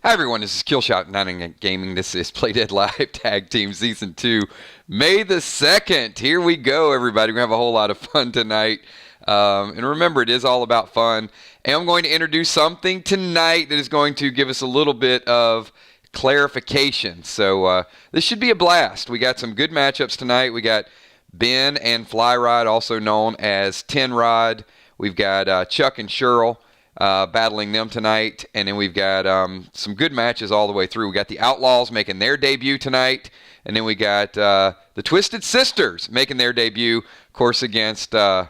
Hi everyone, this is Killshot 9 Gaming. This is Play Dead Live Tag Team Season 2, May the 2nd. Here we go, everybody. We're going to have a whole lot of fun tonight. And remember, it is all about fun. And I'm going to introduce something tonight that is going to give us a little bit of clarification. So this should be a blast. We got some good matchups tonight. We got Ben and Fly Rod, also known as Tin Rod. We've got Chuck and Cheryl. Battling them tonight, and then we've got some good matches all the way through. We got the Outlaws making their debut tonight, and then we got the Twisted Sisters making their debut, of course, against the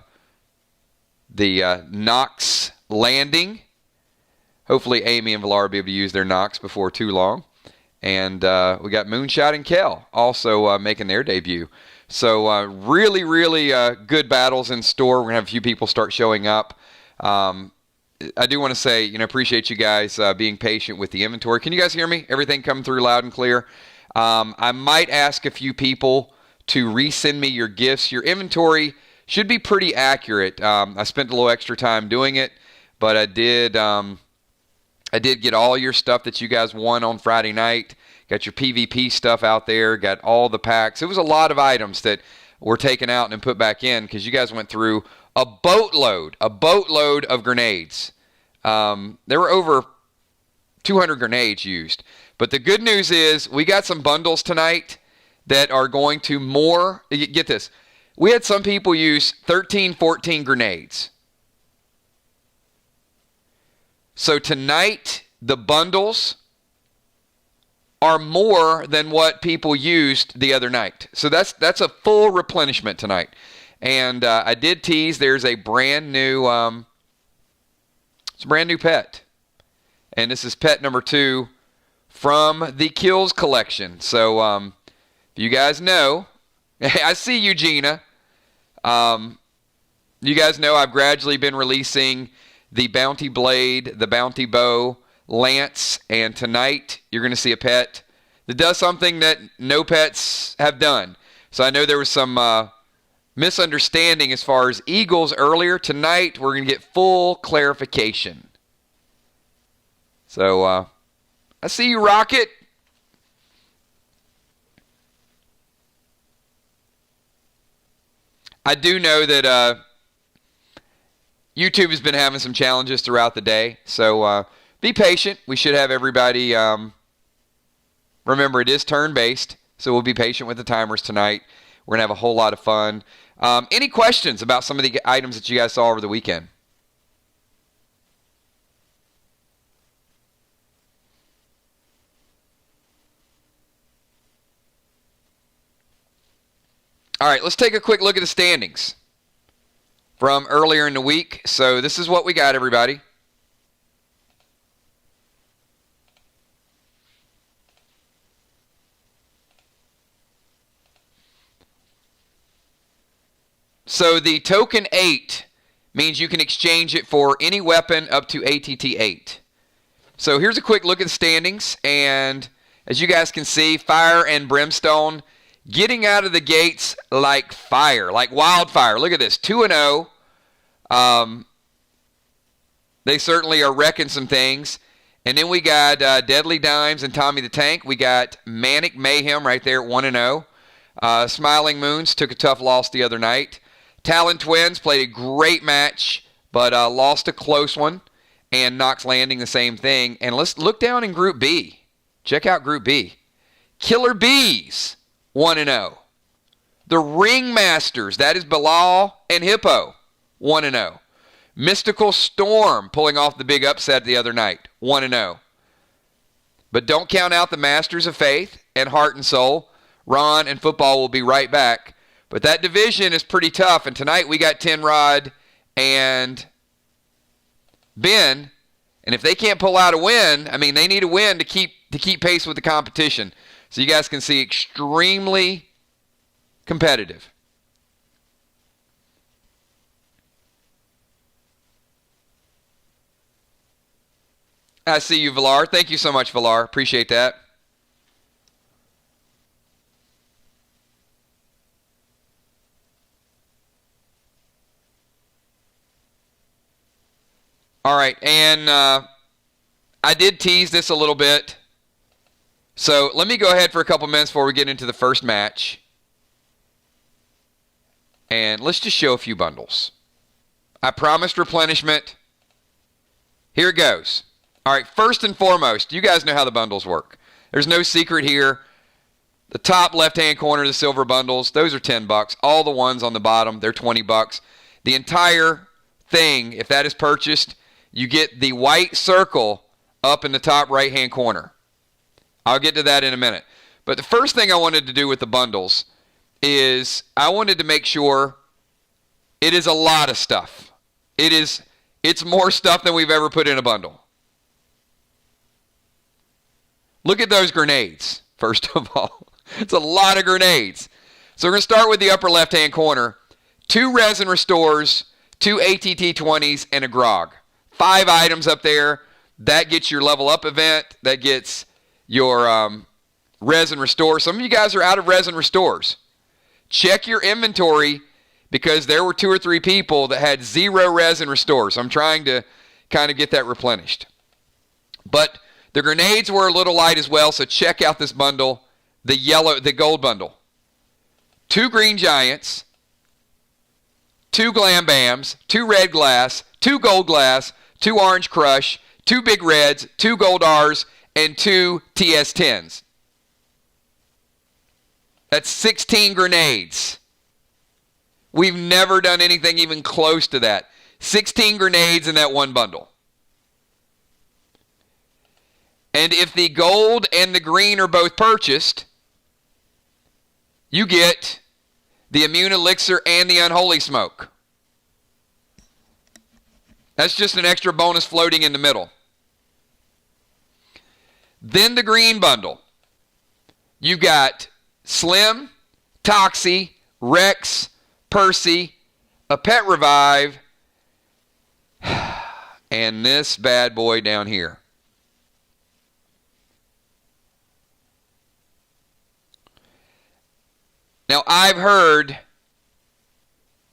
Knox Landing. Hopefully Amy and Villar will be able to use their Knox before too long. And we got Moonshot and Kell also making their debut. So really good battles in store. We're going to have a few people start showing up. I do want to say, appreciate you guys being patient with the inventory. Can you guys hear me? Everything coming through loud and clear? I might ask a few people to resend me your gifts. Your inventory should be pretty accurate. I spent a little extra time doing it, but I did get all your stuff that you guys won on Friday night. Got your PvP stuff out there. Got all the packs. It was a lot of items that were taken out and put back in because you guys went through a boatload of grenades. There were over 200 grenades used. But the good news is we got some bundles tonight that are going to get this. We had some people use 13, 14 grenades. So tonight, the bundles are more than what people used the other night. So that's a full replenishment tonight. And I did tease there's a brand new pet. And this is pet number 2 from the Kills collection. So you guys know, I see you, Gina. You guys know I've gradually been releasing the Bounty Blade, the Bounty Bow, Lance, and tonight you're going to see a pet that does something that no pets have done. So I know there was some misunderstanding as far as Eagles earlier. Tonight we're going to get full clarification. So I see you, Rocket. I do know that YouTube has been having some challenges throughout the day, so be patient. We should have everybody. Remember, it is turn-based, so we'll be patient with the timers tonight. We're going to have a whole lot of fun. Any questions about some of the items that you guys saw over the weekend? All right, let's take a quick look at the standings from earlier in the week. So this is what we got, everybody. So the token 8 means you can exchange it for any weapon up to ATT 8. So here's a quick look at the standings. And as you guys can see, Fire and Brimstone getting out of the gates like fire, like wildfire. Look at this, 2-0. They certainly are wrecking some things. And then we got Deadly Dimes and Tommy the Tank. We got Manic Mayhem right there at 1-0. Smiling Moons took a tough loss the other night. Talon Twins played a great match, but lost a close one. And Knox Landing the same thing. And let's look down in Group B. Check out Group B. Killer Bees, 1-0. The Ringmasters, that is Bilal and Hippo, 1-0. Mystical Storm pulling off the big upset the other night, 1-0. But don't count out the Masters of Faith and Heart and Soul. Ron and Football will be right back. But that division is pretty tough. And tonight we got Tin Rod and Ben. And if they can't pull out a win, I mean, they need a win to keep pace with the competition. So you guys can see extremely competitive. I see you, Villar. Thank you so much, Villar. Appreciate that. All right, and I did tease this a little bit. So let me go ahead for a couple minutes before we get into the first match. And let's just show a few bundles. I promised replenishment. Here it goes. All right, first and foremost, you guys know how the bundles work. There's no secret here. The top left-hand corner, the silver bundles, those are $10. All the ones on the bottom, they're $20. The entire thing, if that is purchased, you get the white circle up in the top right-hand corner. I'll get to that in a minute. But the first thing I wanted to do with the bundles is I wanted to make sure it is a lot of stuff. It's more stuff than we've ever put in a bundle. Look at those grenades, first of all. It's a lot of grenades. So we're going to start with the upper left-hand corner. 2 resin restores, 2 ATT-20s, and a grog. 5 items up there. That gets your level up event. That gets your resin restore. Some of you guys are out of resin restores. Check your inventory because there were 2 or 3 people that had 0 resin restores. I'm trying to kind of get that replenished. But the grenades were a little light as well, so check out this bundle, the gold bundle. 2 green giants, 2 glam bams, 2 red glass, 2 gold glass, 2 orange crush, 2 big reds, 2 gold R's, and 2 TS10s. That's 16 grenades. We've never done anything even close to that. 16 grenades in that one bundle. And if the gold and the green are both purchased, you get the immune elixir and the unholy smoke. That's just an extra bonus floating in the middle. Then the green bundle. You got Slim, Toxie, Rex, Percy, a Pet Revive, and this bad boy down here. Now, I've heard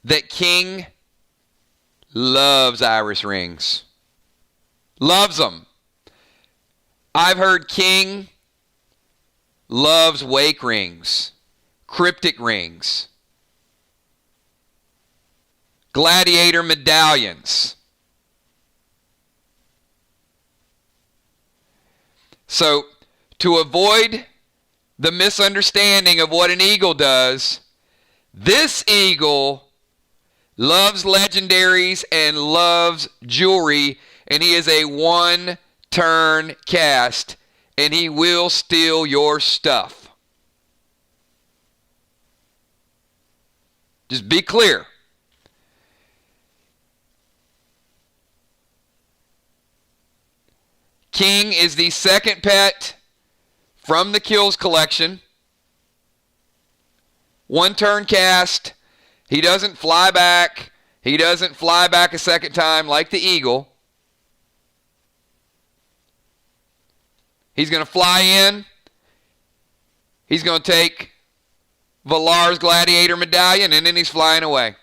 that King loves iris rings. Loves them. I've heard King loves wake rings, cryptic rings, gladiator medallions. So, to avoid the misunderstanding of what an eagle does, this eagle loves legendaries and loves jewelry, and he is a 1-turn cast, and he will steal your stuff. Just be clear. King is the second pet from the Kills collection. 1-turn cast. He doesn't fly back. He doesn't fly back a second time like the eagle. He's going to fly in. He's going to take Valar's gladiator medallion, and then he's flying away.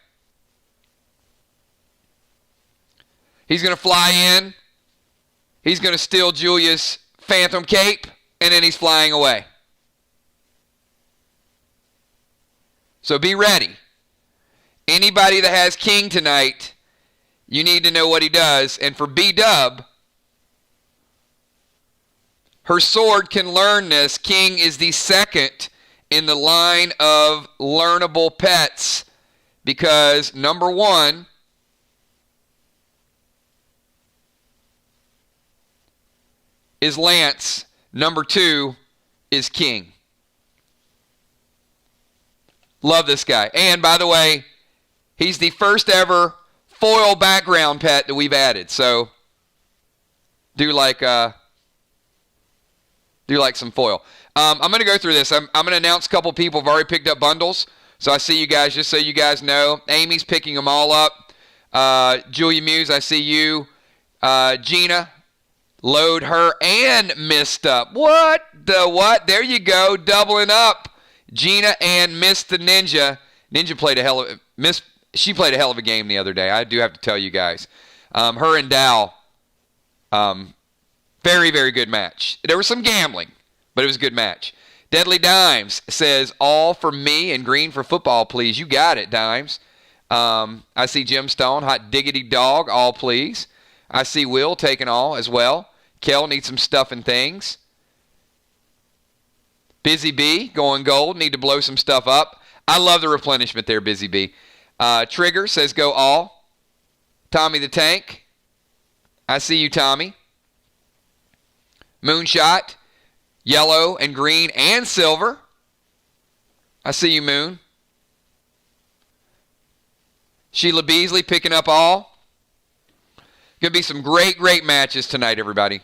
He's going to fly in. He's going to steal Julia's phantom cape, and then he's flying away. So be ready. Anybody that has King tonight, you need to know what he does. And for B-Dub, her sword can learn this. King is the second in the line of learnable pets because number 1 is Lance. Number 2 is King. Love this guy. And by the way, he's the first ever foil background pet that we've added. So do like some foil. I'm going to go through this. I'm going to announce a couple people have already picked up bundles. So I see you guys, just so you guys know. Amy's picking them all up. Julia Muse, I see you. Gina, load her and missed up. What the what? There you go, doubling up. Gina and Miss the Ninja. Ninja played a hell of she played a hell of a game the other day. I do have to tell you guys. Her and Dow, Very, very good match. There was some gambling, but it was a good match. Deadly Dimes says, all for me and green for football, please. You got it, Dimes. I see Jim Stone, hot diggity dog, all please. I see Will taking all as well. Kell needs some stuff and things. Busy Bee going gold, need to blow some stuff up. I love the replenishment there, Busy Bee. Trigger says go all. Tommy the Tank. I see you, Tommy. Moonshot. Yellow and green and silver. I see you, Moon. Sheila Beasley picking up all. Going to be some great, great matches tonight, everybody.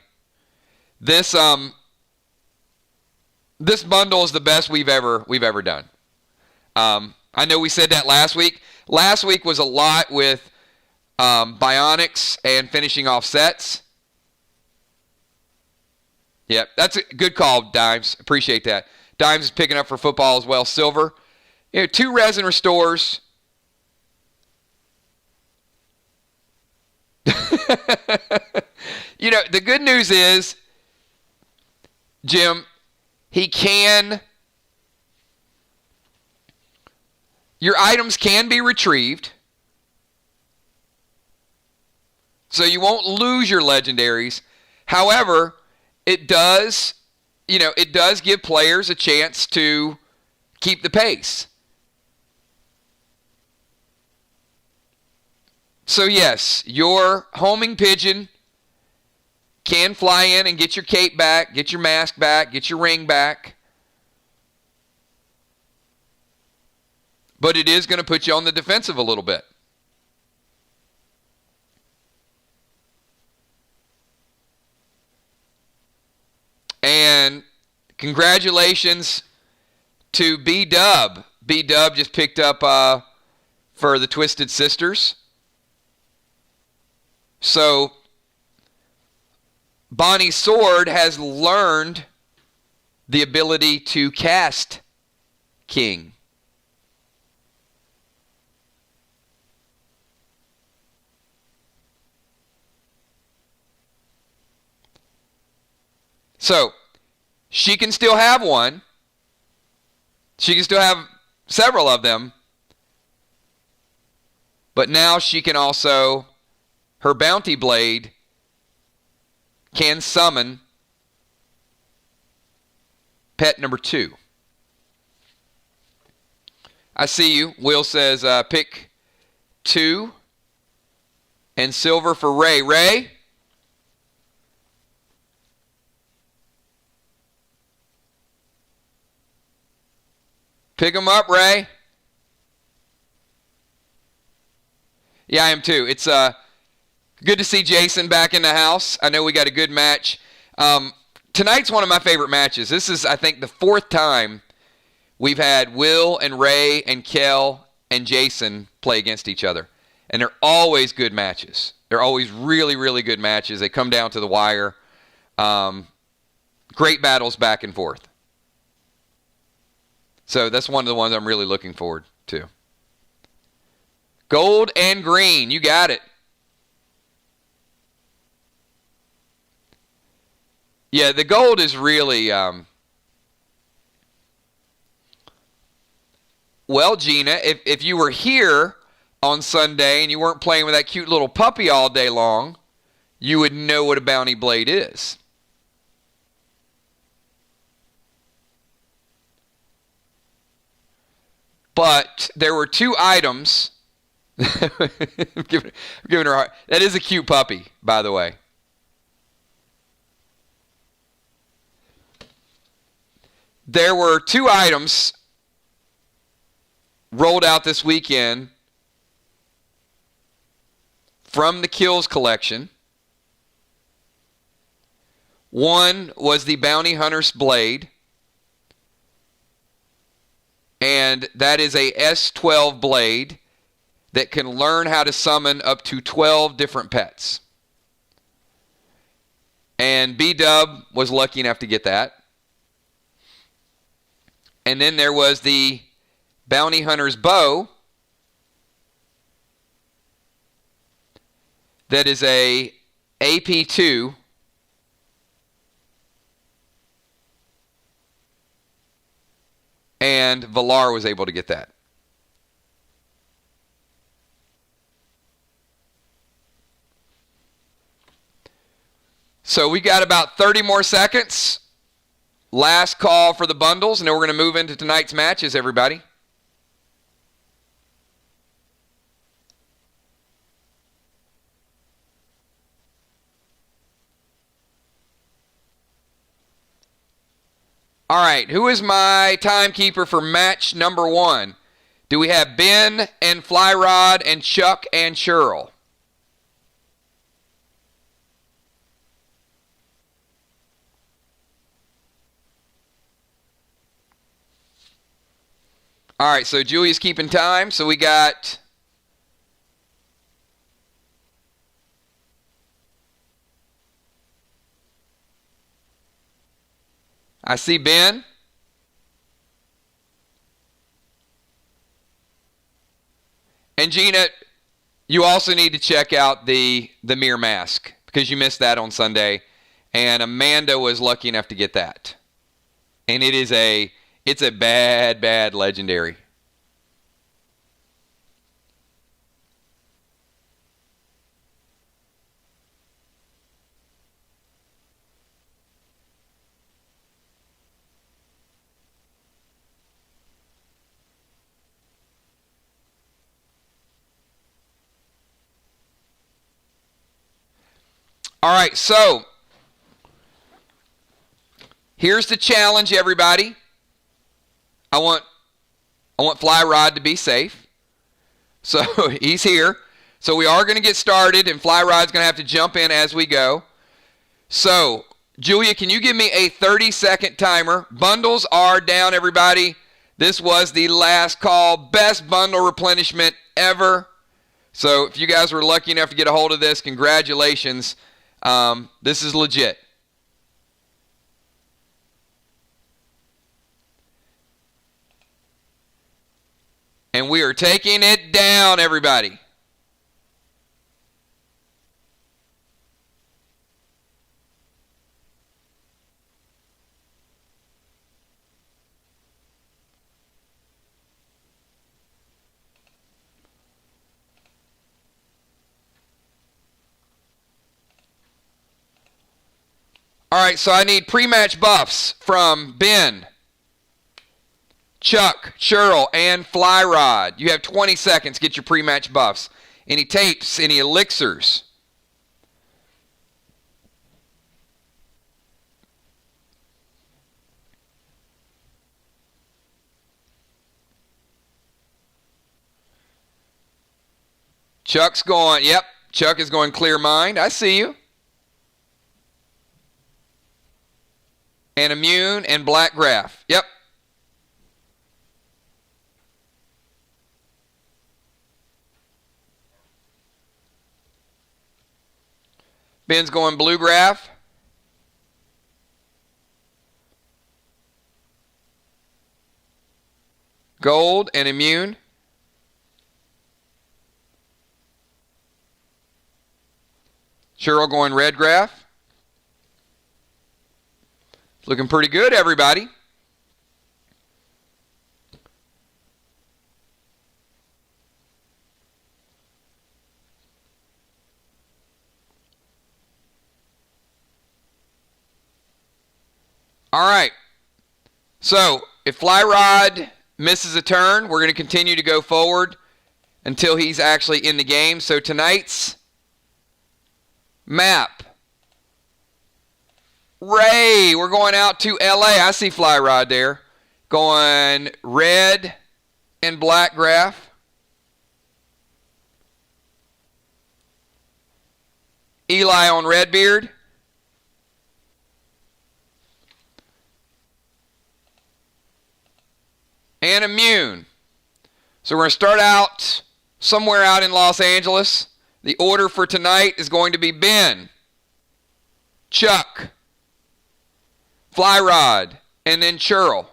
This bundle is the best we've ever done. I know we said that last week. Last week was a lot with bionics and finishing off sets. Yep, that's a good call, Dimes. Appreciate that. Dimes is picking up for football as well. Silver. 2 resin restores. The good news is, Jim, your items can be retrieved. So you won't lose your legendaries. However, it does give players a chance to keep the pace. So yes, your homing pigeon can fly in and get your cape back, get your mask back, get your ring back. But it is going to put you on the defensive a little bit. And congratulations to B-Dub. B-Dub just picked up for the Twisted Sisters. So Bonnie's sword has learned the ability to cast King. So she can still have one. She can still have several of them. But now she can also, her bounty blade can summon pet number 2. I see you. Will says pick 2 and silver for Ray. Ray? Pick them up, Ray. Yeah, I am too. It's good to see Jason back in the house. I know we got a good match. Tonight's one of my favorite matches. This is, I think, the 4th time we've had Will and Ray and Kell and Jason play against each other. And they're always good matches. They're always really, really good matches. They come down to the wire. Great battles back and forth. So that's one of the ones I'm really looking forward to. Gold and green. You got it. Yeah, the gold is really... well, Gina, if you were here on Sunday and you weren't playing with that cute little puppy all day long, you would know what a bounty blade is. But there were 2 items. I'm giving her a heart. That is a cute puppy, by the way. There were 2 items rolled out this weekend from the Kills collection. One was the Bounty Hunter's Blade. And that is a S12 blade that can learn how to summon up to 12 different pets. And B-Dub was lucky enough to get that. And then there was the Bounty Hunter's Bow. That is a AP2 and Villar was able to get that. So we got about 30 more seconds. Last call for the bundles, and then we're going to move into tonight's matches, everybody. All right, who is my timekeeper for match number 1? Do we have Ben and Fly Rod and Chuck and Cheryl? All right, so Julia's keeping time. So we got... I see Ben. And Gina, you also need to check out the mirror mask because you missed that on Sunday. And Amanda was lucky enough to get that. And it's a bad legendary. All right, so here's the challenge, everybody. I want Fly Rod to be safe. So he's here. So we are going to get started, and Fly Rod's going to have to jump in as we go. So, Julia, can you give me a 30-second timer? Bundles are down, everybody. This was the last call. Best bundle replenishment ever. So if you guys were lucky enough to get a hold of this, congratulations. This is legit. And we are taking it down, everybody. All right, so I need pre-match buffs from Ben, Chuck, Cheryl, and Fly Rod. You have 20 seconds. Get your pre-match buffs. Any tapes, any elixirs. Chuck's going, yep, Chuck is going clear mind. I see you. And immune and black graph. Yep. Ben's going blue graph. Gold and immune. Cheryl going red graph. Looking pretty good, everybody. All right. So, if Fly Rod misses a turn, we're going to continue to go forward until he's actually in the game. So, tonight's map. Ray, we're going out to LA. I see Fly Rod there. Going red and black graph. Eli on Redbeard. And immune. So we're going to start out somewhere out in Los Angeles. The order for tonight is going to be Ben, Chuck, Fly Rod, and then Cheryl.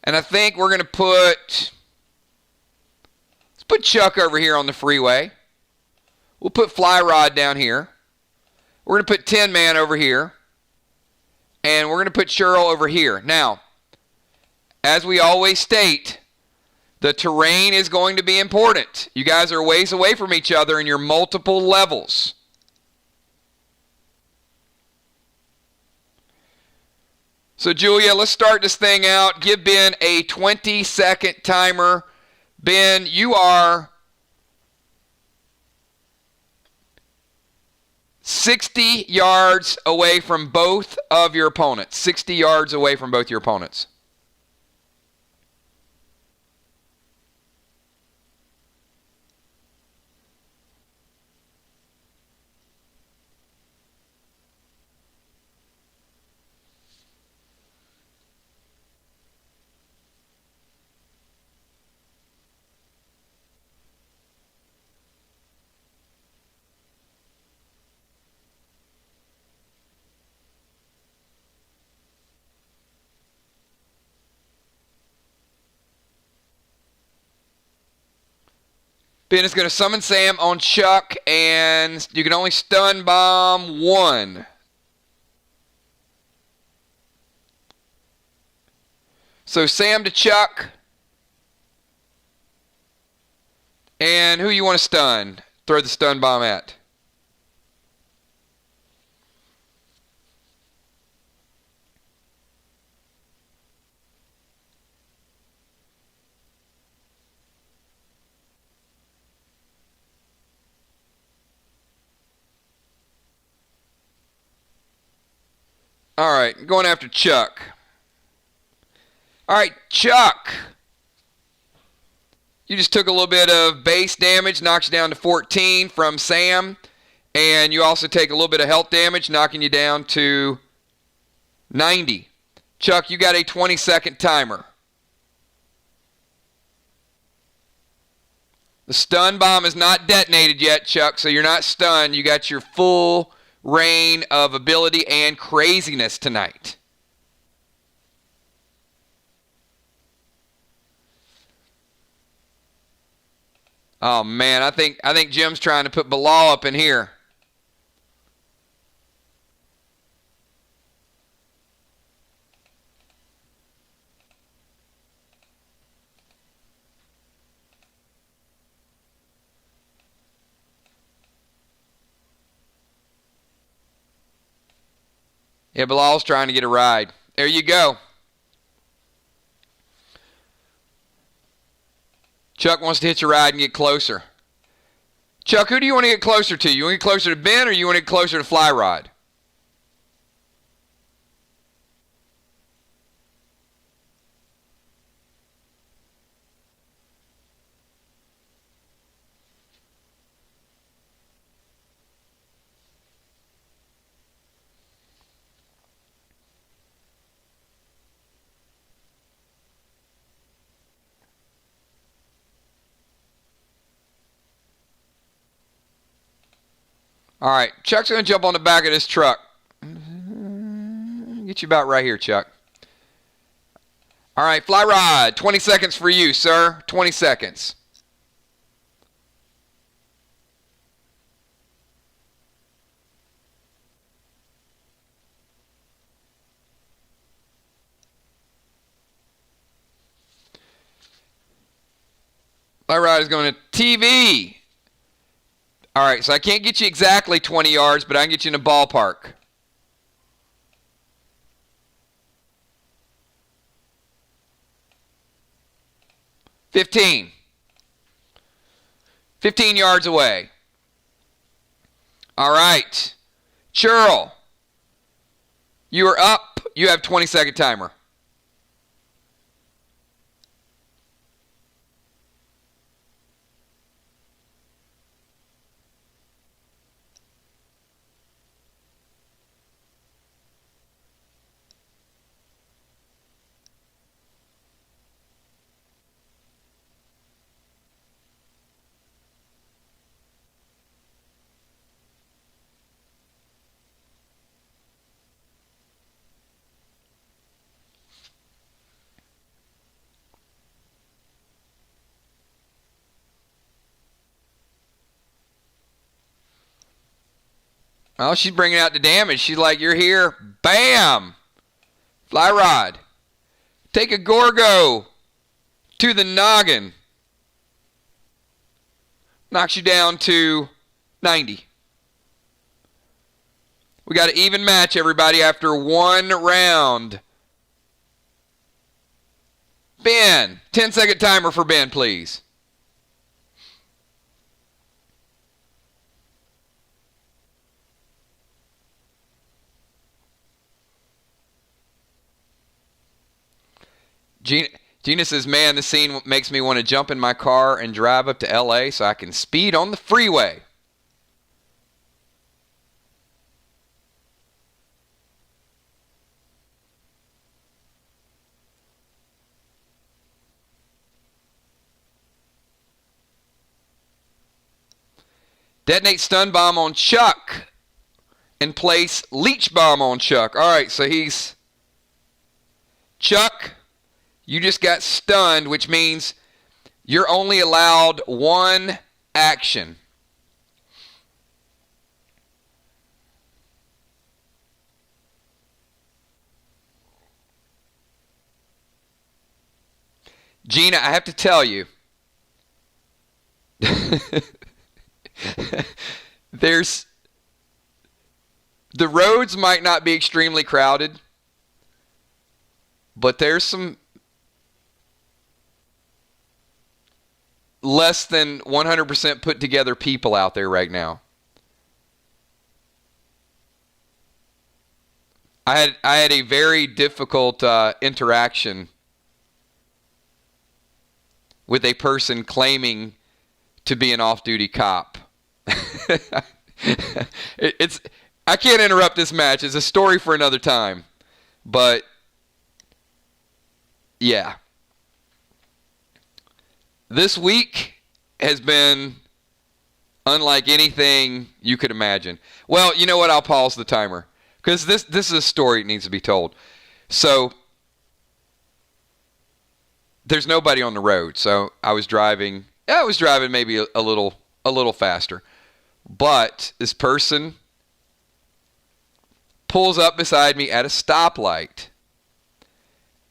And I think we're going to let's put Chuck over here on the freeway. We'll put Fly Rod down here. We're going to put Tin Man over here. And we're going to put Cheryl over here. Now, as we always state, the terrain is going to be important. You guys are ways away from each other in your multiple levels. So Julia, let's start this thing out. Give Ben a 20-second timer. Ben, you are 60 yards away from both of your opponents. 60 yards away from both your opponents. Ben is going to summon Sam on Chuck, and you can only stun bomb one. So Sam to Chuck. And who you want to stun? Throw the stun bomb at. All right, going after Chuck. All right, Chuck. You just took a little bit of base damage, knocks you down to 14 from Sam. And you also take a little bit of health damage, knocking you down to 90. Chuck, you got a 20-second timer. The stun bomb is not detonated yet, Chuck, so you're not stunned. You got your full reign of ability and craziness tonight. Oh man, I think Jim's trying to put Bilal up in here. Yeah, Bilal's trying to get a ride. There you go. Chuck wants to hitch a ride and get closer. Chuck, who do you want to get closer to? You want to get closer to Ben or you want to get closer to Fly Rod? All right, Chuck's going to jump on the back of this truck. Get you about right here, Chuck. All right, Fly Rod, 20 seconds for you, sir. 20 seconds. Fly Rod is going to TV. All right, so I can't get you exactly 20 yards, but I can get you in a ballpark. $15 yards away. All right. Cheryl, you are up. You have 20-second timer. Oh, she's bringing out the damage. She's like, you're here. Bam! Fly Rod. Take a Gorgo to the noggin. Knocks you down to 90. We got an even match, everybody, after one round. Ben, 10-second timer for Ben, please. Gina says, man, the scene makes me want to jump in my car and drive up to L.A. so I can speed on the freeway. Detonate stun bomb on Chuck and place leech bomb on Chuck. All right, so he's... Chuck, you just got stunned, which means you're only allowed one action. Gina, I have to tell you, the roads might not be extremely crowded, but there's some less than 100% put together people out there right now. I had a very difficult interaction with a person claiming to be an off-duty cop. I can't interrupt this match. It's a story for another time. But yeah. This week has been unlike anything you could imagine. Well, you know what? I'll pause the timer because this is a story that needs to be told. So there's nobody on the road. So I was driving maybe a little faster. But this person pulls up beside me at a stoplight.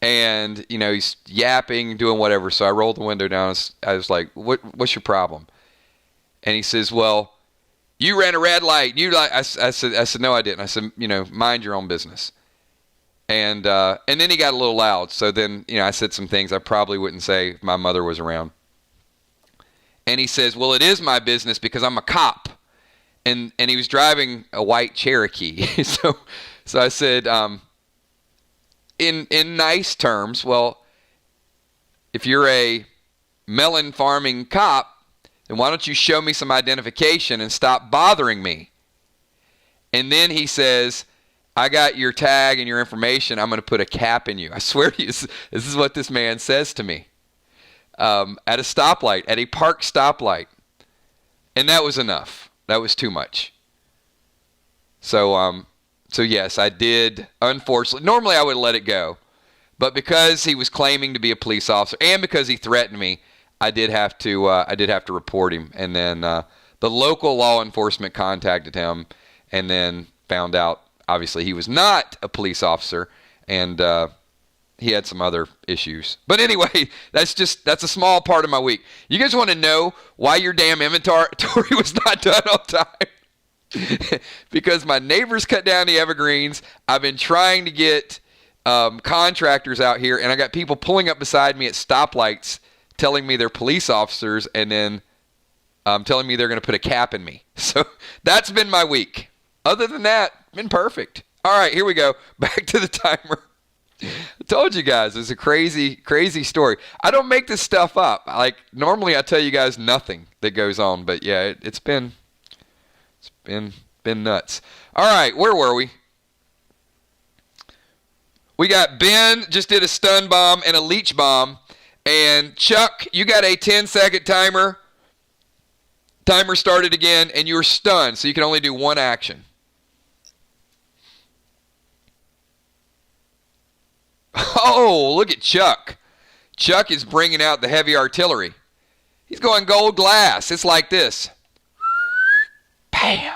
And, he's yapping, doing whatever. So I rolled the window down. I was like, what's your problem? And he says, well, you ran a red light. I said, no, I didn't. I said, mind your own business. And then he got a little loud. So then, I said some things I probably wouldn't say if my mother was around. And he says, well, it is my business because I'm a cop. And he was driving a white Cherokee. So I said, in nice terms, well, if you're a melon farming cop, then why don't you show me some identification and stop bothering me? And then he says, I got your tag and your information. I'm going to put a cap in you. I swear to you, this is what this man says to me. At a stoplight, at a park stoplight. And that was enough. That was too much. So yes, I did, unfortunately. Normally I would let it go. But because he was claiming to be a police officer and because he threatened me, I did have to report him. And then the local law enforcement contacted him and then found out, obviously, he was not a police officer. And he had some other issues. But anyway, that's a small part of my week. You guys want to know why your damn inventory was not done on time? Because my neighbors cut down the evergreens. I've been trying to get contractors out here, and I got people pulling up beside me at stoplights telling me they're police officers and then telling me they're going to put a cap in me. So that's been my week. Other than that, been perfect. All right, here we go. Back to the timer. I told you guys, it's a crazy, crazy story. I don't make this stuff up. Like, normally I tell you guys nothing that goes on, but yeah, it's been nuts. All right, where were we? We got Ben just did a stun bomb and a leech bomb, and Chuck, you got a 10-second timer. Timer started again, and you were stunned, so you can only do one action. Oh, look at Chuck. Chuck is bringing out the heavy artillery. He's going gold glass. It's like this. Bam.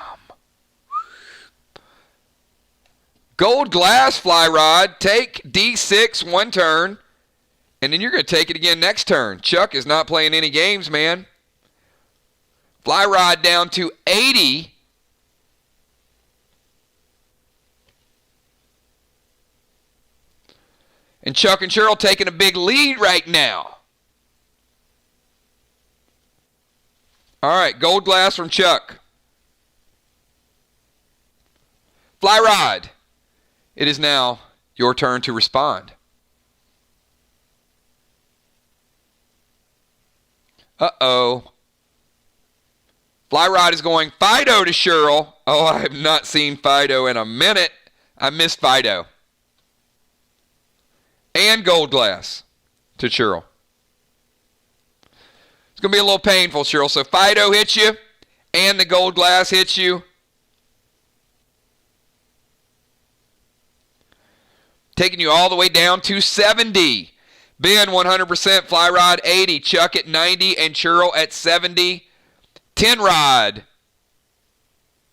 Gold glass, fly rod. Take D6 one turn. And then you're going to take it again next turn. Chuck is not playing any games, man. Fly rod down to 80. And Chuck and Cheryl taking a big lead right now. All right, gold glass from Chuck. Fly rod. It is now your turn to respond. Uh-oh. Fly rod is going Fido to Cheryl. Oh, I have not seen Fido in a minute. I miss Fido. And gold glass to Cheryl. It's going to be a little painful, Cheryl. So Fido hits you, and the gold glass hits you. Taking you all the way down to 70. Ben, 100%. Fly rod, 80. Chuck at 90, and Cheryl at 70. 10 rod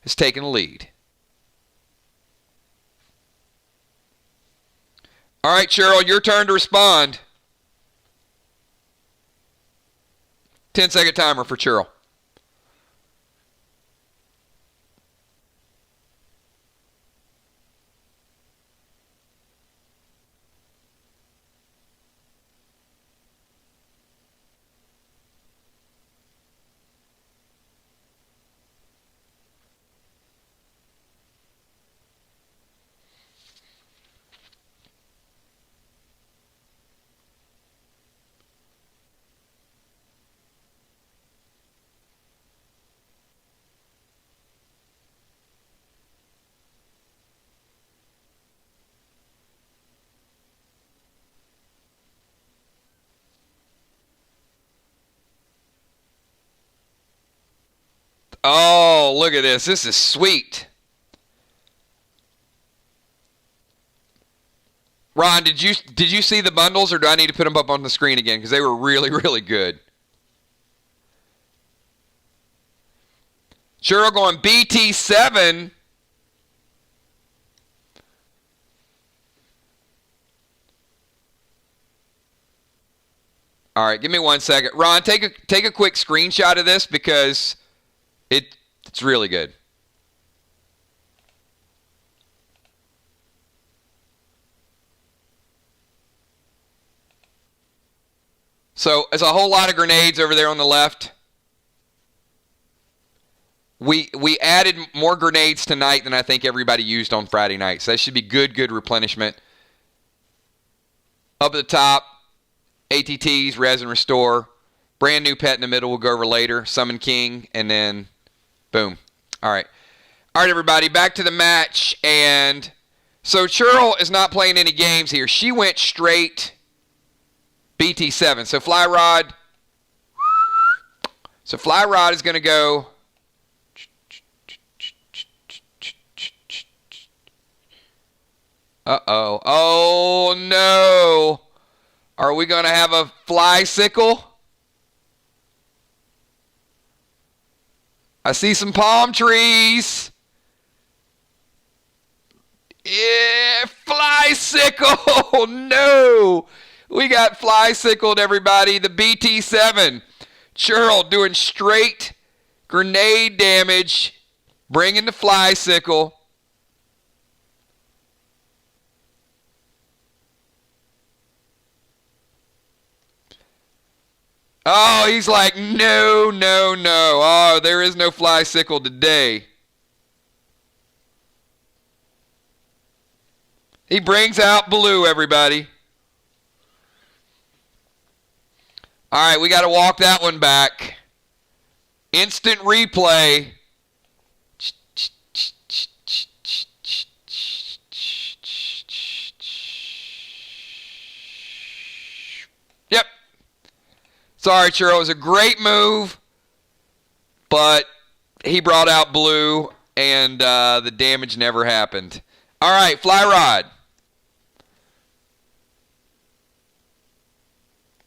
has taken the lead. All right, Cheryl, your turn to respond. 10-second timer for Cheryl. Oh, look at this. This is sweet. Ron, did you see the bundles, or do I need to put them up on the screen again? Because they were really, really good. Cheryl going BT7. All right, give me 1 second. Ron, take a quick screenshot of this because it's really good. So there's a whole lot of grenades over there on the left. We added more grenades tonight than I think everybody used on Friday night. So that should be good replenishment. Up at the top, ATTs, Res and Restore. Brand new pet in the middle we'll go over later. Summon King, and then boom. All right, everybody, back to the match. And so Cheryl is not playing any games here. She went straight BT7. So Fly Rod. So Fly Rod is going to go. Uh-oh. Oh, no. Are we going to have a fly sickle? I see some palm trees. Yeah, fly sickle. No. We got fly sickled, everybody. The BT7. Cheryl doing straight grenade damage. Bringing the fly sickle. Oh, he's like, no. Oh, there is no fly sickle today. He brings out blue, everybody. All right, we got to walk that one back. Instant replay. Yep. Sorry, Cheryl. It was a great move, but he brought out blue, and the damage never happened. All right, Fly Rod.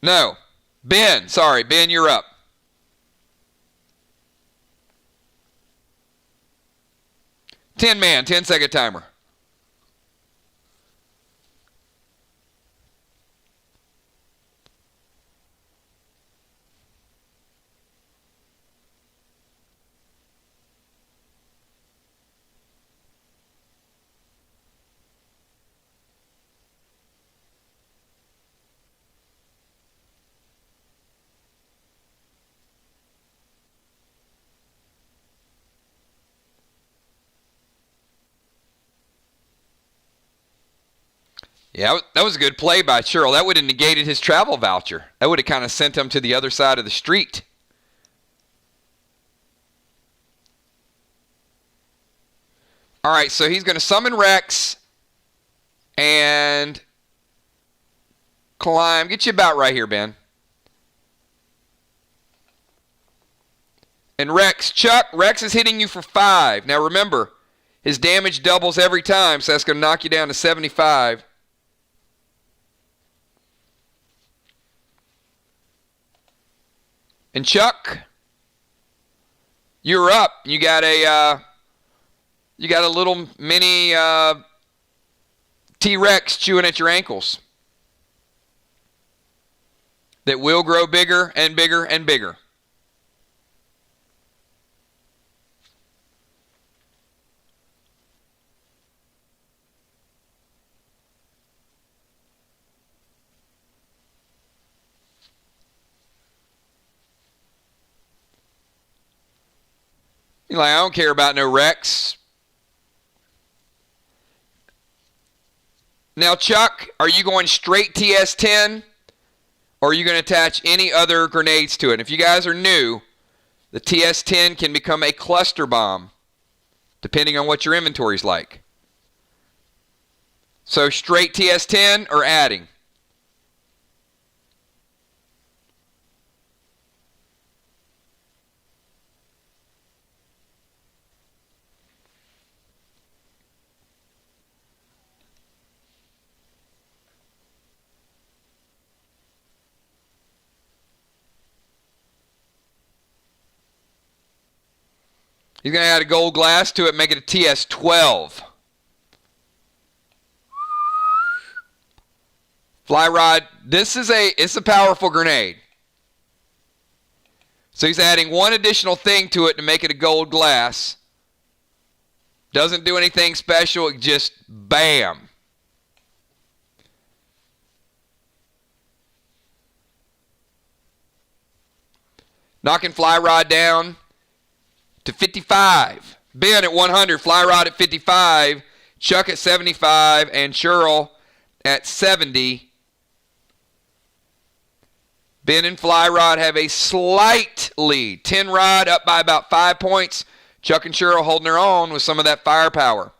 No. Ben. Sorry, Ben, you're up. Man, 10-second timer. Yeah, that was a good play by Cheryl. That would have negated his travel voucher. That would have kind of sent him to the other side of the street. All right, so he's going to summon Rex and climb. Get you about right here, Ben. And Rex, Chuck, Rex is hitting you for 5. Now remember, his damage doubles every time, so that's going to knock you down to 75. And Chuck, you're up. You got a little mini T-Rex chewing at your ankles that will grow bigger and bigger and bigger. You're like, I don't care about no Rex. Now, Chuck, are you going straight TS-10? Or are you going to attach any other grenades to it? If you guys are new, the TS-10 can become a cluster bomb, depending on what your inventory's like. So straight TS-10 or adding? He's going to add a gold glass to it, make it a TS-12. Fly rod, it's a powerful grenade. So he's adding one additional thing to it to make it a gold glass. Doesn't do anything special, it just bam. Knocking fly rod down to 55. Ben at 100, fly rod at 55, Chuck at 75, and Cheryl at 70. Ben and fly rod have a slight lead. 10 rod up by about 5 points. Chuck and Cheryl holding their own with some of that firepower.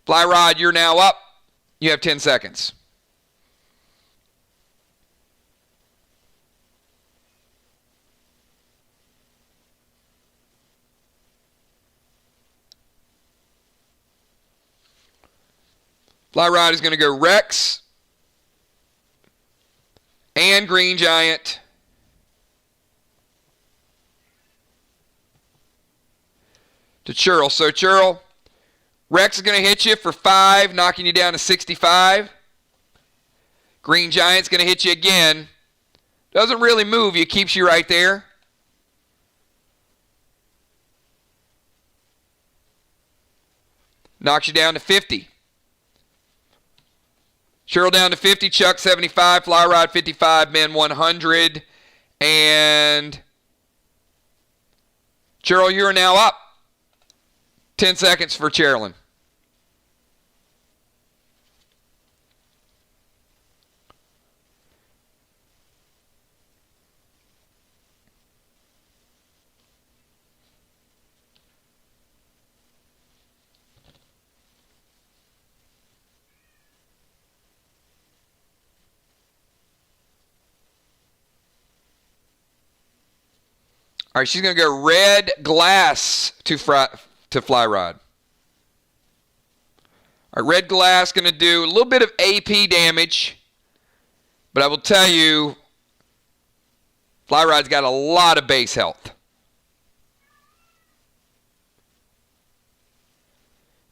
Fly rod, you're now up. You have 10 seconds. Fly rod is going to go Rex and Green Giant. To Cheryl. So Cheryl, Rex is going to hit you for 5, knocking you down to 65. Green Giant's going to hit you again. Doesn't really move you, keeps you right there. Knocks you down to 50. Cheryl down to 50, Chuck 75, fly rod 55, Ben 100, and Cheryl, you're now up. 10 seconds for Cheryl. All right, she's going to go red glass to fly rod. All right, red glass going to do a little bit of AP damage, but I will tell you, fly rod's got a lot of base health.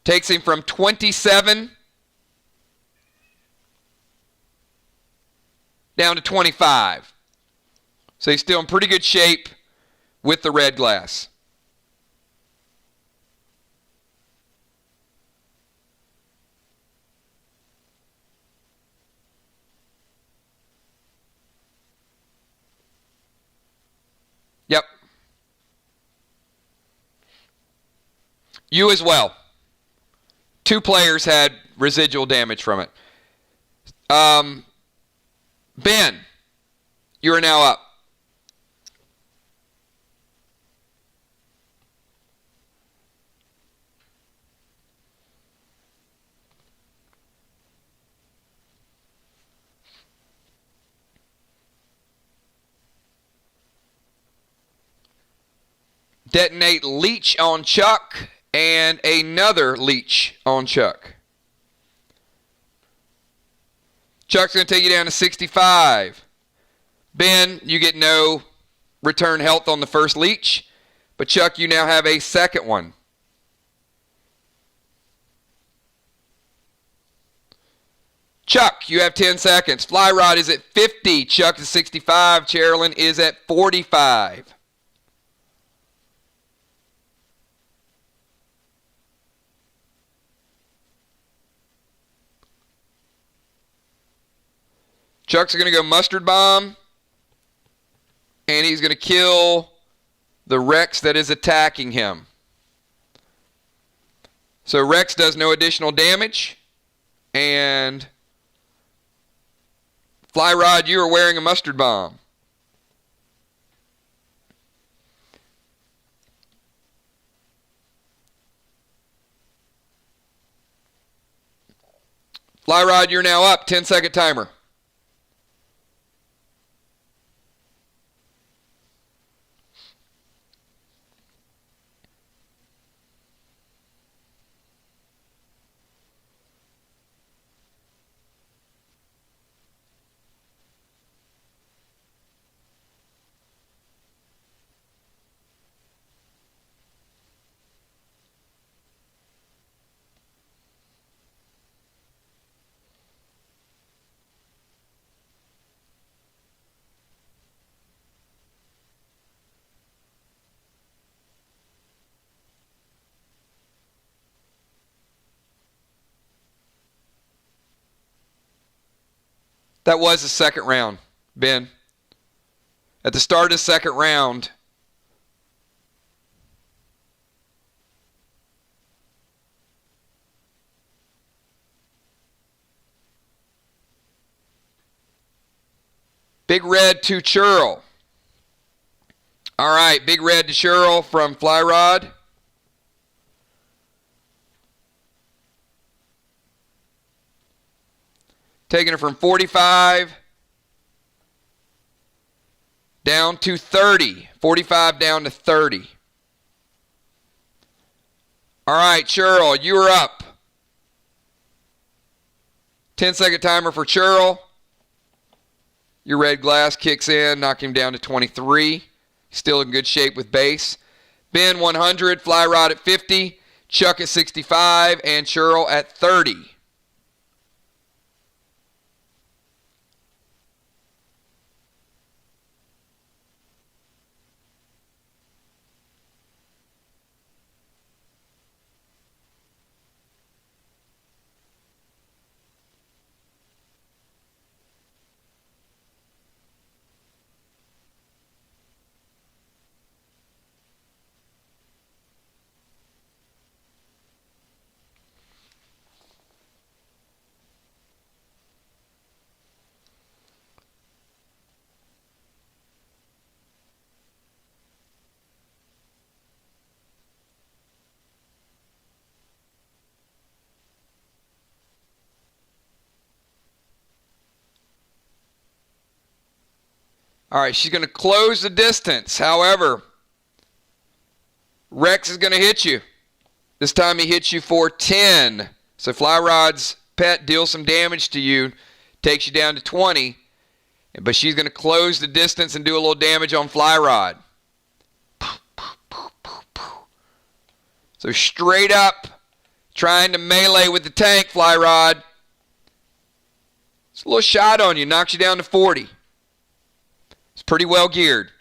Takes him from 27 down to 25. So he's still in pretty good shape with the red glass. Yep. You as well. 2 players had residual damage from it. Ben, you are now up. Detonate leech on Chuck and another leech on Chuck. Chuck's going to take you down to 65. Ben, you get no return health on the first leech, but Chuck, you now have a second one. Chuck, you have 10 seconds. Fly Rod is at 50. Chuck is 65. Cheryl is at 45. Chuck's going to go Mustard Bomb, and he's going to kill the Rex that is attacking him. So Rex does no additional damage, and Fly Rod, you are wearing a Mustard Bomb. Fly Rod, you're now up. 10-second timer. That was the second round, Ben. At the start of the second round, Big Red to Cheryl. All right, Big Red to Cheryl from Fly Rod. Taking it from 45 down to 30. 45 down to 30. All right, Cheryl, you are up. 10-second timer for Cheryl. Your red glass kicks in, knocking him down to 23. Still in good shape with base. Ben 100, Fly Rod at 50, Chuck at 65, and Cheryl at 30. All right, she's going to close the distance. However, Rex is going to hit you. This time he hits you for 10. So Fly Rod's pet deals some damage to you, takes you down to 20. But she's going to close the distance and do a little damage on Fly Rod. So straight up, trying to melee with the tank, Fly Rod. It's a little shot on you, knocks you down to 40. It's pretty well geared.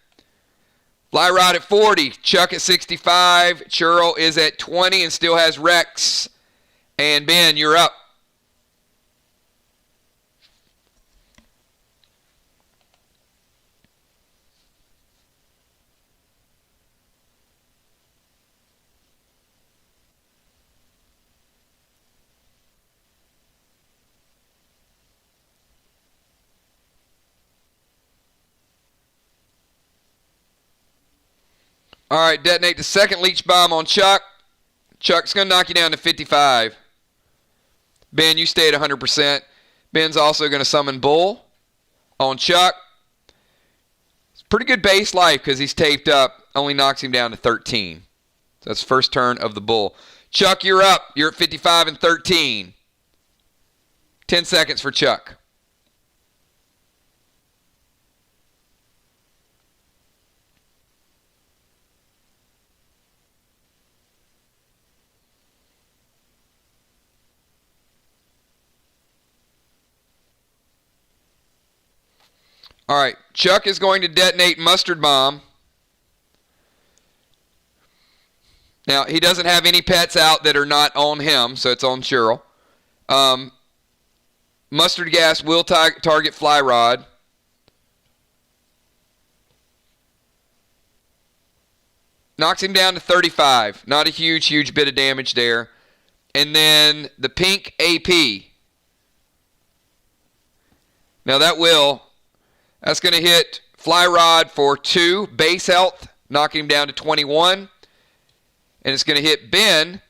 Fly Rod at 40, Chuck at 65, Cheryl is at 20 and still has Rex. And Ben, you're up. All right, detonate the second leech bomb on Chuck. Chuck's going to knock you down to 55. Ben, you stay at 100%. Ben's also going to summon Bull on Chuck. It's pretty good base life because he's taped up. Only knocks him down to 13. So that's first turn of the Bull. Chuck, you're up. You're at 55 and 13. 10 seconds for Chuck. All right, Chuck is going to detonate Mustard Bomb. Now, he doesn't have any pets out that are not on him, so it's on Cheryl. Mustard Gas will target Fly Rod. Knocks him down to 35. Not a huge bit of damage there. And then the pink AP. Now, that's going to hit Fly Rod for 2 base health, knocking him down to 21. And it's going to hit Ben.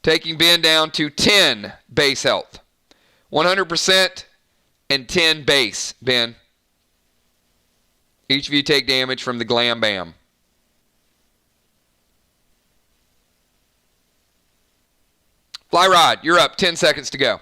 Taking Ben down to 10 base health. 100% and 10 base, Ben. Each of you take damage from the Glam Bam. Fly Rod, you're up. 10 seconds to go.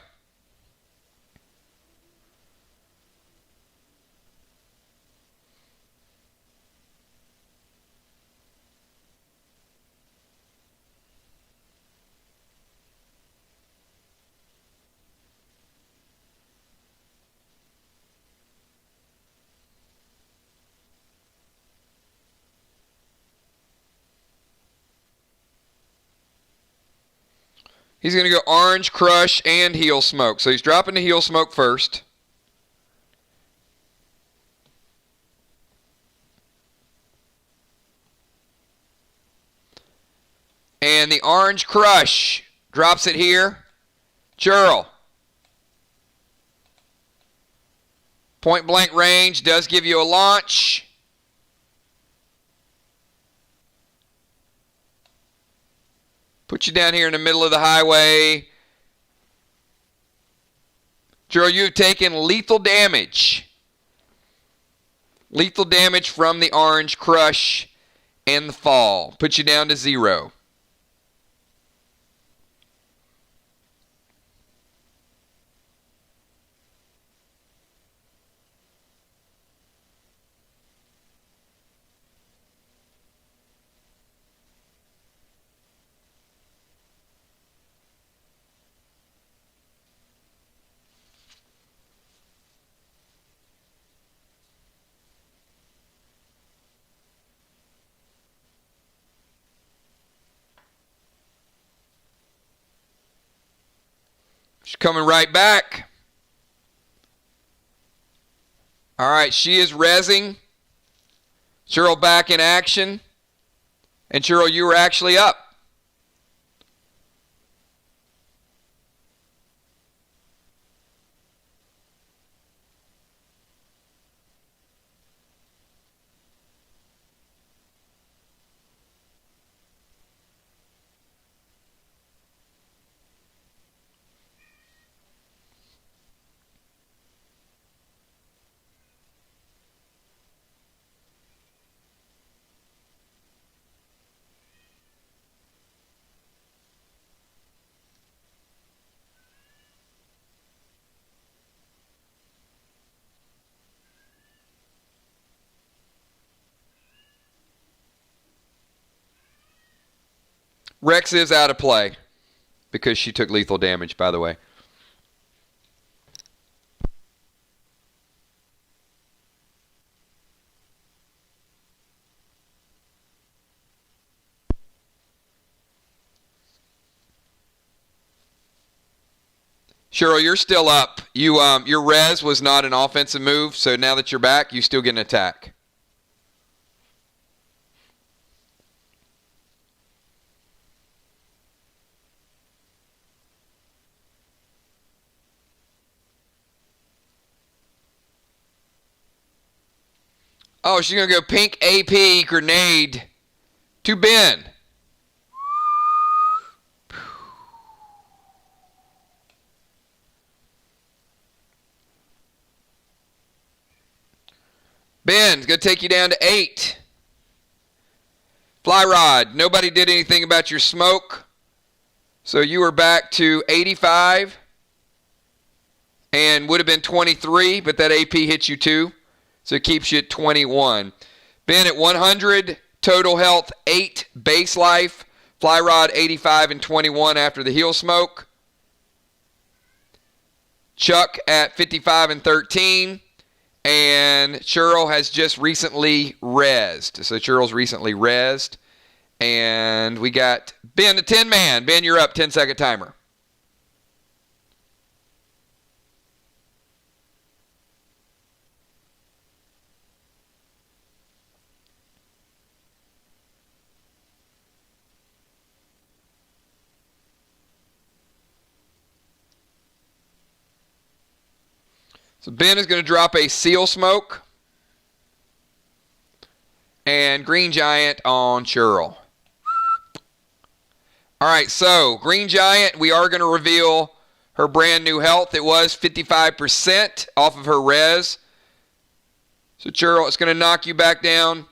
He's going to go Orange, Crush, and Heel Smoke. So he's dropping the Heel Smoke first. And the Orange Crush drops it here. Cheryl. Point blank range does give you a launch. Put you down here in the middle of the highway. Cheryl, you've taken lethal damage. Lethal damage from the Orange Crush and the fall. Put you down to 0. She's coming right back. All right, she is rezzing. Cheryl back in action. And Cheryl, you were actually up. Rex is out of play because she took lethal damage, by the way. Cheryl, you're still up. Your res was not an offensive move, so now that you're back, you still get an attack. Oh, she's going to go pink AP grenade to Ben. Ben's going to take you down to 8. Fly rod, nobody did anything about your smoke. So you were back to 85 and would have been 23, but that AP hits you too. So it keeps you at 21. Ben at 100, total health 8, base life. Fly rod 85 and 21 after the heal smoke. Chuck at 55 and 13. And Cheryl has just recently rezzed. So Cheryl's recently rezzed. And we got Ben, the 10-man. Ben, you're up. 10-second timer. So Ben is going to drop a seal smoke and green giant on Cheryl. All right, so green giant, we are going to reveal her brand new health. It was 55% off of her res. So Cheryl, it's going to knock you back down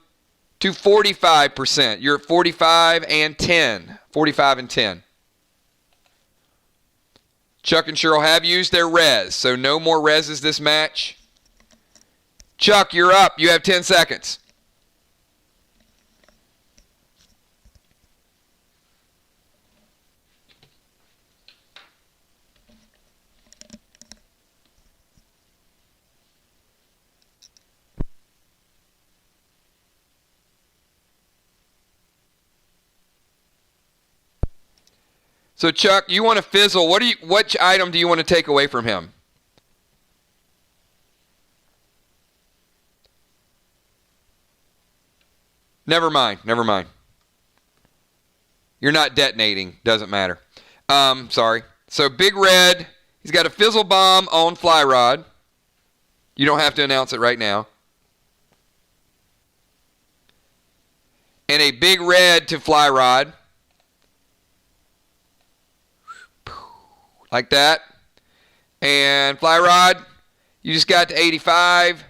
to 45%. You're at 45 and 10. 45 and 10. Chuck and Cheryl have used their res, so no more reses this match. Chuck, you're up. You have 10 seconds. So Chuck, you want to fizzle. Which item do you want to take away from him? Never mind. You're not detonating. Doesn't matter. Sorry. So Big Red, he's got a fizzle bomb on Fly Rod. You don't have to announce it right now. And a Big Red to Fly Rod. Like that. And Fly Rod, you just got to 85.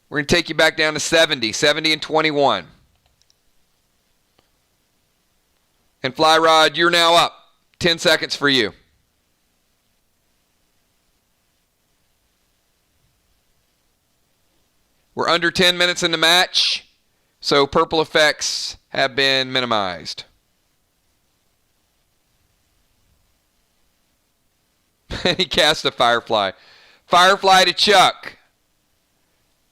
We're going to take you back down to 70. 70 and 21. And Fly Rod, you're now up. 10 seconds for you. We're under 10 minutes in the match, so purple effects have been minimized. He cast a Firefly. Firefly to Chuck.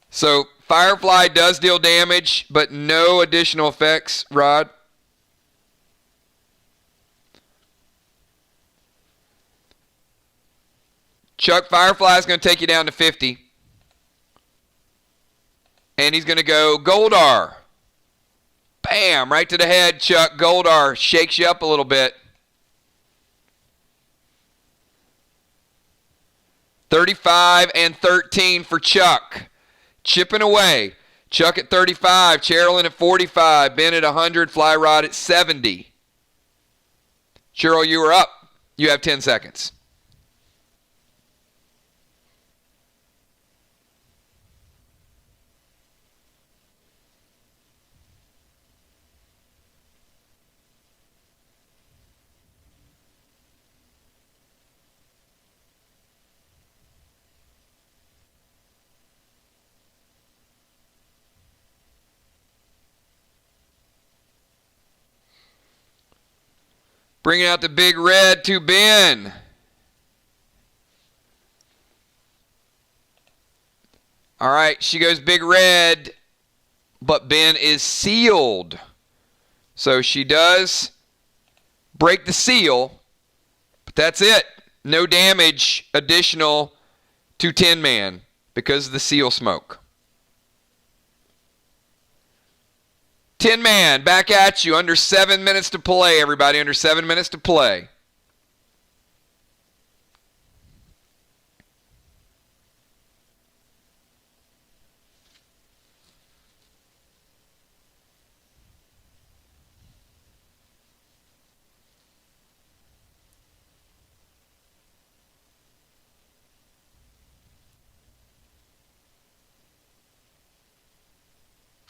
So Firefly does deal damage, but no additional effects, Rod. Chuck, Firefly is going to take you down to 50. And he's going to go Goldar. Bam, right to the head, Chuck. Goldar shakes you up a little bit. 35 and 13 for Chuck. Chipping away. Chuck at 35. Cheryl at 45. Ben at 100. Fly Rod at 70. Cheryl, you are up. You have 10 seconds. Bringing out the Big Red to Ben. All right, she goes Big Red, but Ben is sealed. So she does break the seal, but that's it. No damage additional to 10-man because of the seal smoke. 10-man, back at you. Under 7 minutes to play, everybody. Under 7 minutes to play.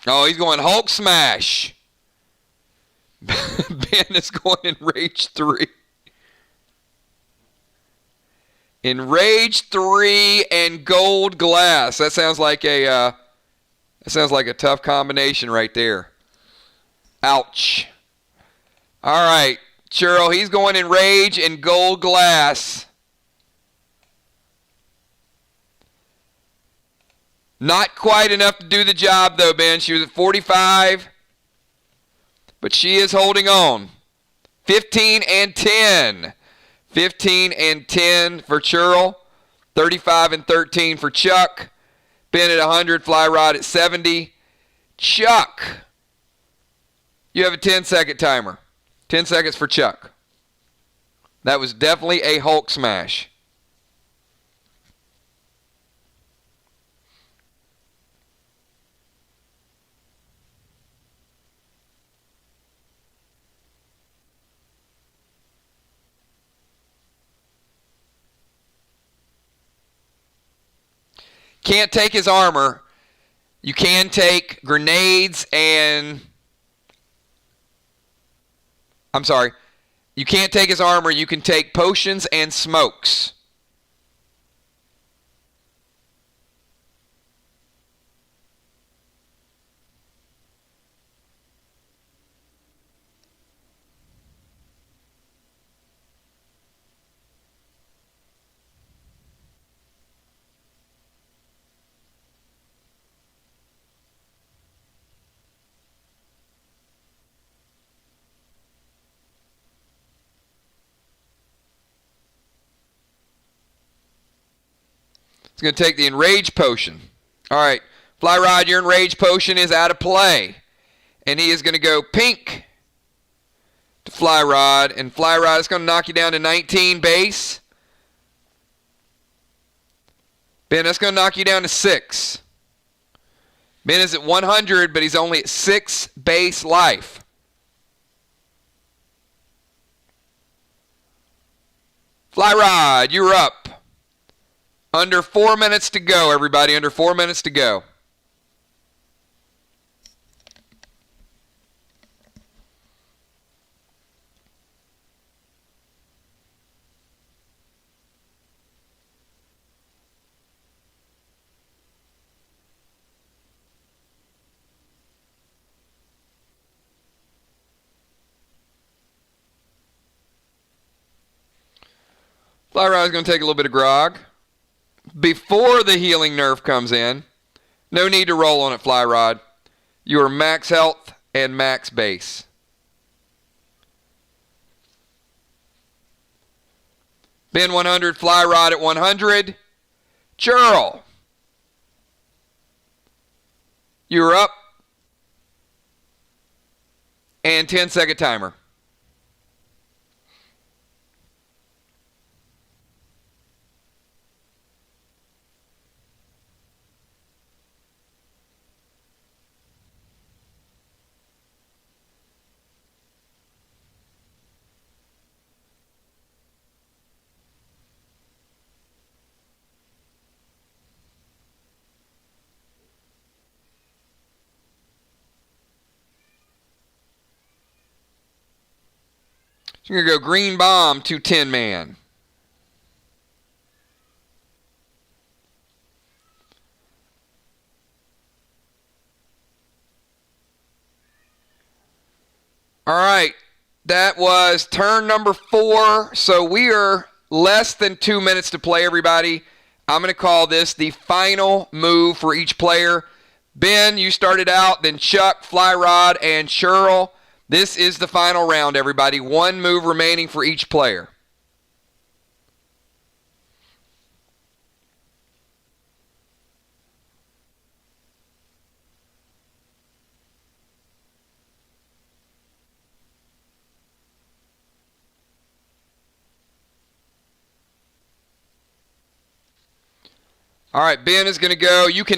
Oh, he's going Hulk Smash. Ben is going Enrage 3. Enrage 3 and Gold Glass. That sounds like a tough combination right there. Ouch. All right, Cheryl, he's going Enrage and Gold Glass. Not quite enough to do the job, though, Ben. She was at 45, but she is holding on. 15 and 10. 15 and 10 for Cheryl. 35 and 13 for Chuck. Ben at 100, Fly Rod at 70. Chuck, you have a 10-second timer. 10 seconds for Chuck. That was definitely a Hulk Smash. Can't take his armor. You can take grenades and... I'm sorry. You can't take his armor. You can take potions and smokes. It's going to take the Enrage Potion. All right, Fly Rod, your Enrage Potion is out of play. And he is going to go pink to Fly Rod. And Fly Rod is going to knock you down to 19 base. Ben, that's going to knock you down to 6. Ben is at 100, but he's only at 6 base life. Fly Rod, you're up. Under 4 minutes to go, everybody. Under 4 minutes to go. Fly Rod is going to take a little bit of grog. Before the healing nerf comes in, no need to roll on it, Fly Rod. You are max health and max base. Ben 100, Fly Rod at 100. Cheryl, you're up. And 10-second timer. So you're going to go Green Bomb to 10-man. All right. That was turn number 4. So we are less than 2 minutes to play, everybody. I'm going to call this the final move for each player. Ben, you started out, then Chuck, Fly Rod, and Cheryl. This is the final round, everybody. 1 move remaining for each player. All right, Ben is going to go. You can...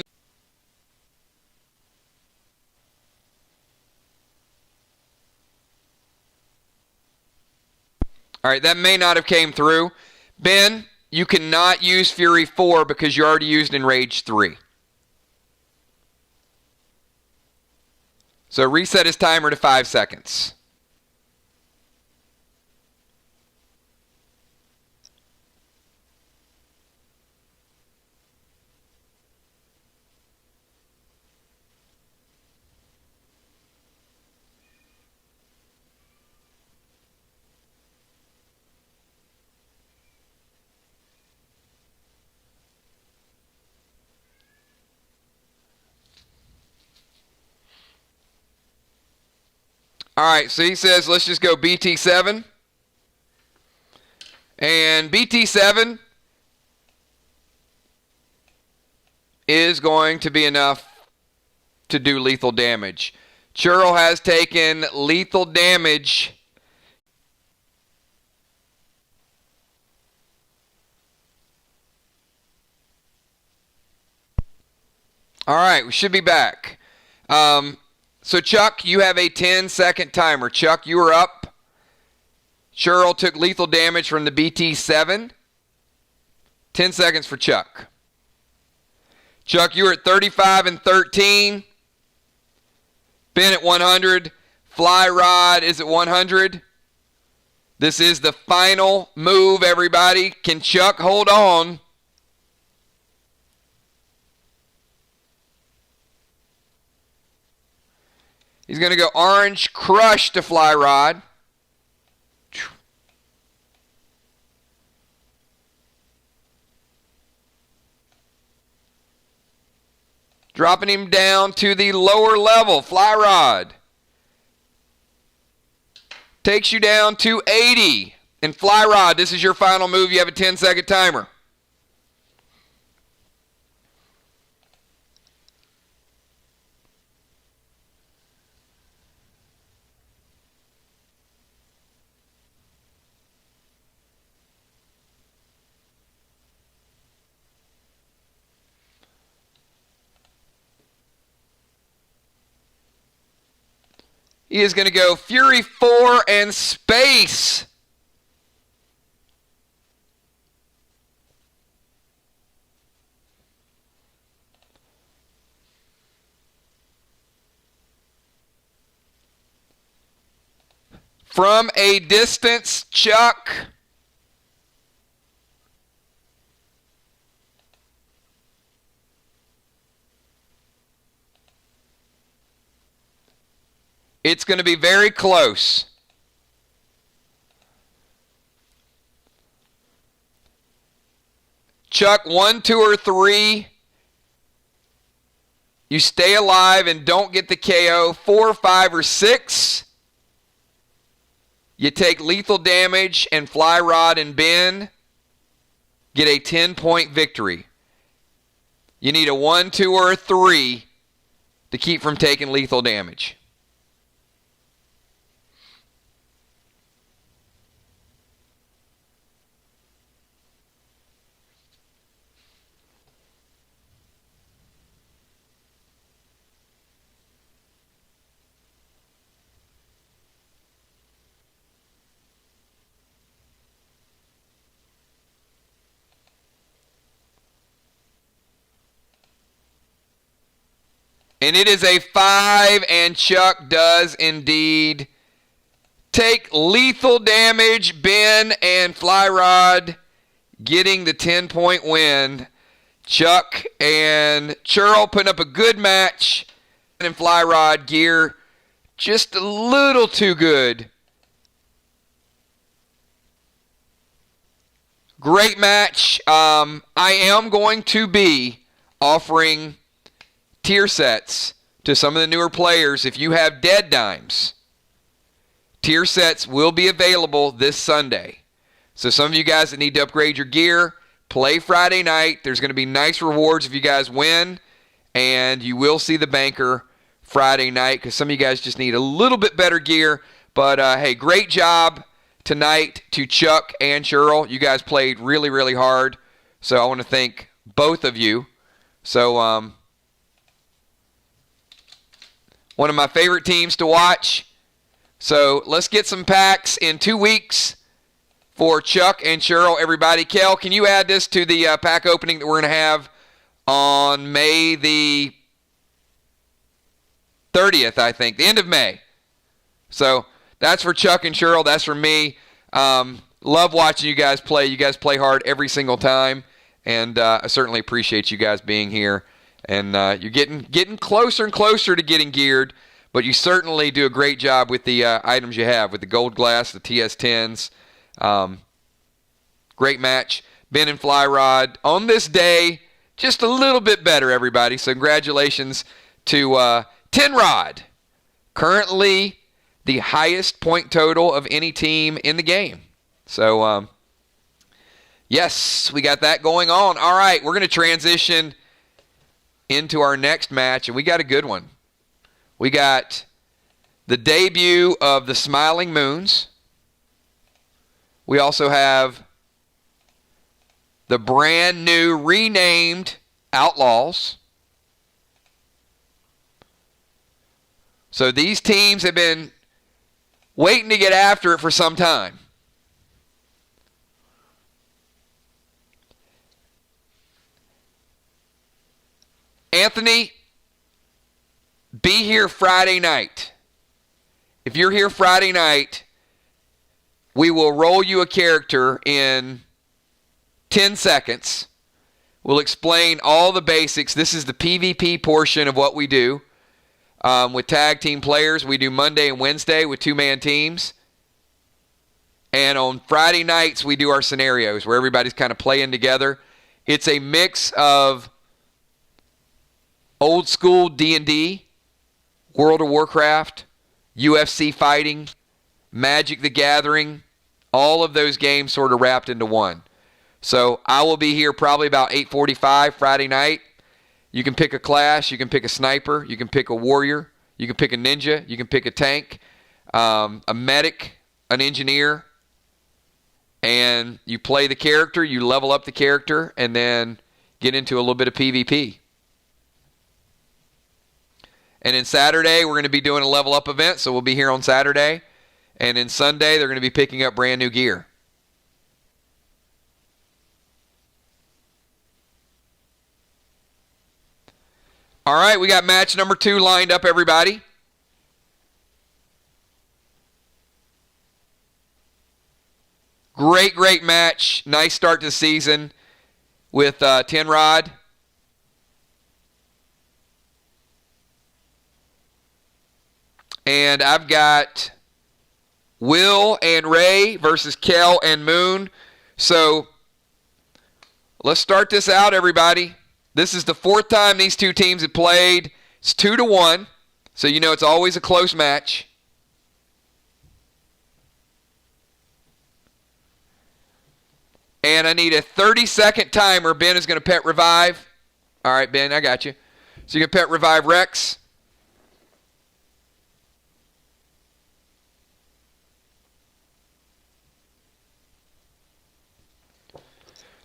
All right, that may not have came through. Ben, you cannot use Fury 4 because you already used Enrage 3. So reset his timer to 5 seconds. All right, so he says let's just go BT7. And BT7 is going to be enough to do lethal damage. Cheryl has taken lethal damage. All right, we should be back. So, Chuck, you have a 10-second timer. Chuck, you are up. Cheryl took lethal damage from the BT7. 10 seconds for Chuck. Chuck, you're at 35 and 13. Ben at 100. Fly Rod is at 100. This is the final move, everybody. Can Chuck hold on? He's going to go Orange Crush to Fly Rod. Dropping him down to the lower level. Fly Rod takes you down to 80. And Fly Rod, this is your final move. You have a 10-second timer. He is going to go Fury 4 and Space. From a distance, Chuck. It's going to be very close. Chuck, 1, 2, or 3. You stay alive and don't get the KO. 4, 5, or 6. You take lethal damage, and Fly Rod and Ben get a 10-point victory. You need a 1, 2, or a 3 to keep from taking lethal damage. And it is a 5, and Chuck does indeed take lethal damage. Ben and Fly Rod getting the 10-point win. Chuck and Cheryl putting up a good match. And Fly Rod gear just a little too good. Great match. I am going to be offering tier sets to some of the newer players. If you have dead dimes, tier sets will be available this Sunday. So some of you guys that need to upgrade your gear, play Friday night. There's going to be nice rewards if you guys win, and you will see the banker Friday night because some of you guys just need a little bit better gear. But hey, great job tonight to Chuck and Cheryl. You guys played really, really hard. So I want to thank both of you. So one of my favorite teams to watch. So let's get some packs in 2 weeks for Chuck and Cheryl, everybody. Kell, can you add this to the pack opening that we're going to have on May the 30th, I think, the end of May. So that's for Chuck and Cheryl. That's for me. Love watching you guys play. You guys play hard every single time, and I certainly appreciate you guys being here. And you're getting closer and closer to getting geared, but you certainly do a great job with the items you have, with the gold glass, the TS10s. Great match. Ben and Fly Rod on this day, just a little bit better, everybody. So congratulations to 10 Rod, currently the highest point total of any team in the game. So, yes, we got that going on. All right, we're going to transition into our next match, and we got a good one. We got the debut of the Smiling Moons. We also have the brand new renamed Outlaws. So these teams have been waiting to get after it for some time. Anthony, be here Friday night. If you're here Friday night, we will roll you a character in 10 seconds. We'll explain all the basics. This is the PvP portion of what we do. With tag team players, we do Monday and Wednesday with two-man teams. And on Friday nights, we do our scenarios where everybody's kind of playing together. It's a mix of old school D&D, World of Warcraft, UFC fighting, Magic the Gathering, all of those games sort of wrapped into one. So I will be here probably about 8:45 Friday night. You can pick a class, you can pick a sniper, you can pick a warrior, you can pick a ninja, you can pick a tank, a medic, an engineer, and you play the character, you level up the character, and then get into a little bit of PvP. And then Saturday, we're going to be doing a level up event, so we'll be here on Saturday. And then Sunday, they're going to be picking up brand new gear. All right, we got match number 2 lined up, everybody. Great match. Nice start to the season with 10 Rod. And I've got Will and Ray versus Kell and Moon. So let's start this out, everybody. This is the 4th time these two teams have played. It's 2-1, so you know it's always a close match. And I need a 30-second timer. Ben is going to pet revive. All right, Ben, I got you. So you can pet revive Rex.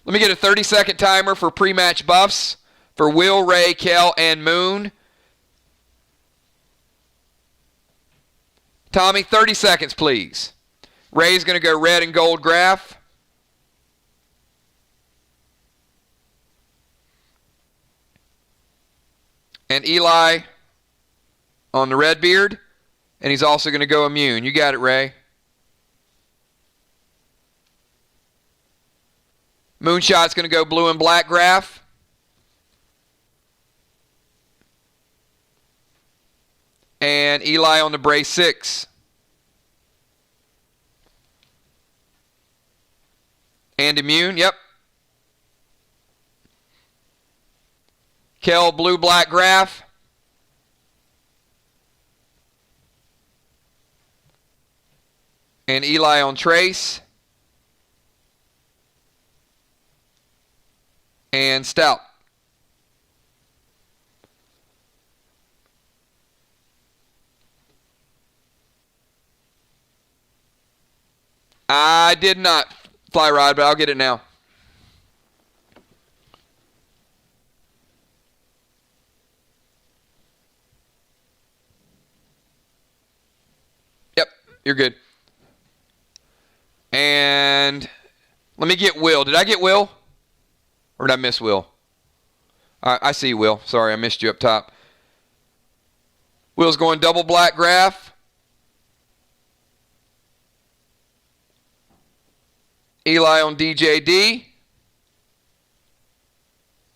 Let me get a 30-second timer for pre-match buffs for Will, Ray, Kell, and Moon. Tommy, 30 seconds, please. Ray's going to go red and gold graph. And Eli on the red beard. And he's also going to go immune. You got it, Ray. Moonshot's going to go blue and black graph. And Eli on the brace 6. And immune, yep. Kell blue black graph. And Eli on trace. And stout. I did not fly rod, but I'll get it now. Yep, you're good. And let me get Will. Did I get Will? Or did I miss Will? I see Will. Sorry, I missed you up top. Will's going double black graph. Eli on DJD.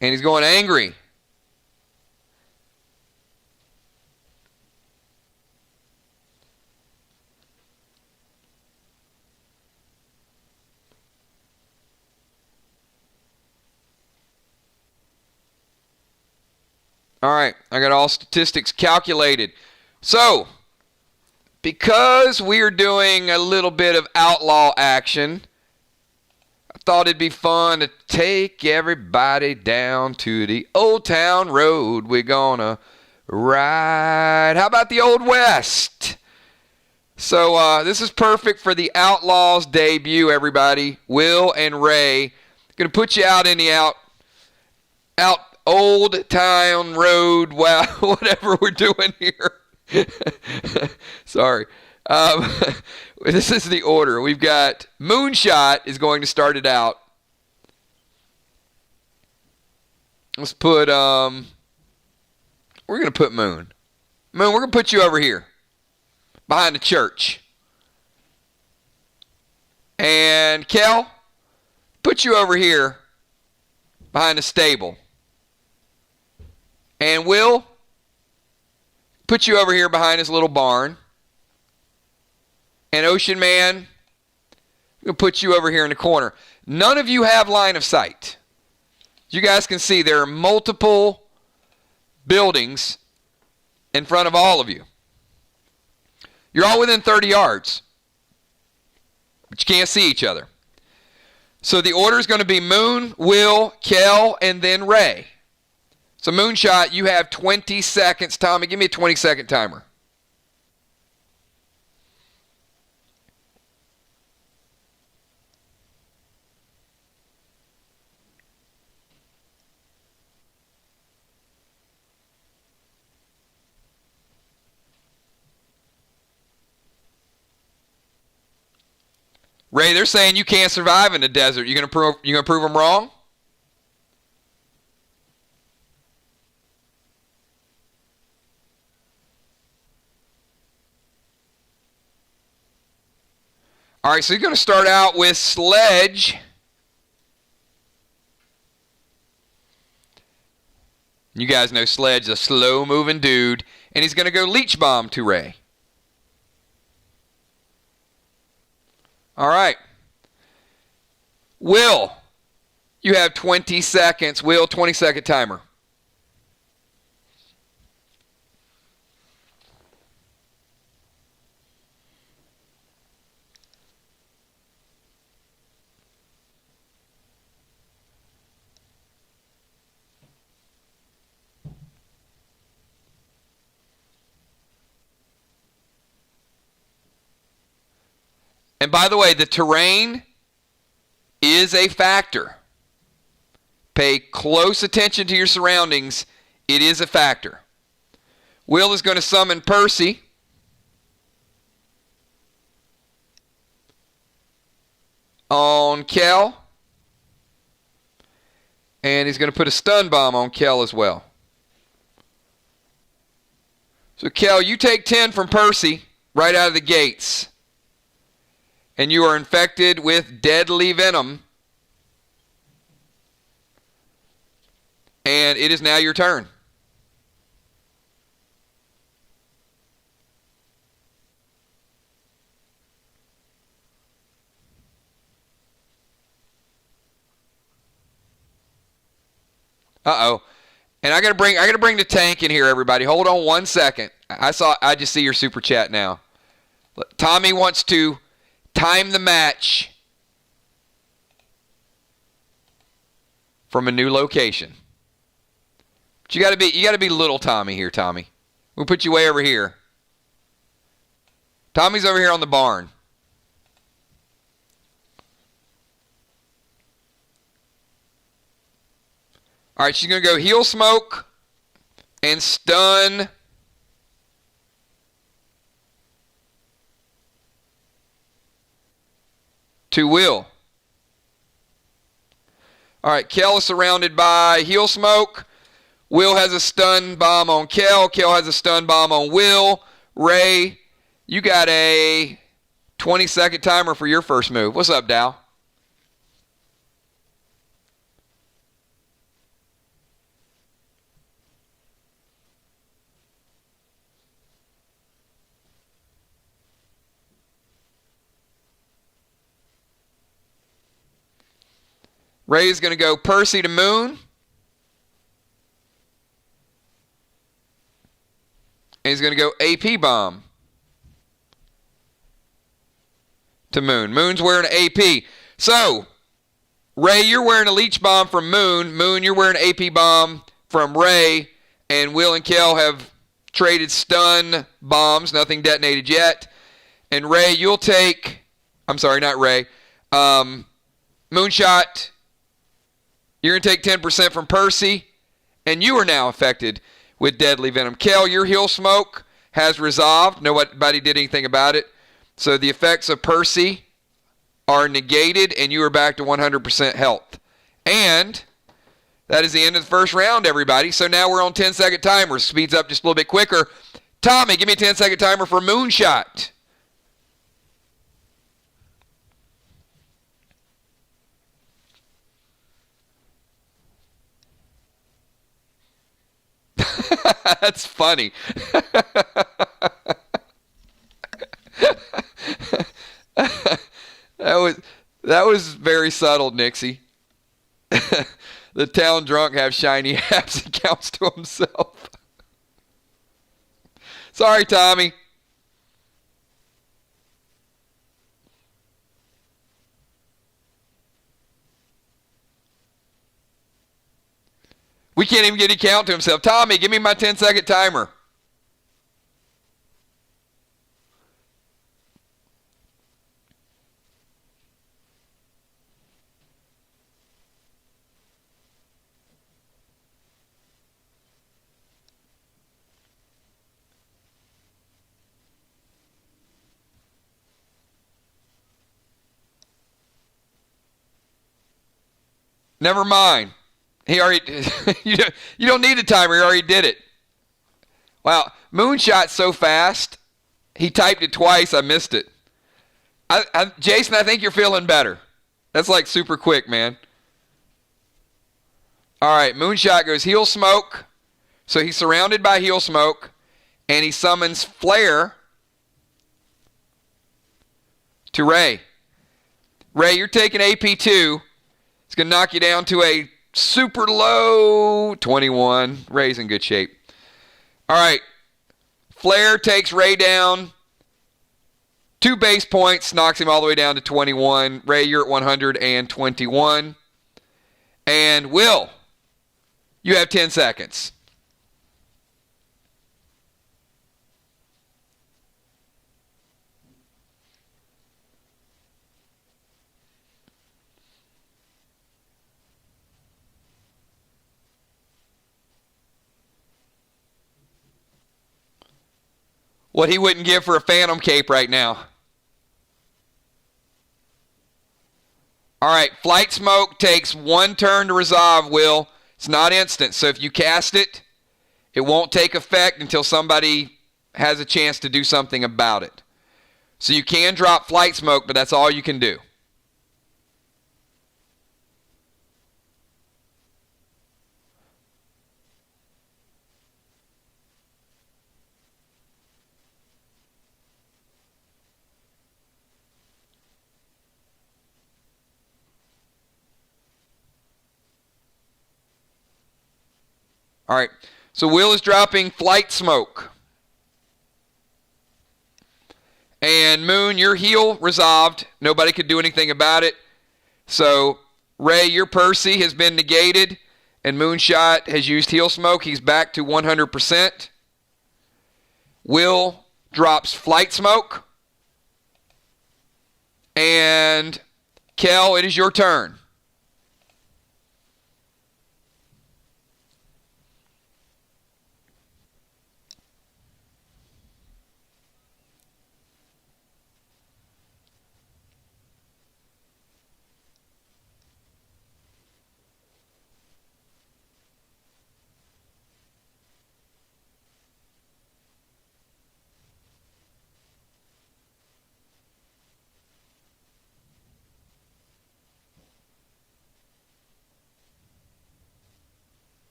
And he's going angry. All right, I got all statistics calculated. So, because we are doing a little bit of outlaw action, I thought it'd be fun to take everybody down to the Old Town Road. We're gonna ride. How about the Old West? So this is perfect for the Outlaws debut, everybody. Will and Ray. Gonna put you out in the out Old Town Road. Wow, whatever we're doing here. Sorry. This is the order. We've got Moonshot is going to start it out. Let's put, we're going to put Moon. Moon, we're going to put you over here behind the church. And Kell, put you over here behind the stable. And Will, put you over here behind his little barn. And Ocean Man, I'm going to put you over here in the corner. None of you have line of sight. As you guys can see, there are multiple buildings in front of all of you. You're all within 30 yards. But you can't see each other. So the order is going to be Moon, Will, Kell, and then Ray. So Moonshot, you have 20 seconds. Tommy, give me a 20-second timer. Ray, they're saying you can't survive in the desert. You gonna prove them wrong? All right, so you're going to start out with Sledge. You guys know Sledge is a slow-moving dude, and he's going to go Leech Bomb to Ray. All right. Will, you have 20 seconds. Will, 20-second timer. And by the way, the terrain is a factor. Pay close attention to your surroundings. It is a factor. Will is going to summon Percy. On Kell. And he's going to put a stun bomb on Kell as well. So Kell, you take 10 from Percy right out of the gates. And you are infected with deadly venom. And it is now your turn. Uh-oh. And I gotta bring the tank in here, everybody. Hold on 1 second. I just see your super chat now. Tommy wants to time the match from a new location. But you gotta be little Tommy here, Tommy. We'll put you way over here. Tommy's over here on the barn. All right, she's gonna go heal smoke and stun to Will. All right, Kell is surrounded by heal smoke. Will has a stun bomb on Kell. Kell has a stun bomb on Will. Ray, you got a 20-second timer for your first move. What's up, Dow? Ray is going to go Percy to Moon. And he's going to go AP bomb to Moon. Moon's wearing an AP. So, Ray, you're wearing a leech bomb from Moon. Moon, you're wearing an AP bomb from Ray. And Will and Kell have traded stun bombs. Nothing detonated yet. And Ray, you'll take... I'm sorry, not Ray. Moonshot, you're going to take 10% from Percy. And you are now affected with deadly venom. Kell, your heal smoke has resolved. Nobody did anything about it. So the effects of Percy are negated, and you are back to 100% health. And that is the end of the first round, everybody. So now we're on 10-second timers. Speeds up just a little bit quicker. Tommy, give me a 10-second timer for Moonshot. That's funny. That was very subtle, Nixie. The town drunk have shiny abs and counts to himself. Sorry, Tommy. We can't even get a count to himself. Tommy, give me my 10-second timer. Never mind. He already, you don't need a timer. He already did it. Wow. Moonshot's so fast. He typed it twice. I missed it. Jason, I think you're feeling better. That's like super quick, man. All right. Moonshot goes heal smoke. So he's surrounded by heal smoke. And he summons flare to Ray. Ray, you're taking AP2. It's going to knock you down to a super low 21. Ray's in good shape. All right. Flare takes Ray down 2 base points, knocks him all the way down to 21. Ray, you're at 121. And Will, you have 10 seconds. What he wouldn't give for a phantom cape right now. All right, flight smoke takes 1 turn to resolve, Will. It's not instant, so if you cast it, it won't take effect until somebody has a chance to do something about it. So you can drop flight smoke, but that's all you can do. All right, so Will is dropping flight smoke. And Moon, your heal resolved. Nobody could do anything about it. So Ray, your Percy has been negated. And Moonshot has used heal smoke. He's back to 100%. Will drops flight smoke. And Kell, it is your turn.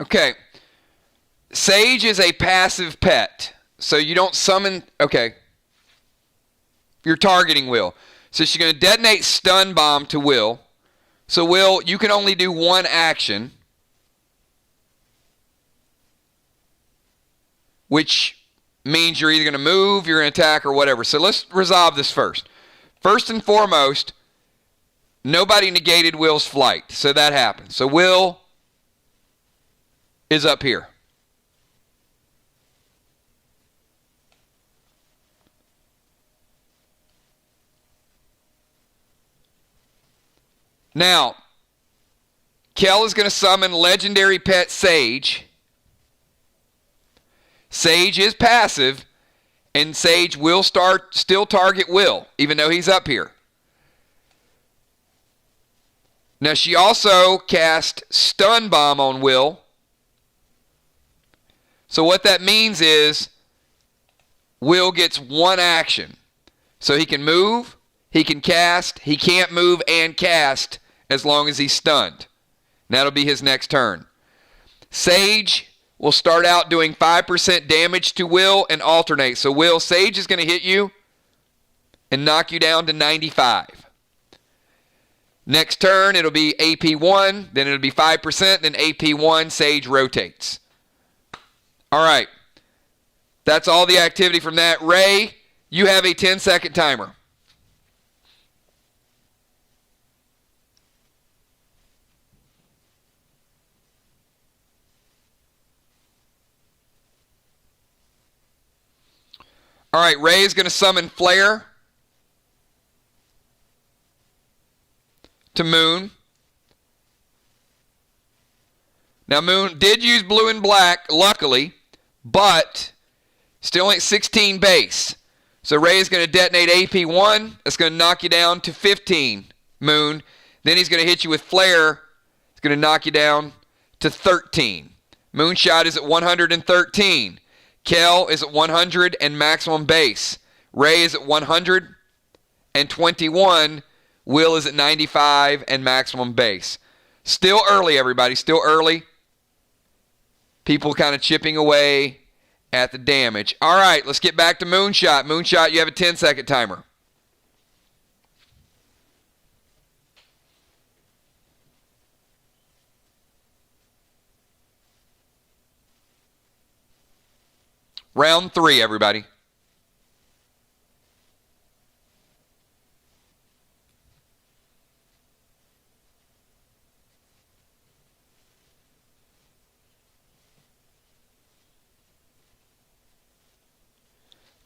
Okay. Sage is a passive pet. So you don't summon... Okay. You're targeting Will. So she's going to detonate stun bomb to Will. So Will, you can only do one action. Which means you're either going to move, you're going to attack, or whatever. So let's resolve this first. First and foremost, nobody negated Will's flight. So that happened. So Will is up here. Now, Kell is going to summon legendary pet Sage. Sage is passive, and Sage will still target Will, even though he's up here. Now, she also cast Stun Bomb on Will. So what that means is Will gets one action. So he can move, he can cast, he can't move and cast as long as he's stunned. And that'll be his next turn. Sage will start out doing 5% damage to Will and alternate. So Will, Sage is going to hit you and knock you down to 95. Next turn, it'll be AP1, then it'll be 5%, then AP1, Sage rotates. All right. That's all the activity from that. Ray, you have a 10-second timer. All right, Ray is going to summon Flare to Moon. Now, Moon did use blue and black, luckily, but still ain't 16 base. So Ray is going to detonate AP1. That's going to knock you down to 15, Moon. Then he's going to hit you with Flare. It's going to knock you down to 13. Moonshot is at 113. Kell is at 100 and maximum base. Ray is at 121. Will is at 95 and maximum base. Still early, everybody. Still early. People kind of chipping away at the damage. All right, let's get back to Moonshot. Moonshot, you have a 10-second timer. Round 3, everybody.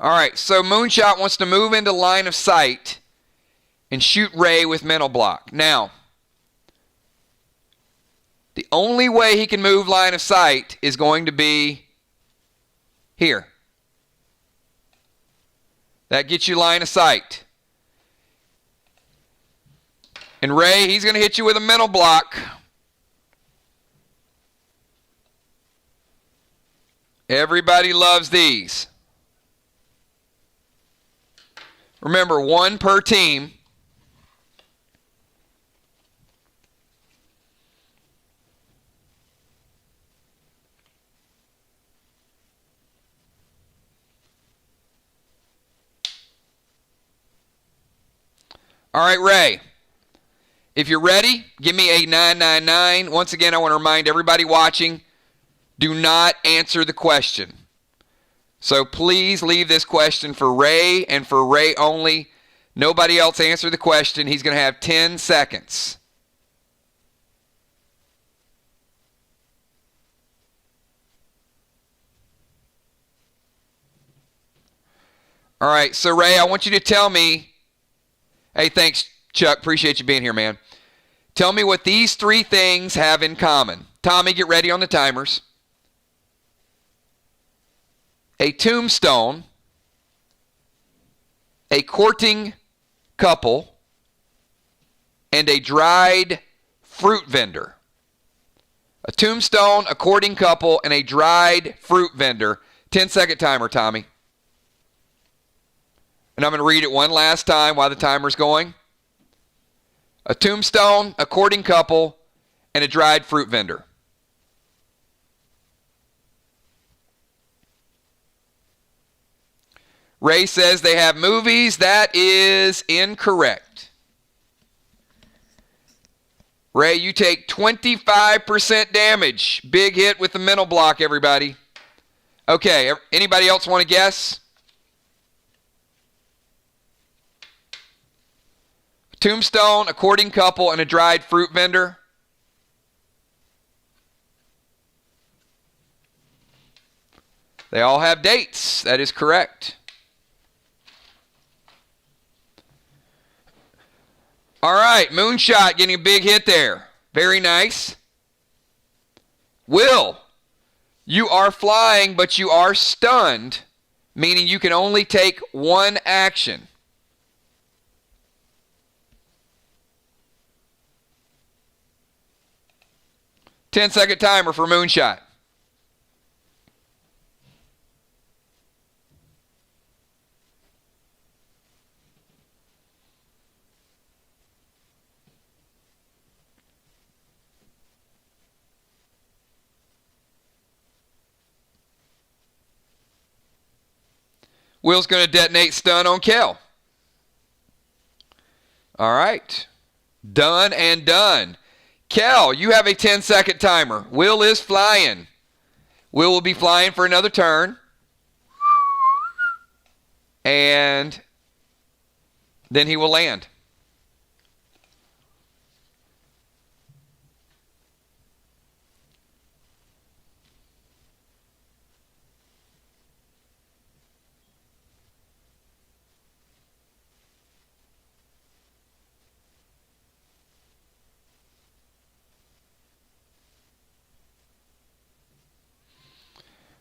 All right, so Moonshot wants to move into line of sight and shoot Ray with mental block. Now, the only way he can move line of sight is going to be here. That gets you line of sight. And Ray, he's going to hit you with a mental block. Everybody loves these. Remember, 1 per team. All right, Ray. If you're ready, give me a 999. Once again, I want to remind everybody watching, do not answer the question. So please leave this question for Ray and for Ray only. Nobody else answer the question. He's going to have 10 seconds. All right, so Ray, I want you to tell me. Hey, thanks, Chuck. Appreciate you being here, man. Tell me what these 3 things have in common. Tommy, get ready on the timers. A tombstone, a courting couple, and a dried fruit vendor. A tombstone, a courting couple, and a dried fruit vendor. 10-second timer, Tommy. And I'm going to read it one last time while the timer's going. A tombstone, a courting couple, and a dried fruit vendor. Ray says they have movies. That is incorrect. Ray, you take 25% damage. Big hit with the mental block, everybody. Okay, anybody else want to guess? A tombstone, a courting couple, and a dried fruit vendor. They all have dates. That is correct. All right, Moonshot getting a big hit there. Very nice. Will, you are flying, but you are stunned, meaning you can only take one action. Ten-second timer for Moonshot. Will's going to detonate stun on Kell. All right. Done and done. Kell, you have a 10-second timer. Will is flying. Will be flying for another turn. And then he will land.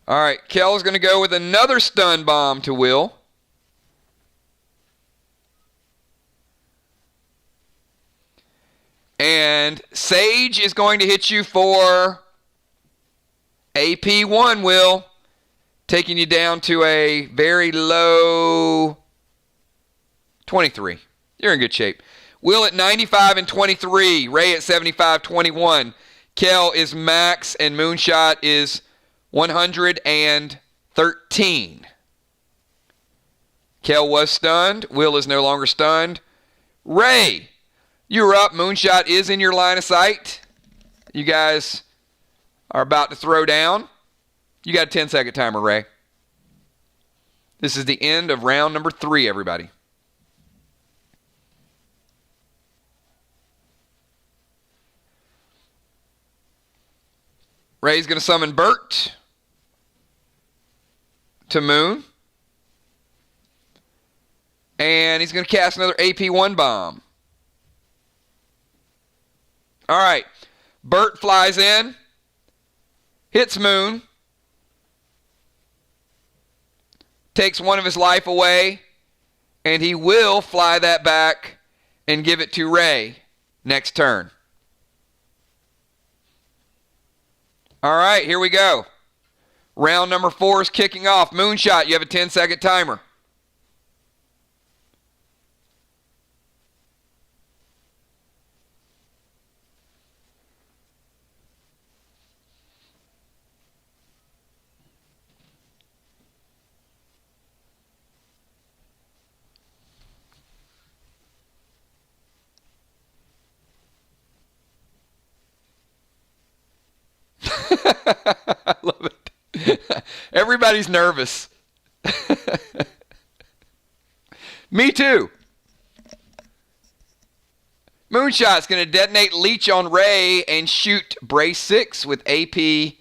All right, Kell is going to go with another stun bomb to Will. And Sage is going to hit you for AP1, Will. Taking you down to a very low 23. You're in good shape. Will at 95 and 23. Ray at 75, 21. Kell is max and Moonshot is 113. Kell was stunned. Will is no longer stunned. Ray, you're up. Moonshot is in your line of sight. You guys are about to throw down. You got a 10-second timer, Ray. This is the end of round number 3, everybody. Ray's going to summon Bert to Moon. And he's going to cast another AP1 bomb. All right. Bert flies in. Hits Moon. Takes one of his life away. And he will fly that back and give it to Ray next turn. All right, here we go. Round number 4 is kicking off. Moonshot, you have a 10-second timer. I love it. Everybody's nervous. Me too. Moonshot's going to detonate Leech on Ray and shoot Brace 6 with AP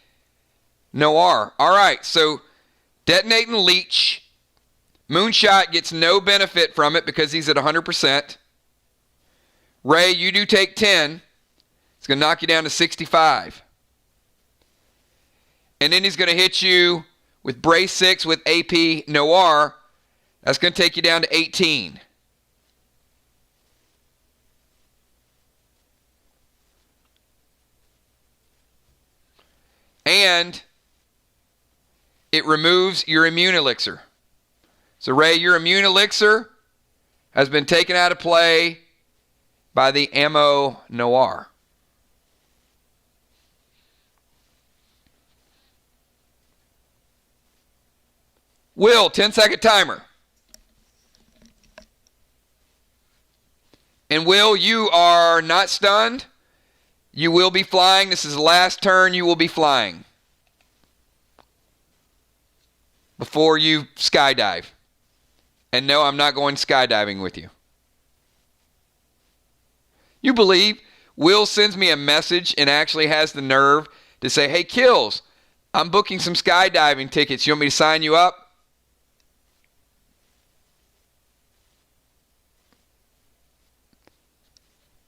Noir. All right, so detonating Leech. Moonshot gets no benefit from it because he's at 100%. Ray, you do take 10. It's going to knock you down to 65. And then he's going to hit you with Brace 6 with AP Noir. That's going to take you down to 18. And it removes your immune elixir. So Ray, your immune elixir has been taken out of play by the Ammo Noir. Will, 10-second timer. And Will, you are not stunned. You will be flying. This is the last turn you will be flying before you skydive. And no, I'm not going skydiving with you. You believe Will sends me a message and actually has the nerve to say, hey, Kills, I'm booking some skydiving tickets. You want me to sign you up?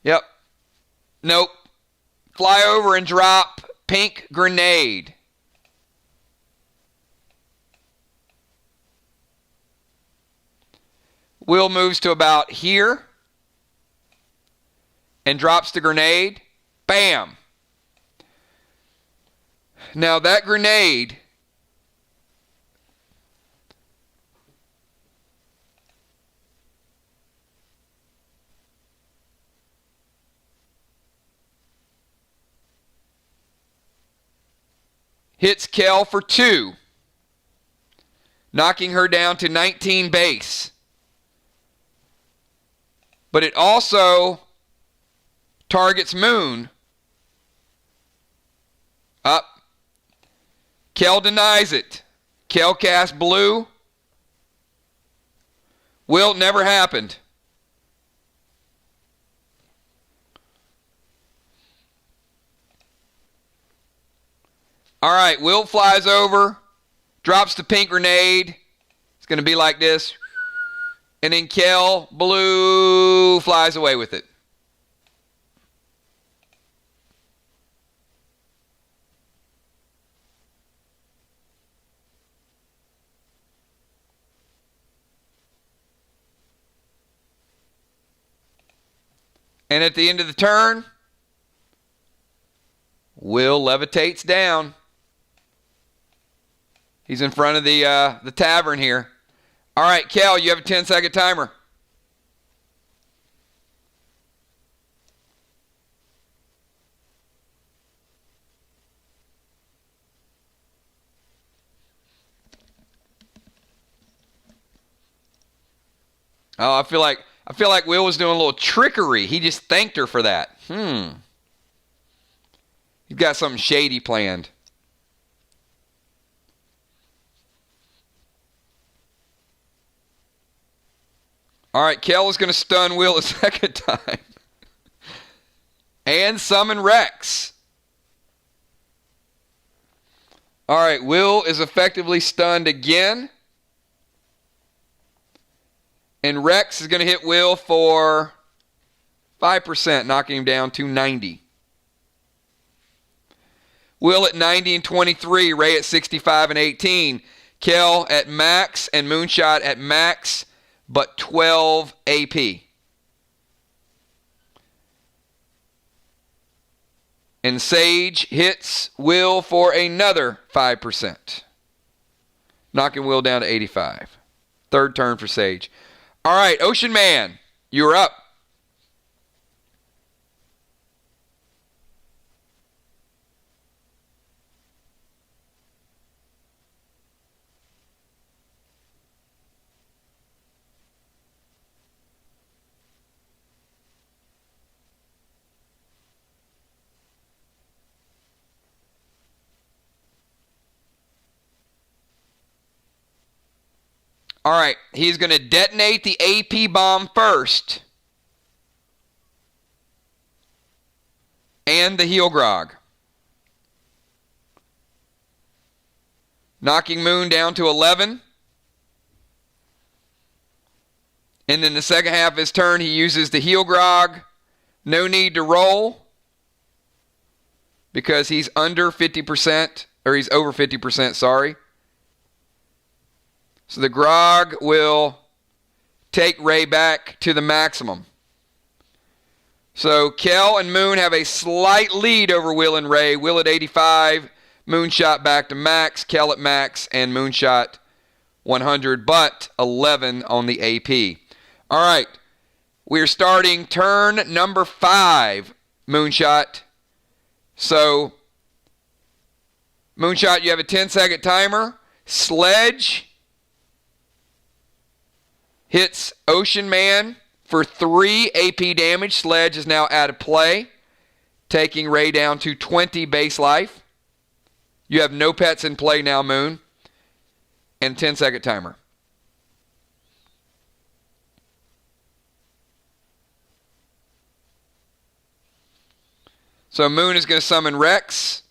Yep. Nope. Fly over and drop pink grenade. Will moves to about here and drops the grenade. Bam. Now that grenade hits Kell for 2, knocking her down to 19 base. But it also targets Moon. Up. Kell denies it. Kell casts blue. Will never happened. All right, Will flies over, drops the pink grenade. It's going to be like this. And then Kell, blue, flies away with it. And at the end of the turn, Will levitates down. He's in front of the tavern here. All right, Kell, you have a 10-second timer. Oh, I feel like Will was doing a little trickery. He just thanked her for that. He's got something shady planned. All right, Kell is going to stun Will a second time. And summon Rex. All right, Will is effectively stunned again. And Rex is going to hit Will for 5%, knocking him down to 90. Will at 90 and 23, Ray at 65 and 18. Kell at max and Moonshot at max, but 12 AP. And Sage hits Will for another 5%, knocking Will down to 85. Third turn for Sage. All right, Ocean Man, you're up. All right, he's going to detonate the AP bomb first. And the Heal Grog. Knocking Moon down to 11. And then the second half of his turn, he uses the Heal Grog. No need to roll, because he's under 50%, or he's over 50%, sorry. So the Grog will take Ray back to the maximum. So Kell and Moon have a slight lead over Will and Ray. Will at 85, Moonshot back to max, Kell at max, and Moonshot 100, but 11 on the AP. All right, we're starting turn number 5, Moonshot. So, Moonshot, you have a 10-second timer. Sledge hits Ocean Man for 3 AP damage. Sledge is now out of play, taking Ray down to 20 base life. You have no pets in play now, Moon. And 10-second timer. So Moon is going to summon Rex.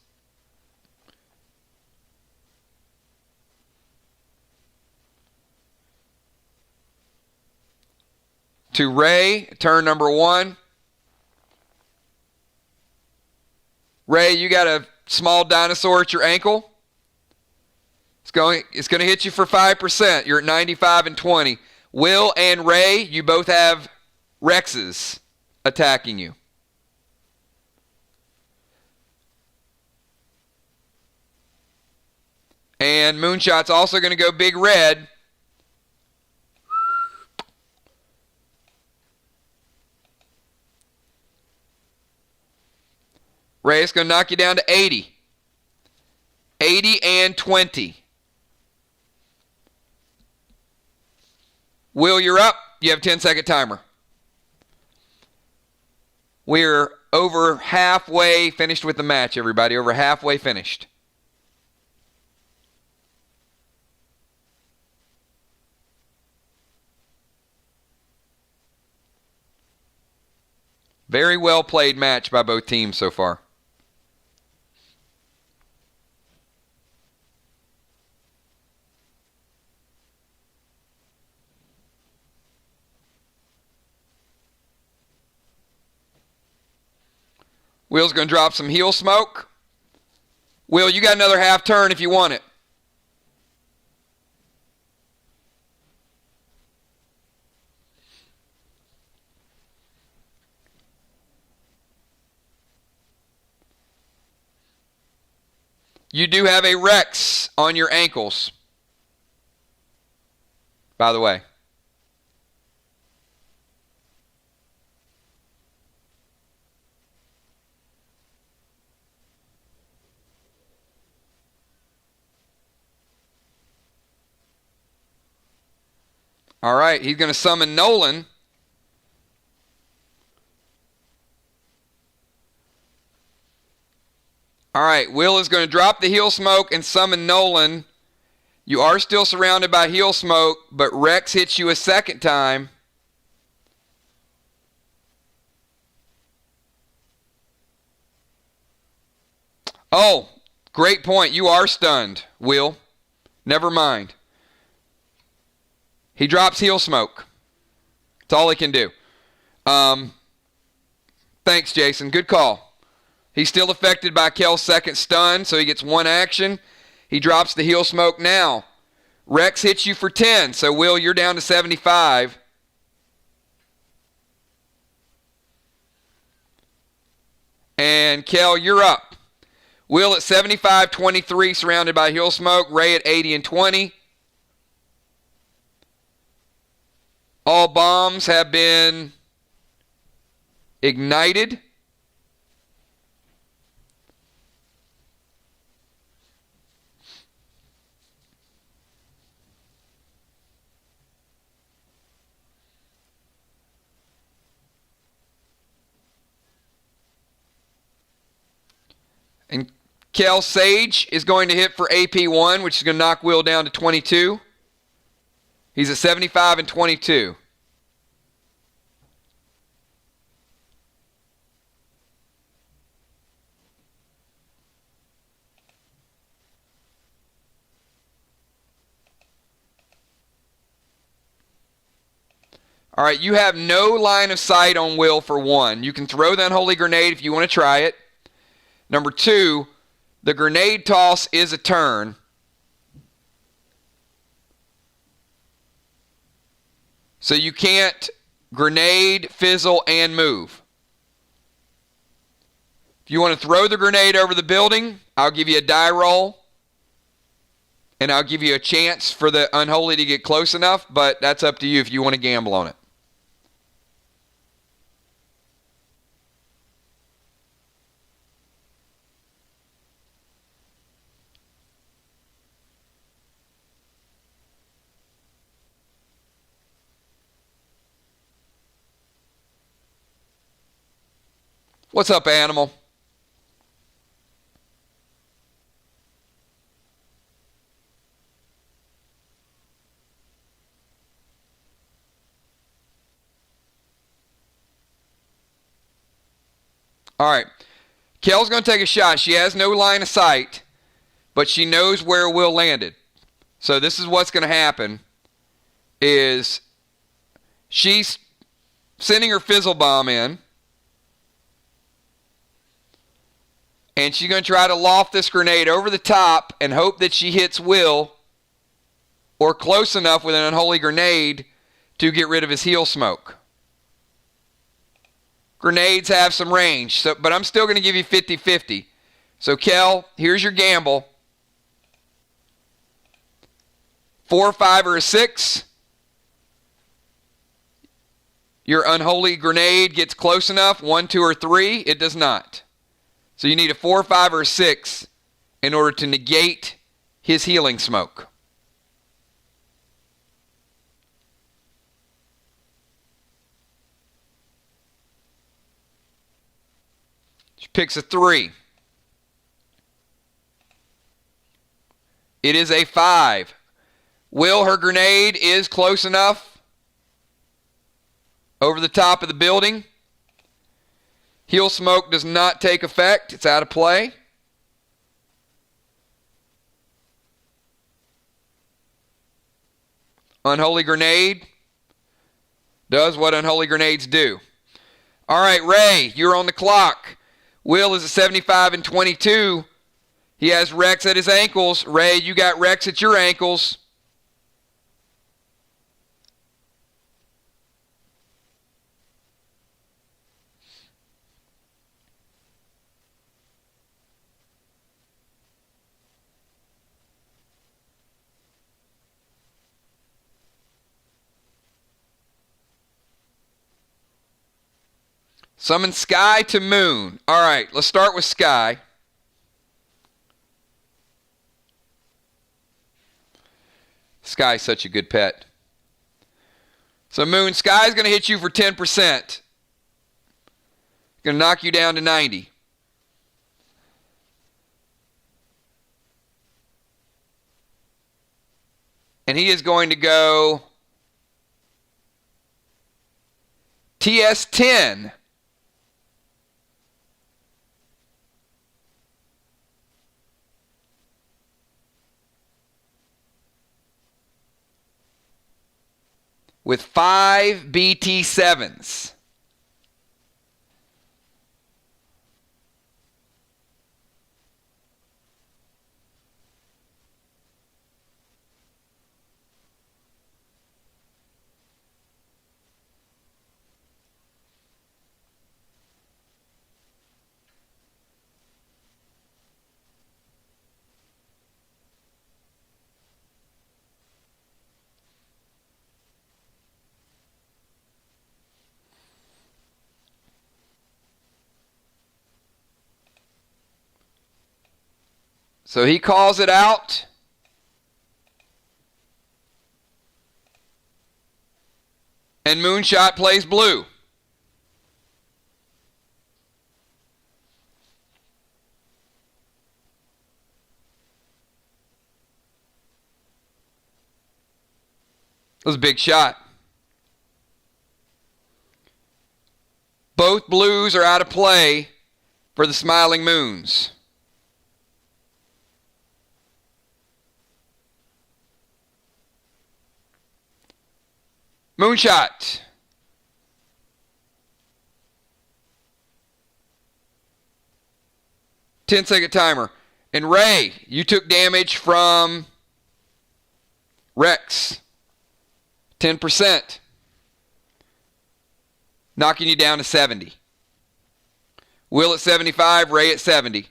To Ray, turn number 1. Ray, you got a small dinosaur at your ankle. It's going to hit you for 5%. You're at 95 and 20. Will and Ray, you both have Rexes attacking you. And Moonshot's also going to go big red. Ray, it's going to knock you down to 80. 80 and 20. Will, you're up. You have a 10-second timer. We're over halfway finished with the match, everybody. Over halfway finished. Very well played match by both teams so far. Will's going to drop some heal smoke. Will, you got another half turn if you want it. You do have a Rex on your ankles, by the way. All right, he's going to summon Nolan. All right, Will is going to drop the heal smoke and summon Nolan. You are still surrounded by heal smoke, but Rex hits you a second time. Oh, great point. You are stunned, Will. Never mind. He drops heal smoke. That's all he can do. Thanks, Jason. Good call. He's still affected by Kell's second stun, so he gets 1 action. He drops the heal smoke now. Rex hits you for 10, so Will, you're down to 75. And Kell, you're up. Will at 75, 23, surrounded by heal smoke. Ray at 80 and 20. All bombs have been ignited. And Kell Sage is going to hit for AP1, which is going to knock Will down to 22. He's at 75 and 22. All right, you have no line of sight on Will for 1. You can throw the unholy grenade if you want to try it. Number 2, the grenade toss is a turn. So you can't grenade, fizzle, and move. If you want to throw the grenade over the building, I'll give you a die roll. And I'll give you a chance for the unholy to get close enough, but that's up to you if you want to gamble on it. What's up, animal? All right. Kell's going to take a shot. She has no line of sight, but she knows where Will landed. So this is what's going to happen is she's sending her fizzle bomb in, and she's going to try to loft this grenade over the top and hope that she hits Will or close enough with an unholy grenade to get rid of his heel smoke. Grenades have some range, but I'm still going to give you 50-50. So, Kell, here's your gamble. 4, 5, or a 6. Your unholy grenade gets close enough. 1, 2, or 3. It does not. So you need a 4, 5, or a 6 in order to negate his healing smoke. She picks a 3. It is a 5. Will, her grenade is close enough over the top of the building. Heel smoke does not take effect. It's out of play. Unholy grenade does what unholy grenades do. All right, Ray, you're on the clock. Will is at 75 and 22. He has Rex at his ankles. Ray, you got Rex at your ankles. Summon Sky to Moon. All right, let's start with Sky. Sky's such a good pet. So Moon, Sky's going to hit you for 10%. Going to knock you down to 90. And he is going to go TS10. With 5 BT7s. So he calls it out. And Moonshot plays blue. It was a big shot. Both blues are out of play for the Smiling Moons. Moonshot. Ten-second timer. And Ray, you took damage from Rex. 10%. Knocking you down to 70. Will at 75, Ray at 70.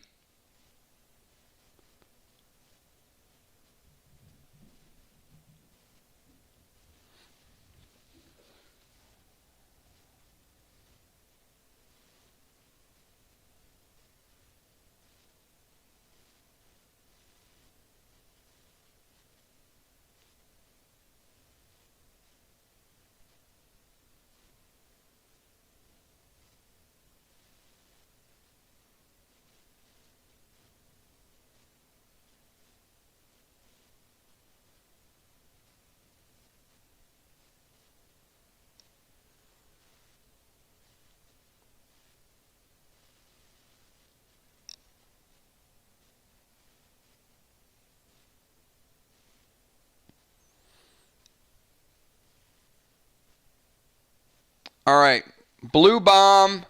All right. Blue bomb.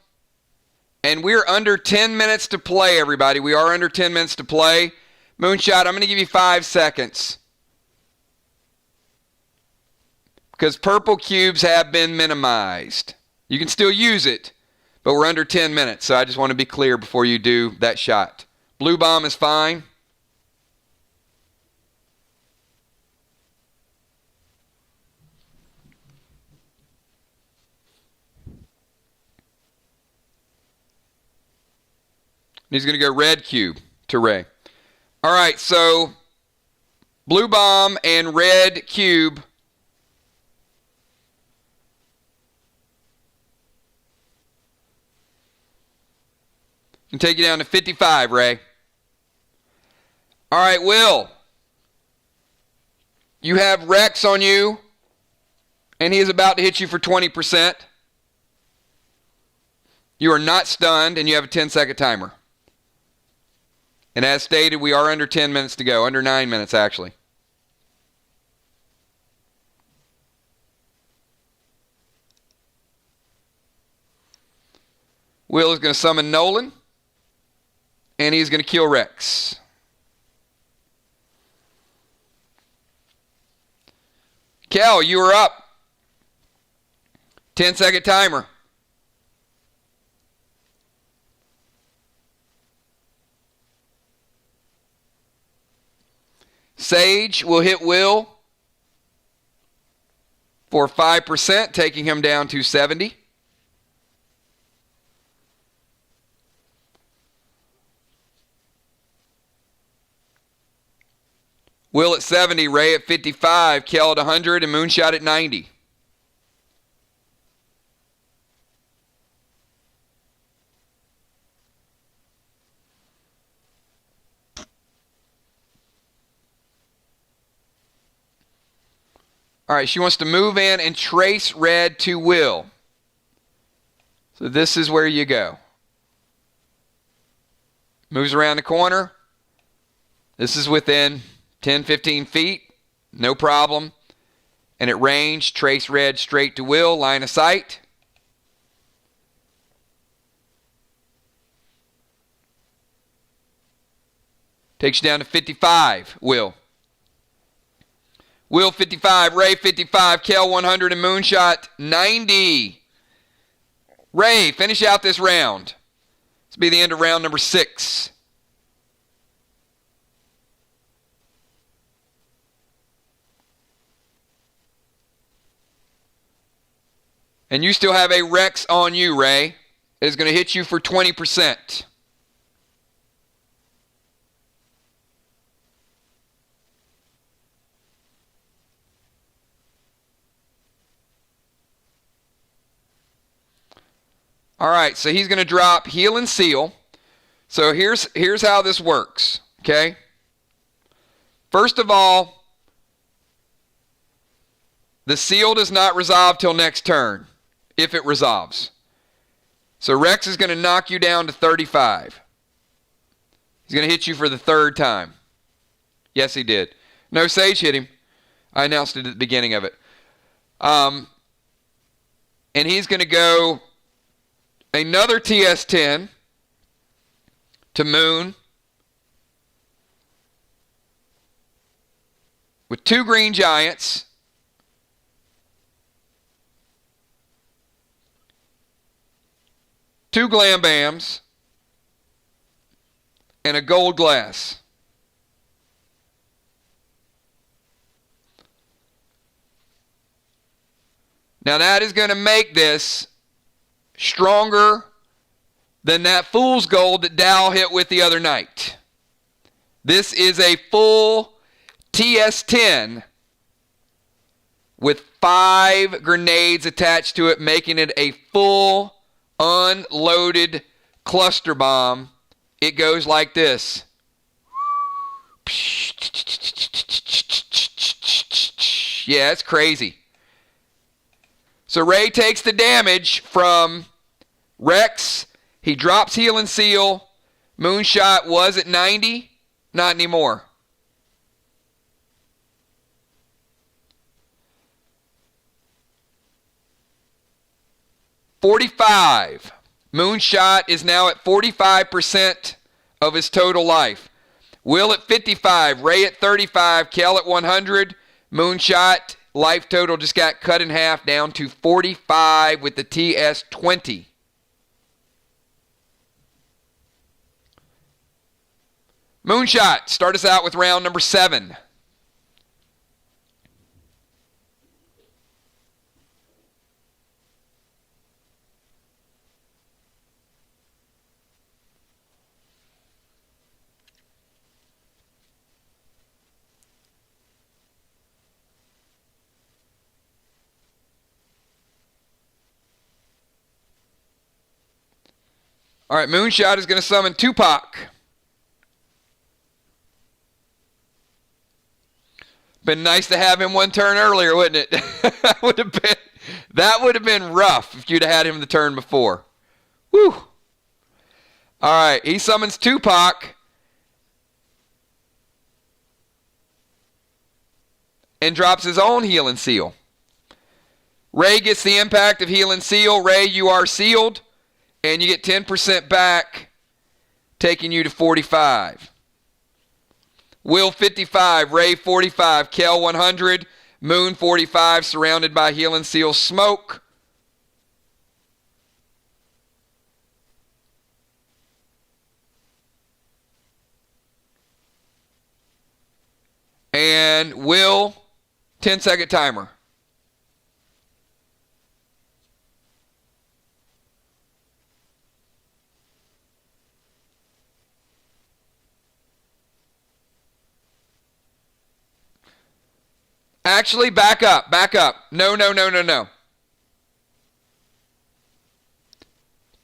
And we're under 10 minutes to play, everybody. We are under 10 minutes to play. Moonshot, I'm going to give you 5 seconds. Because purple cubes have been minimized. You can still use it, but we're under 10 minutes. So I just want to be clear before you do that shot. Blue bomb is fine. He's going to go red cube to Ray. All right, so blue bomb and red cube. Can take you down to 55, Ray. All right, Will. You have Rex on you, and he is about to hit you for 20%. You are not stunned, and you have a 10-second timer. And as stated, we are under 10 minutes to go. Under 9 minutes, actually. Will is going to summon Nolan. And he's going to kill Rex. Kell, you are up. 10-second timer. Sage will hit Will for 5%, taking him down to 70. Will at 70, Ray at 55, Kell at 100, and Moonshot at 90. All right, she wants to move in and trace red to Will. So this is where you go. Moves around the corner. This is within 10, 15 feet. No problem. And at range, trace red straight to Will, line of sight. Takes you down to 55, Will. Will 55, Ray 55, Kell 100, and Moonshot 90. Ray, finish out this round. This will be the end of round number 6. And you still have a Rex on you, Ray. It is going to hit you for 20%. All right, so he's going to drop heal and seal. So here's how this works, okay? First of all, the seal does not resolve till next turn, if it resolves. So Rex is going to knock you down to 35. He's going to hit you for the 3rd time. Yes, he did. No, Sage hit him. I announced it at the beginning of it. And he's going to go another TS10 to Moon with 2 green giants. Two glam bams and a gold glass. Now that is going to make this stronger than that fool's gold that Dow hit with the other night. This is a full TS10 with 5 grenades attached to it, making it a full unloaded cluster bomb. It goes like this. Yeah, it's crazy. So Ray takes the damage from Rex. He drops heal and seal. Moonshot was at 90. Not anymore. 45. Moonshot is now at 45% of his total life. Will at 55, Ray at 35, Kell at 100. Moonshot life total just got cut in half down to 45 with the TS20. Moonshot, start us out with round number 7. All right, Moonshot is going to summon Tupac. Been nice to have him one turn earlier, wouldn't it? That would have been rough if you'd have had him the turn before. Whew. All right, he summons Tupac and drops his own Healing Seal. Ray gets the impact of Healing Seal. Ray, you are sealed. And you get 10% back, taking you to 45. Will 55, Ray 45, Kell 100, Moon 45, surrounded by Healing Seal smoke. And Will, 10-second timer. Actually, back up. No.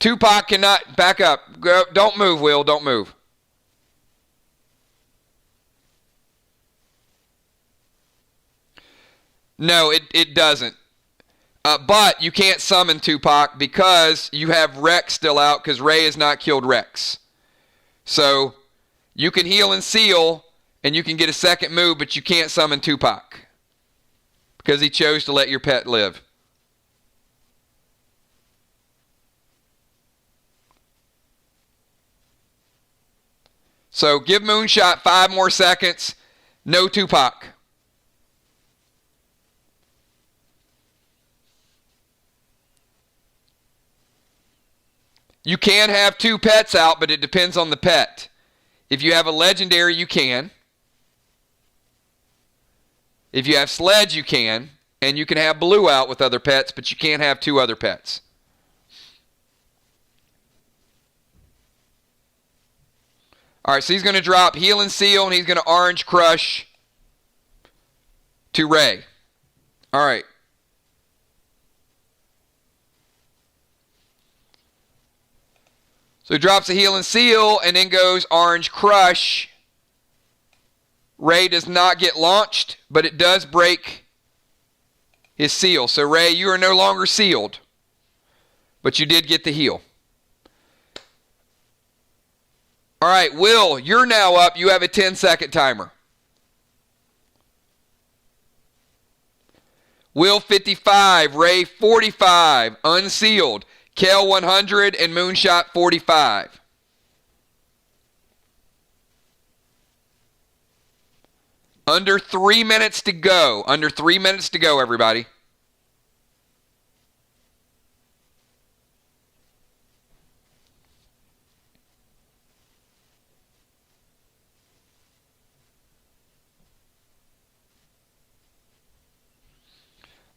Tupac cannot, back up. Go, don't move, Will, don't move. No, it doesn't. But you can't summon Tupac because you have Rex still out because Ray has not killed Rex. So you can heal and seal and you can get a second move, but you can't summon Tupac because he chose to let your pet live. So give Moonshot 5 more seconds. No Tupac. You can have 2 pets out, but it depends on the pet. If you have a legendary, you can. If you have Sledge, you can. And you can have Blue out with other pets, but you can't have 2 other pets. All right, so he's going to drop Heal and Seal, and he's going to Orange Crush to Ray. All right. So he drops a Heal and Seal, and then goes Orange Crush. Ray does not get launched, but it does break his seal. So Ray, you are no longer sealed, but you did get the heal. All right, Will, you're now up. You have a 10-second timer. Will 55, Ray 45, unsealed. Kell 100 and Moonshot 45. Under 3 minutes to go. Under 3 minutes to go, everybody.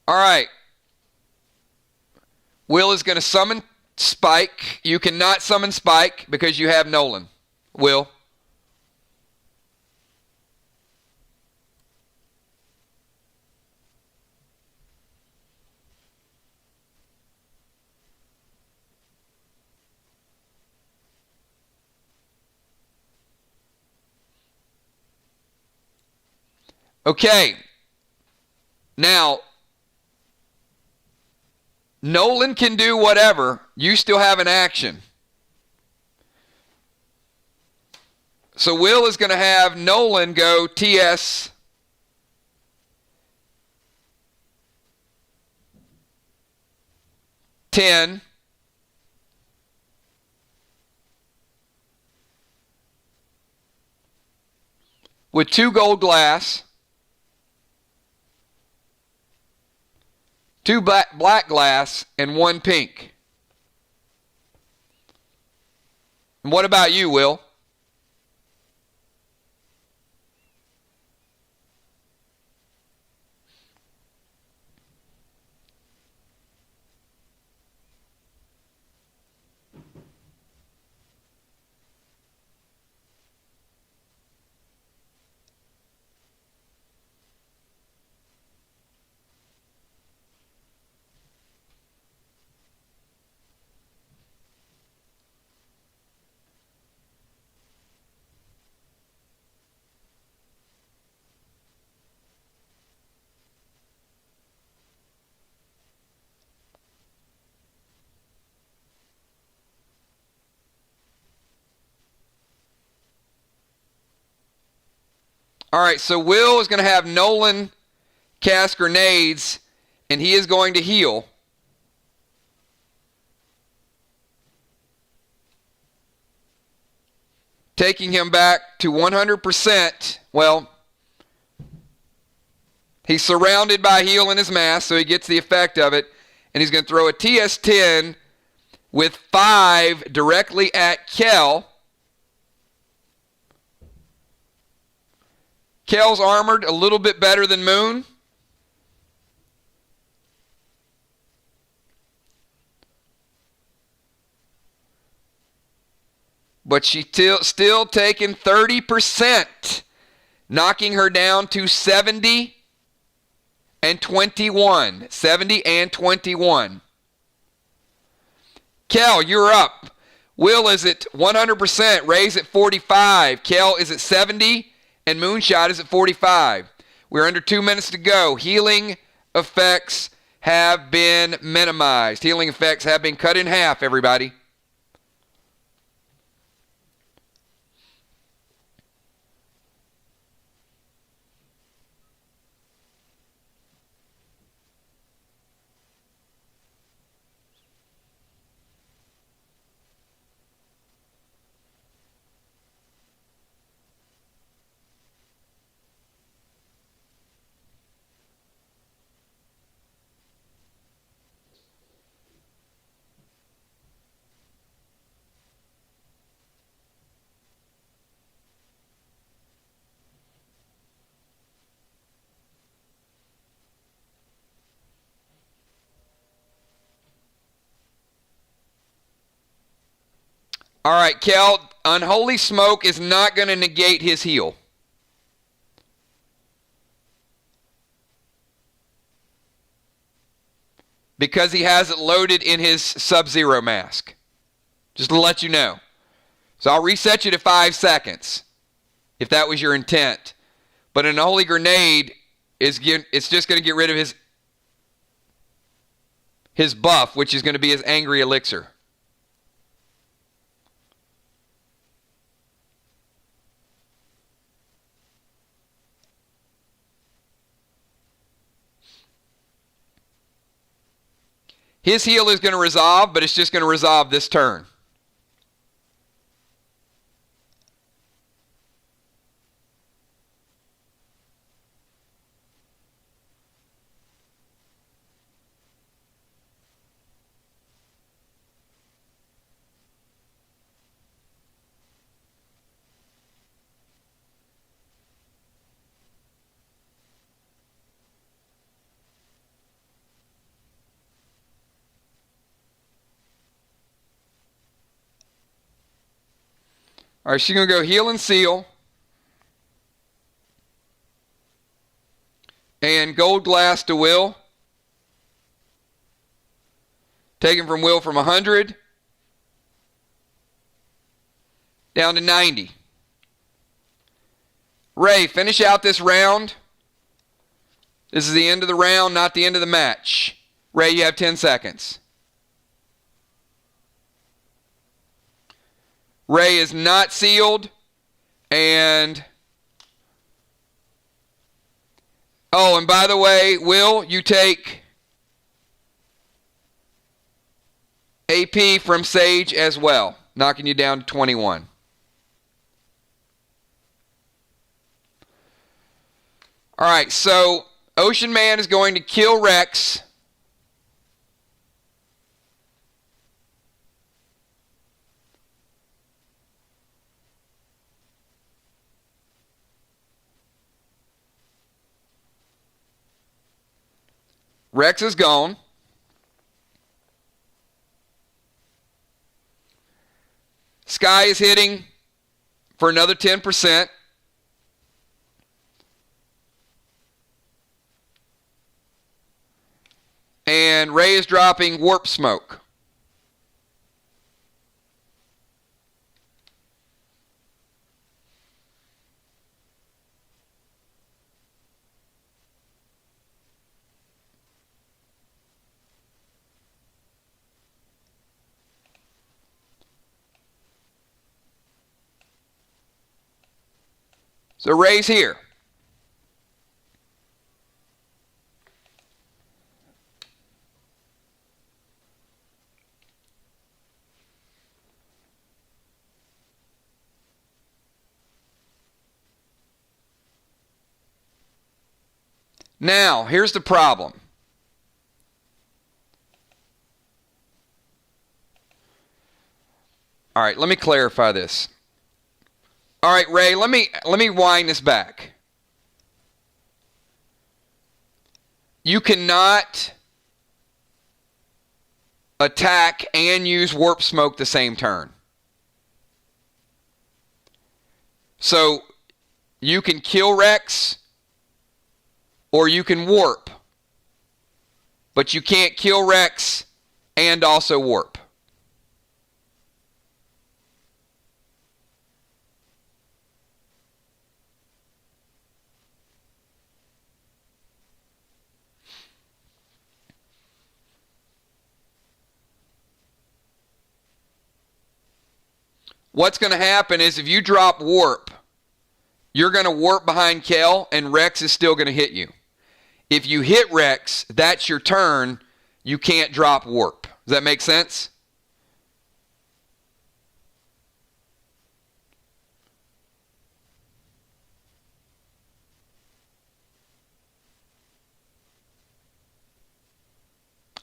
All right. Will is going to summon Spike. You cannot summon Spike because you have Nolan. Will. Okay. Now, Nolan can do whatever. You still have an action. So Will is going to have Nolan go TS. with 2 gold glass, 2 black glass, and 1 pink. And what about you, Will? All right, so Will is going to have Nolan cast grenades, and he is going to heal. Taking him back to 100%. Well, he's surrounded by heal in his mask, so he gets the effect of it. And he's going to throw a TS10 with 5 directly at Kell. Kell's armored a little bit better than Moon. But she's still taking 30%, knocking her down to 70 and 21. 70 and 21. Kell, you're up. Will is at 100%. Ray's at 45. Kell is at 70. And Moonshot is at 45. We're under 2 minutes to go. Healing effects have been minimized. Healing effects have been cut in half, everybody. All right, Kell, Unholy Smoke is not going to negate his heal. Because he has it loaded in his Sub-Zero mask. Just to let you know. So I'll reset you to 5 seconds, if that was your intent. But an Unholy Grenade, it's just going to get rid of his buff, which is going to be his Angry Elixir. His heal is going to resolve, but it's just going to resolve this turn. All right, she's going to go heal and seal. And gold glass to Will. Taken from Will from 100 down to 90. Ray, finish out this round. This is the end of the round, not the end of the match. Ray, you have 10 seconds. Ray is not sealed. And oh, and by the way, Will, you take AP from Sage as well, knocking you down to 21. All right, so Ocean Man is going to kill Rex. Rex is gone. Sky is hitting for another 10%. And Ray is dropping Warp Smoke. So Ray's here. Now, here's the problem. All right, let me clarify this. All right, Ray, let me wind this back. You cannot attack and use Warp Smoke the same turn. So you can kill Rex or you can warp. But you can't kill Rex and also warp. What's going to happen is if you drop warp, you're going to warp behind Kell and Rex is still going to hit you. If you hit Rex, that's your turn. You can't drop warp. Does that make sense?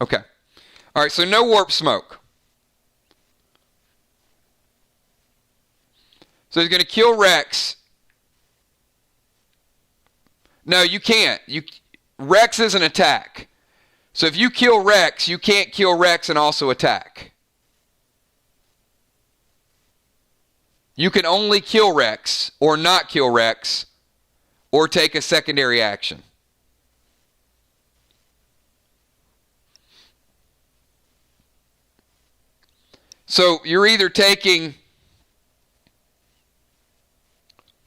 Okay. All right, so no Warp Smoke. So he's going to kill Rex. No, you can't. Rex is an attack. So if you kill Rex, you can't kill Rex and also attack. You can only kill Rex or not kill Rex or take a secondary action. So you're either taking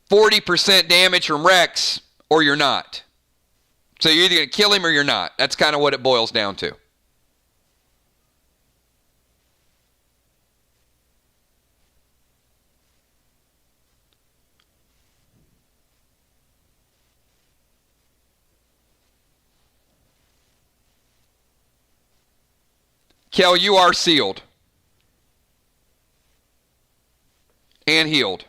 40% damage from Rex or you're not. So you're either going to kill him or you're not. That's kind of what it boils down to. Kell, you are sealed. And healed.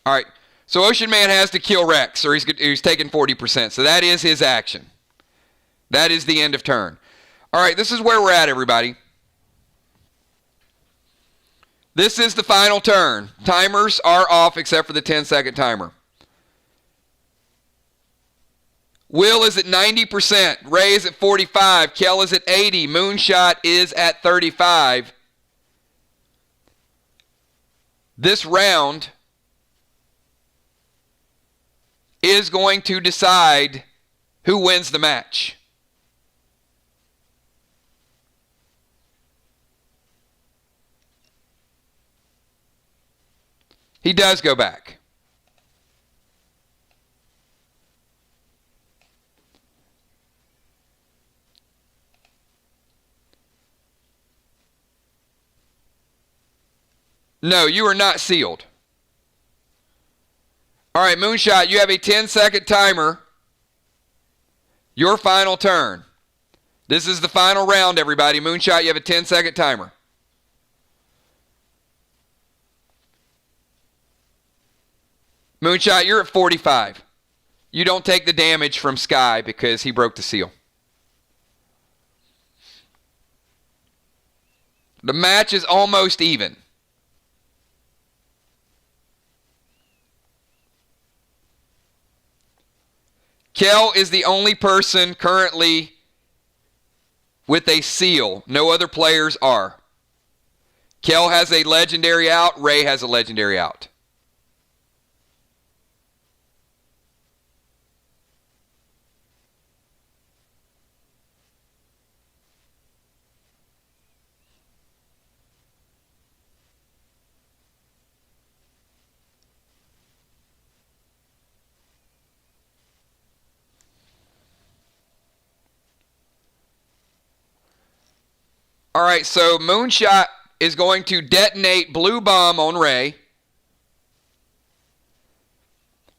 All right. So Ocean Man has to kill Rex, or he's taking 40%. So that is his action. That is the end of turn. All right, this is where we're at, everybody. This is the final turn. Timers are off except for the 10-second timer. Will is at 90%. Ray is at 45. Kell is at 80. Moonshot is at 35. This round is going to decide who wins the match. He does go back. No, you are not sealed. All right, Moonshot, you have a 10-second timer. Your final turn. This is the final round, everybody. Moonshot, you have a 10-second timer. Moonshot, you're at 45. You don't take the damage from Sky because he broke the seal. The match is almost even. Kell is the only person currently with a seal. No other players are. Kell has a legendary out. Ray has a legendary out. All right, so Moonshot is going to detonate Blue Bomb on Ray,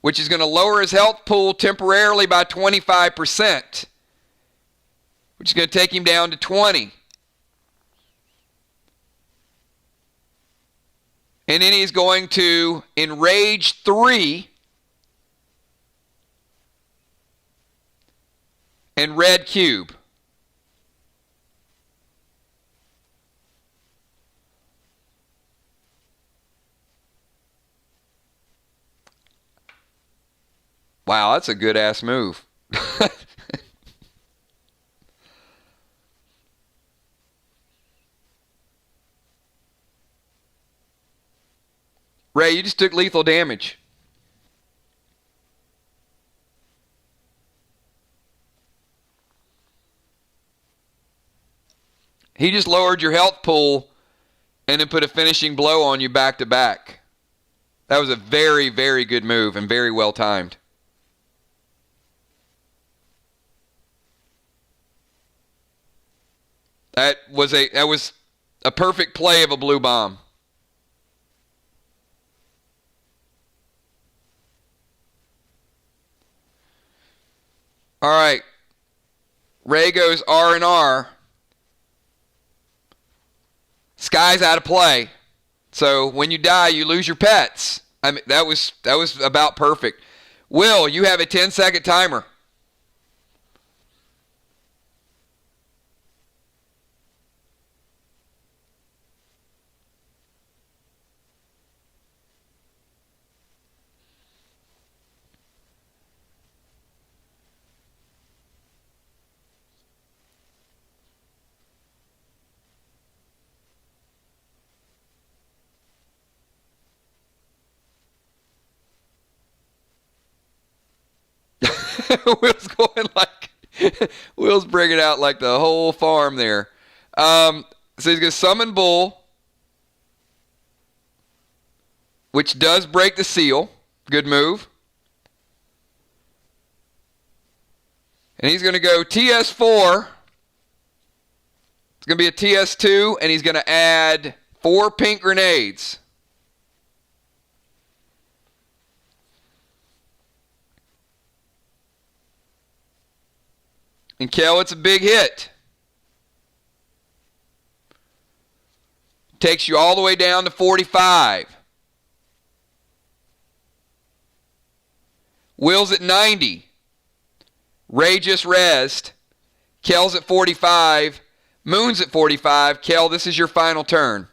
which is going to lower his health pool temporarily by 25%, which is going to take him down to 20. And then he's going to Enrage 3 and Red Cube. Wow, that's a good-ass move. Ray, you just took lethal damage. He just lowered your health pool and then put a finishing blow on you back to back. That was a very, very good move and very well timed. That was a perfect play of a Blue Bomb. All right. Ray goes R&R. Sky's out of play. So when you die, you lose your pets. I mean, that was about perfect. Will, you have a 10-second timer. Will's bringing out like the whole farm there. So he's going to summon Bull, which does break the seal. Good move. And he's going to go TS4. It's going to be a TS2, and he's going to add 4 pink grenades. And Kell, it's a big hit. Takes you all the way down to 45. Will's at 90. Ray just rezzed. Kell's at 45. Moon's at 45. Kell, this is your final turn.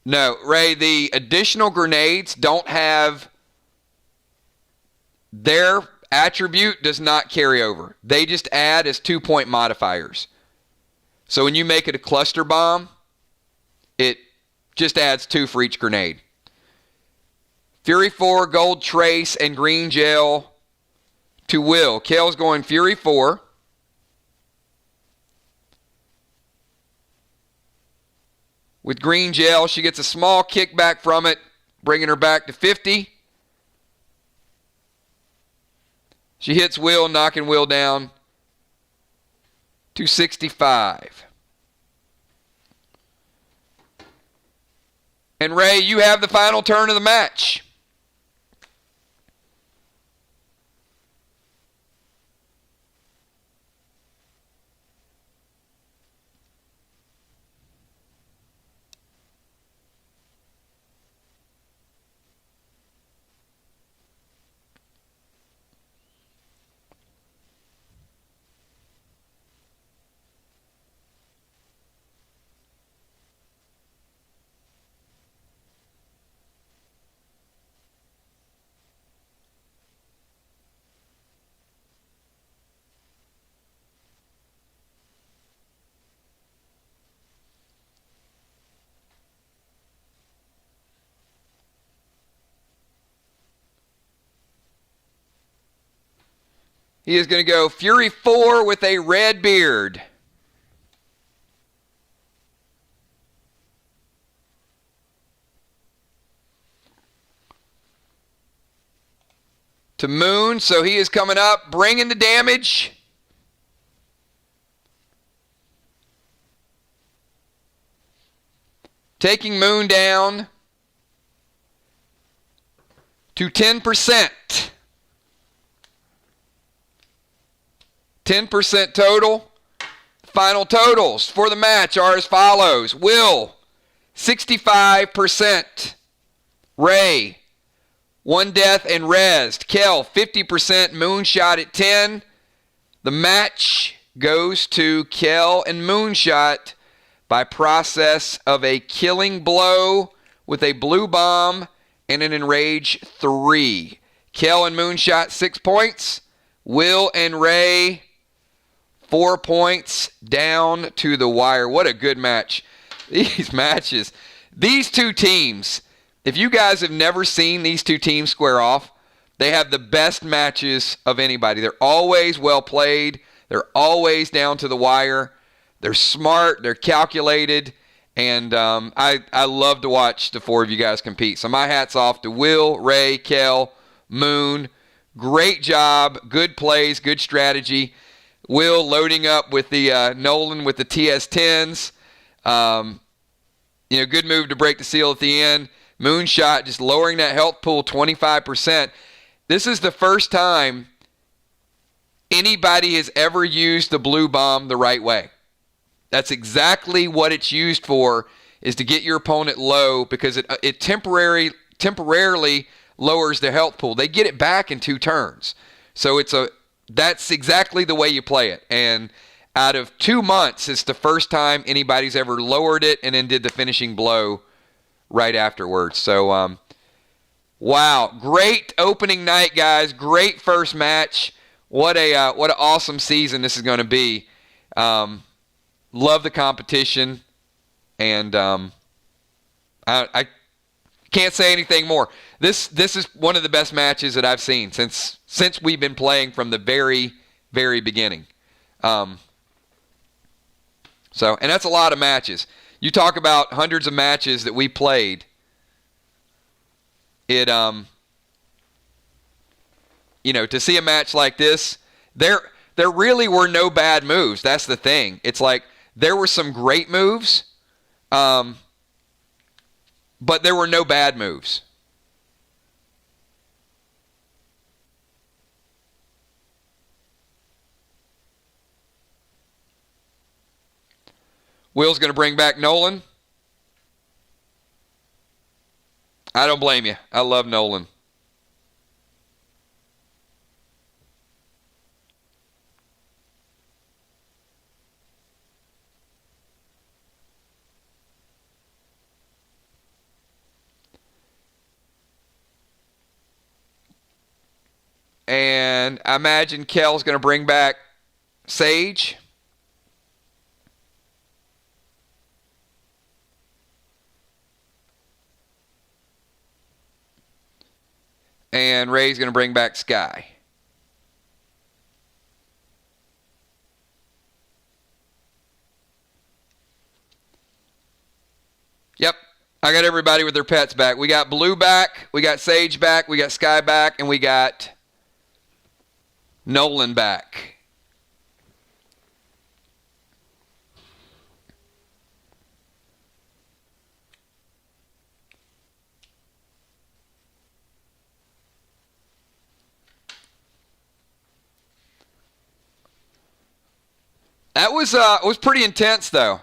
No, Ray, the additional grenades don't have, their attribute does not carry over. They just add as 2-point modifiers. So when you make it a cluster bomb, it just adds 2 for each grenade. Fury 4, Gold Trace, and Green Gel to Will. Kell's going Fury 4. With Green Gel, she gets a small kickback from it, bringing her back to 50. She hits Will, knocking Will down to 65. And Ray, you have the final turn of the match. He is going to go Fury 4 with a red beard. To Moon, so he is coming up, bringing the damage. Taking Moon down to 10%. 10% total. Final totals for the match are as follows. Will, 65%. Ray, 1 death and rezzed. Kell, 50%. Moonshot at 10. The match goes to Kell and Moonshot by process of a killing blow with a blue bomb and an enrage 3. Kell and Moonshot 6 points. Will and Ray 4 points down to the wire. What a good match. These matches, these two teams, if you guys have never seen these two teams square off, they have the best matches of anybody. They're always well played. They're always down to the wire. They're smart. They're calculated. And I love to watch the four of you guys compete. So my hat's off to Will, Ray, Kell, Moon. Great job. Good plays. Good strategy. Will loading up with the Nolan with the TS10s. Good move to break the seal at the end. Moonshot just lowering that health pool 25%. This is the first time anybody has ever used the blue bomb the right way. That's exactly what it's used for, is to get your opponent low, because it temporarily lowers the health pool. They get it back in 2 turns. So that's exactly the way you play it. And out of 2 months, it's the first time anybody's ever lowered it and then did the finishing blow right afterwards. So, wow. Great opening night, guys. Great first match. What an awesome season this is going to be. Love the competition. And I can't say anything more. This is one of the best matches that I've seen since we've been playing from the very, very beginning. And that's a lot of matches. You talk about hundreds of matches that we played. To see a match like this, there really were no bad moves. That's the thing. It's like there were some great moves, but there were no bad moves. Will's going to bring back Nolan. I don't blame you. I love Nolan. And I imagine Kell's going to bring back Sage. And Ray's going to bring back Sky. Yep. I got everybody with their pets back. We got Blue back. We got Sage back. We got Sky back. And we got Nolan back. That was pretty intense, though.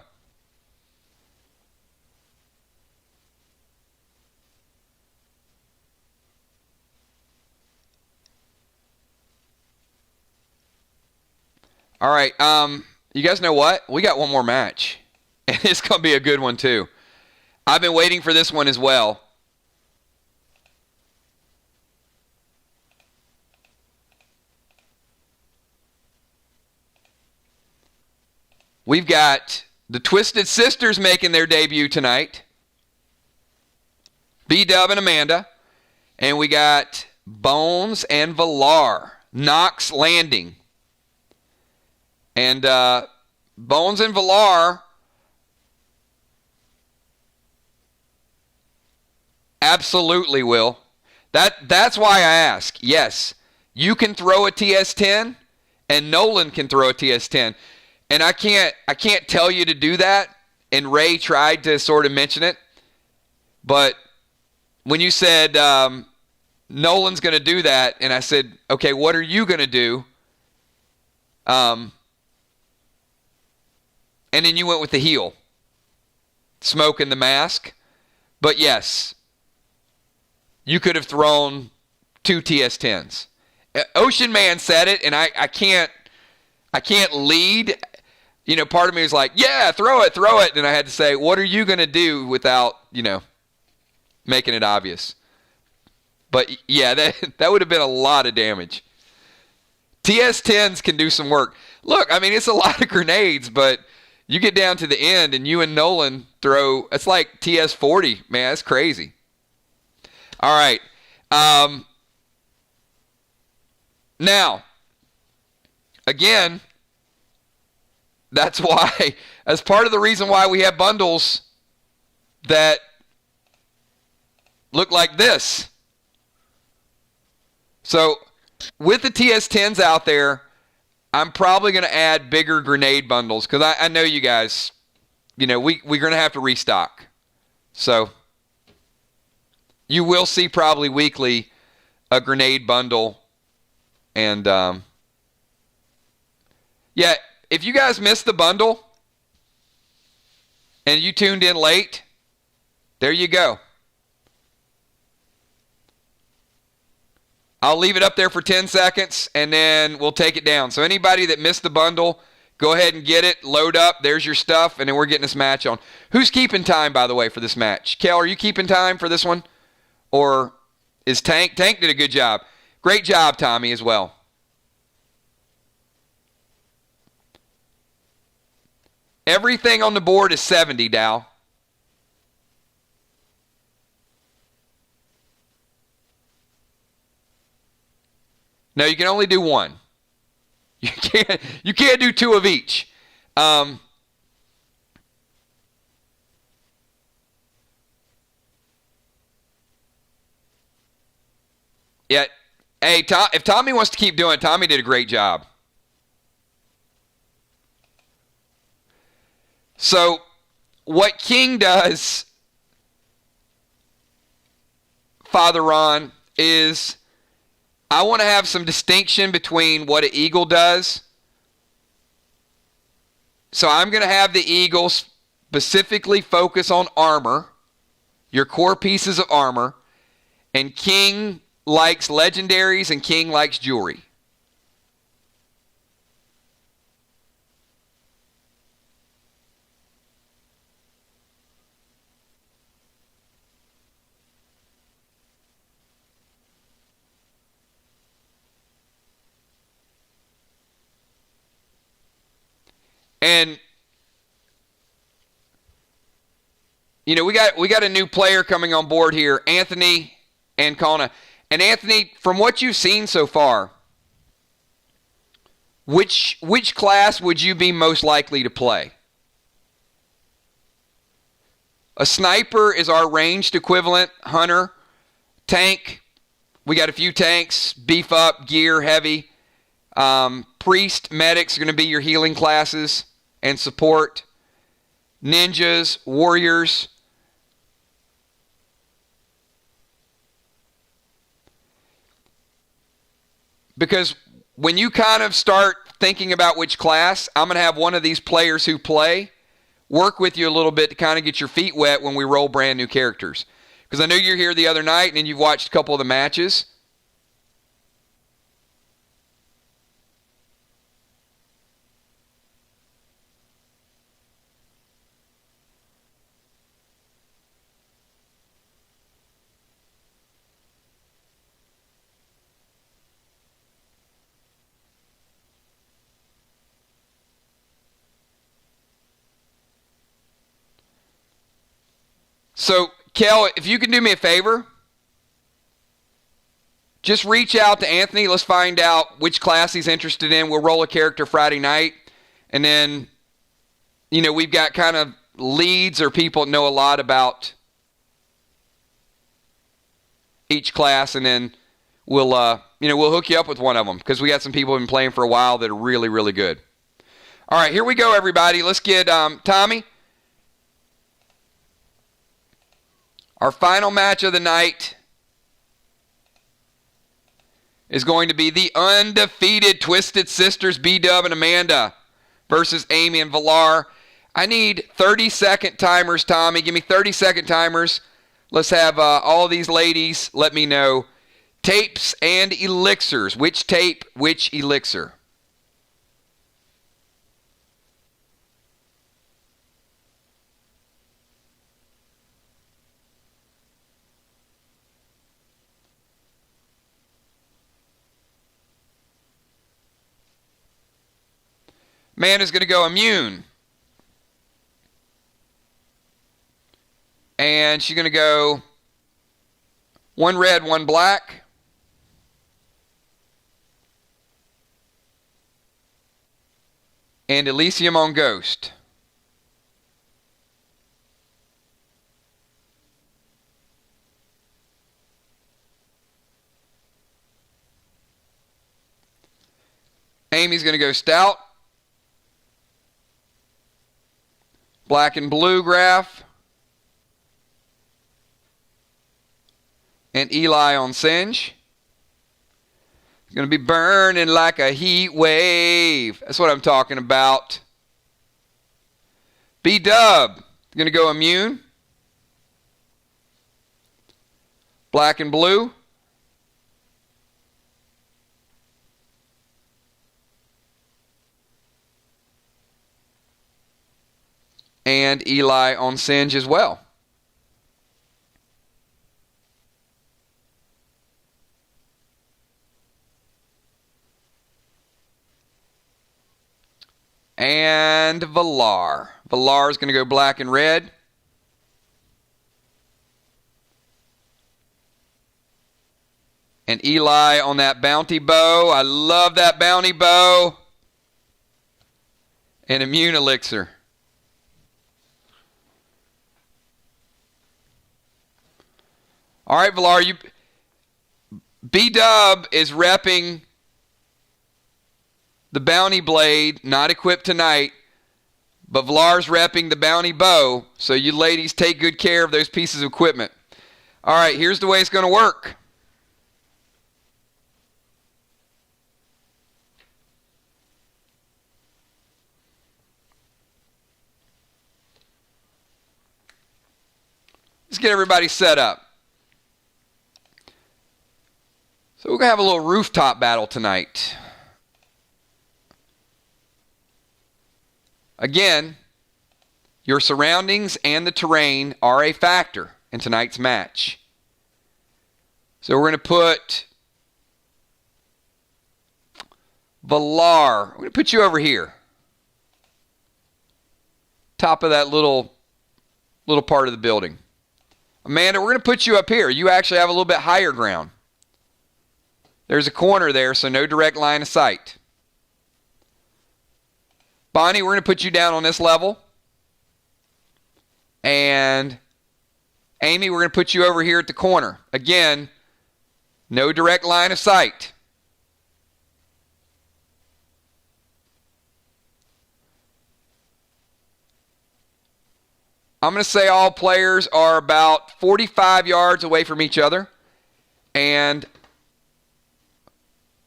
All right. You guys know what? We got one more match, and it's gonna be a good one too. I've been waiting for this one as well. We've got the Twisted Sisters making their debut tonight. B-Dub and Amanda. And we got Bones and Villar. Knox Landing. And Bones and Villar absolutely will. That's why I ask. Yes, you can throw a TS10, and Nolan can throw a TS10. And I can't tell you to do that. And Ray tried to sort of mention it. But when you said Nolan's going to do that, and I said, okay, what are you going to do? And then you went with the heel. Smoke and the mask. But yes, you could have thrown 2 TS10s. Ocean Man said it, and I can't lead. You know, part of me was like, yeah, throw it. And I had to say, what are you going to do without, making it obvious? But yeah, that would have been a lot of damage. TS10s can do some work. Look, I mean, it's a lot of grenades, but you get down to the end and you and Nolan throw, it's like TS40. Man, that's crazy. All right. Now, again, that's why, as part of the reason why we have bundles that look like this. So, with the TS10s out there, I'm probably going to add bigger grenade bundles because I know you guys, we're going to have to restock. So, you will see probably weekly a grenade bundle. And, yeah, if you guys missed the bundle and you tuned in late, there you go. I'll leave it up there for 10 seconds, and then we'll take it down. So anybody that missed the bundle, go ahead and get it, load up. There's your stuff, and then we're getting this match on. Who's keeping time, by the way, for this match? Kell, are you keeping time for this one? Or is Tank? Tank did a good job. Great job, Tommy, as well. Everything on the board is 70, Dow. No, you can only do one. You can't do 2 of each. Yeah. Hey, if Tommy wants to keep doing it, Tommy did a great job. So, what King does, Father Ron, is I want to have some distinction between what an eagle does. So I'm going to have the eagle specifically focus on armor, your core pieces of armor, and King likes legendaries and King likes jewelry. And we got a new player coming on board here, Anthony Ancona. And Anthony, from what you've seen so far, which class would you be most likely to play? A sniper is our ranged equivalent, hunter, tank. We got a few tanks, beef up, gear, heavy. Priest, medics are going to be your healing classes and support. Ninjas, warriors. Because when you kind of start thinking about which class, I'm going to have one of these players who play work with you a little bit to kind of get your feet wet when we roll brand new characters. Because I know you're here the other night and you've watched a couple of the matches. So, Kell, if you can do me a favor, just reach out to Anthony. Let's find out which class he's interested in. We'll roll a character Friday night. And then, we've got kind of leads or people that know a lot about each class. And then we'll hook you up with one of them because we got some people who've been playing for a while that are really, really good. All right, here we go, everybody. Let's get Tommy. Our final match of the night is going to be the undefeated Twisted Sisters, B-Dub and Amanda, versus Amy and Villar. I need 30-second timers, Tommy. Give me 30-second timers. Let's have all these ladies let me know. Tapes and elixirs. Which tape, which elixir? Amanda's going to go immune. And she's going to go one red, one black. And Elysium on Ghost. Amy's going to go Stout. Black and blue graph. And Eli on Singe. It's going to be burning like a heat wave. That's what I'm talking about. B-Dub. Going to go immune. Black and blue. And Eli on Singe as well. And Villar. Villar is going to go black and red. And Eli on that bounty bow. I love that bounty bow. And immune elixir. All right, Villar, B-Dub is repping the bounty blade, not equipped tonight, but Villar's repping the bounty bow, so you ladies take good care of those pieces of equipment. All right, here's the way it's going to work. Let's get everybody set up. So we're going to have a little rooftop battle tonight. Again, your surroundings and the terrain are a factor in tonight's match. So we're going to put Villar. We're going to put you over here. Top of that little part of the building. Amanda, we're going to put you up here. You actually have a little bit higher ground. There's a corner there, so no direct line of sight. Bonnie, we're going to put you down on this level. And Amy, we're going to put you over here at the corner. Again, no direct line of sight. I'm going to say all players are about 45 yards away from each other. And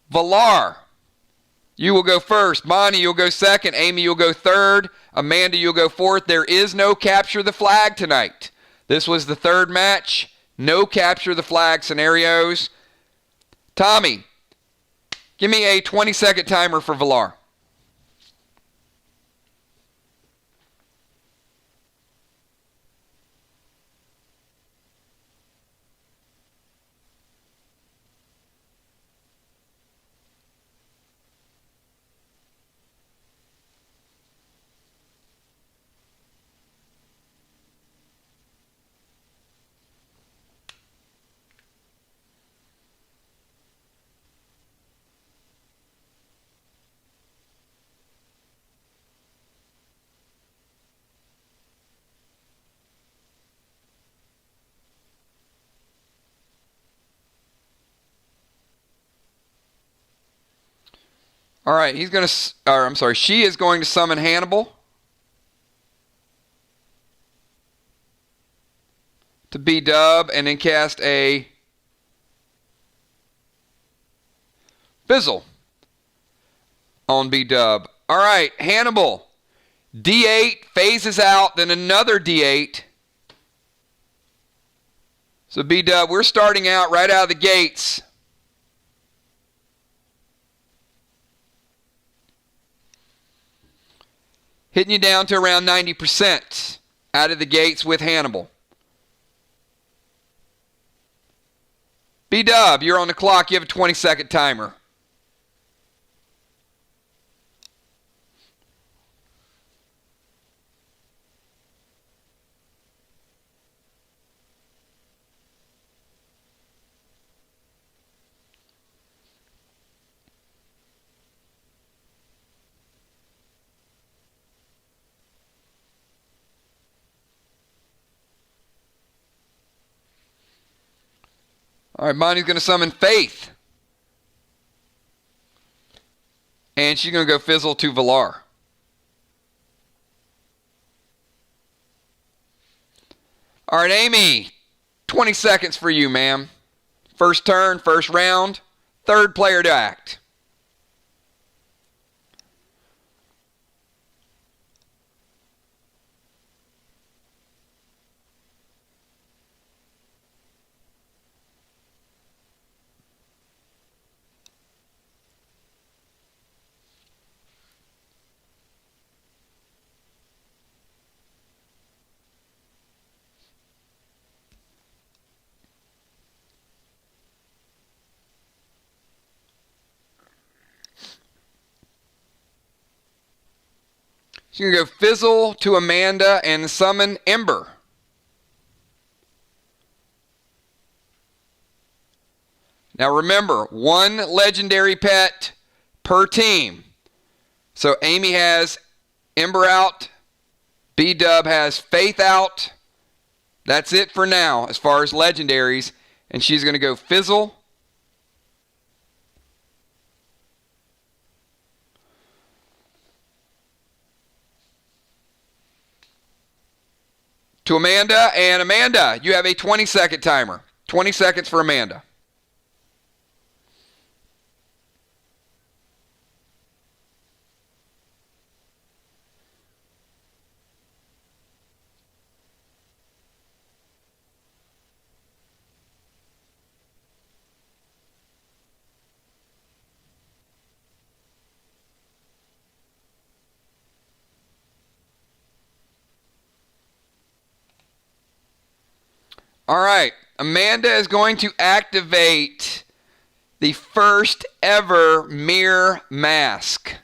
Villar, You will go first. Bonnie, you'll go second. Amy, you'll go third. Amanda, you'll go fourth. There is no capture the flag tonight. This was the third match. No capture the flag scenarios. Tommy, give me a 20-second timer for Villar. All right, she is going to summon Hannibal to B-dub and then cast a Fizzle on B-dub. All right, Hannibal, D8 phases out, then another D8. So B-dub, we're starting out right out of the gates. Hitting you down to around 90% out of the gates with Hannibal. B-dub, you're on the clock. You have a 20-second timer. All right, Bonnie's going to summon Faith. And she's going to go Fizzle to Villar. All right, Amy, 20 seconds for you, ma'am. First turn, first round, third player to act. She's going to go Fizzle to Amanda and summon Ember. Now remember, one legendary pet per team. So Amy has Ember out. B-dub has Faith out. That's it for now as far as legendaries. And she's going to go Fizzle to Amanda. And Amanda, you have a 20-second timer. 20 seconds for Amanda. All right, Amanda is going to activate the first ever mirror mask.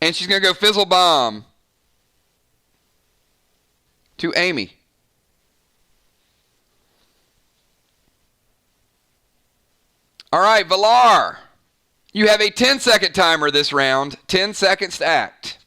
And she's going to go Fizzle Bomb to Amy. All right, Villar, you have a 10-second timer this round. 10 seconds to act.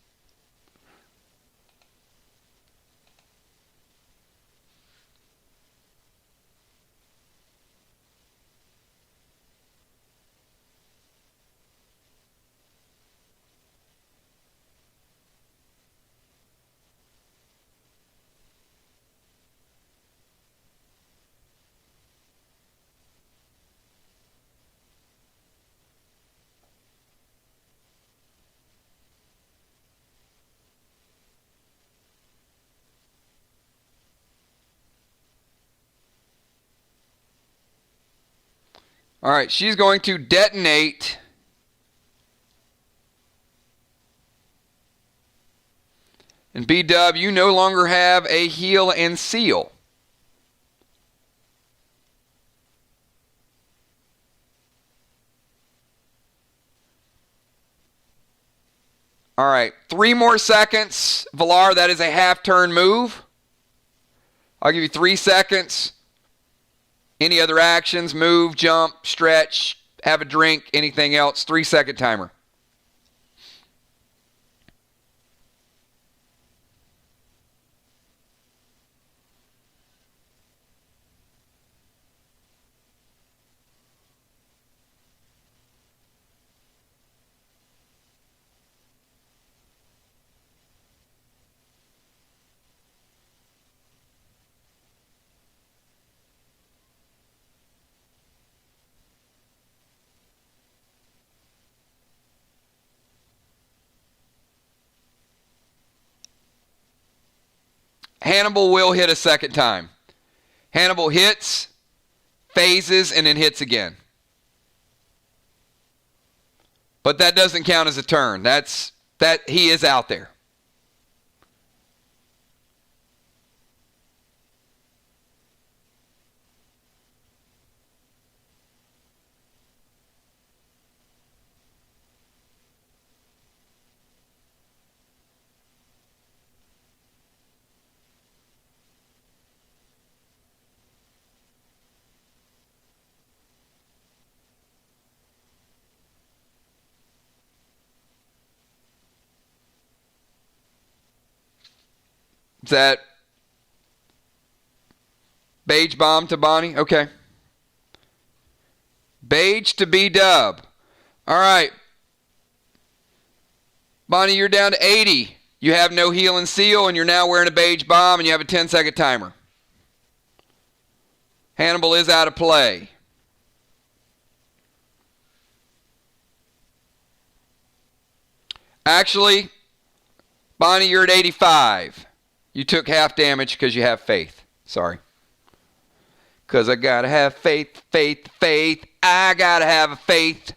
All right, she's going to detonate. And B-Dub, you no longer have a heal and seal. All right, 3 more seconds. Valar, that is a half-turn move. I'll give you 3 seconds. Any other actions? Move, jump, stretch, have a drink, anything else? 3-second timer. Hannibal will hit a second time. Hannibal hits, phases, and then hits again. But that doesn't count as a turn. He is out there. Is that Beige bomb to Bonnie? Okay. Beige to B-Dub. All right. Bonnie, you're down to 80. You have no heal and seal, and you're now wearing a beige bomb, and you have a 10-second timer. Hannibal is out of play. Actually, Bonnie, you're at 85. You took half damage because you have faith. Sorry. Because I got to have faith, faith, faith. I got to have a faith.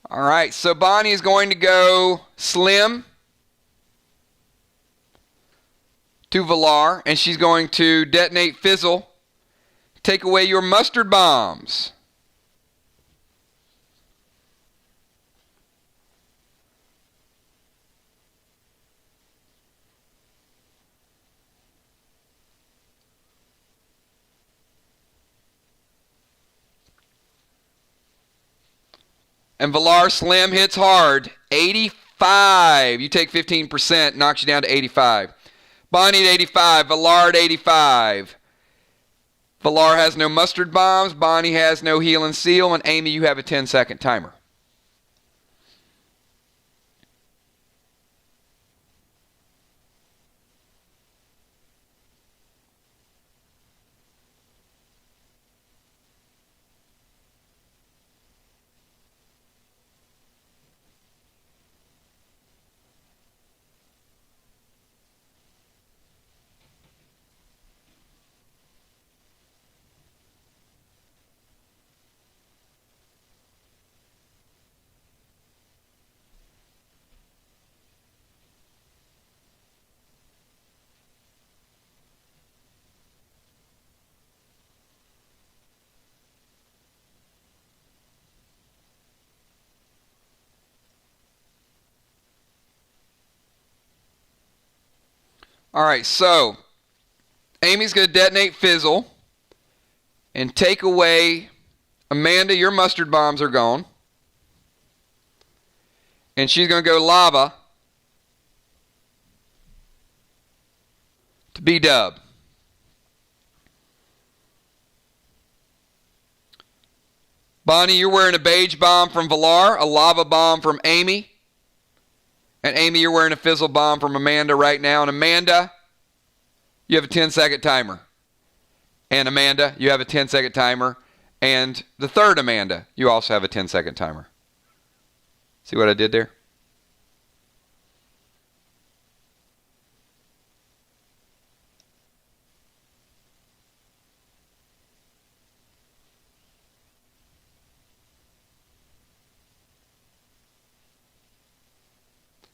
All right, so Bonnie is going to go Slim to Valar, and she's going to detonate Fizzle. Take away your mustard bombs. And Valar Slim hits hard. 85. You take 15%, knocks you down to 85. Bonnie at 85. Valar at 85. Valar has no mustard bombs. Bonnie has no heal and seal. And Amy, you have a 10-second timer. All right, so Amy's going to detonate Fizzle and take away Amanda. Your mustard bombs are gone. And she's going to go Lava to B-Dub. Bonnie, you're wearing a beige bomb from Valar, a lava bomb from Amy. And Amy, you're wearing a fizzle bomb from Amanda right now. And Amanda, you have a 10-second timer. And Amanda, you have a 10-second timer. And the third Amanda, you also have a 10-second timer. See what I did there?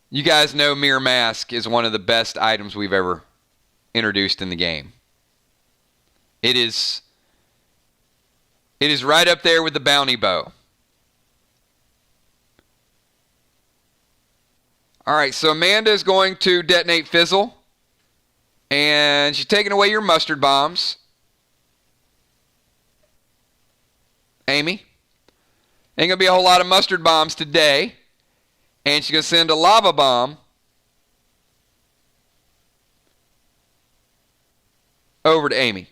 You guys know Mirror Mask is one of the best items we've ever introduced in the game. It is right up there with the bounty bow. All right, so Amanda is going to detonate Fizzle. And she's taking away your mustard bombs. Amy. Ain't going to be a whole lot of mustard bombs today. And she's going to send a lava bomb over to Amy.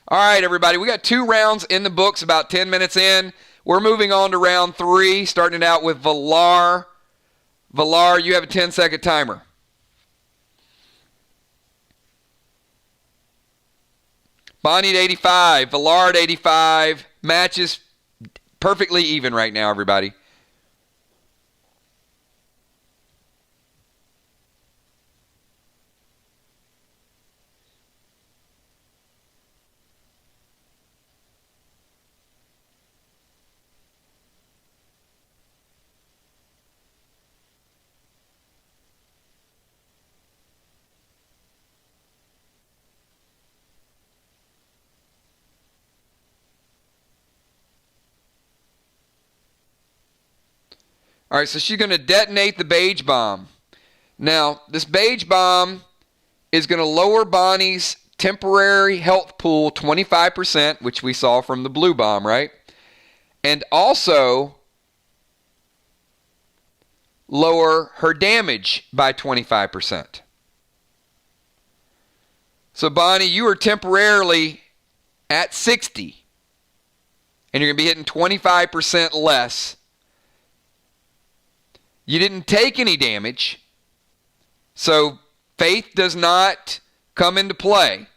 All right, everybody. We got 2 rounds in the books, about 10 minutes in. We're moving on to round 3, starting it out with Valar. Valar, you have a 10-second timer. Bonnie at 85, Valar at 85. Matches perfectly even right now, everybody. All right, so she's going to detonate the Beige Bomb. Now, this Beige Bomb is going to lower Bonnie's temporary health pool 25%, which we saw from the Blue Bomb, right? And also lower her damage by 25%. So, Bonnie, you are temporarily at 60, and you're going to be hitting 25% less. You didn't take any damage, so faith does not come into play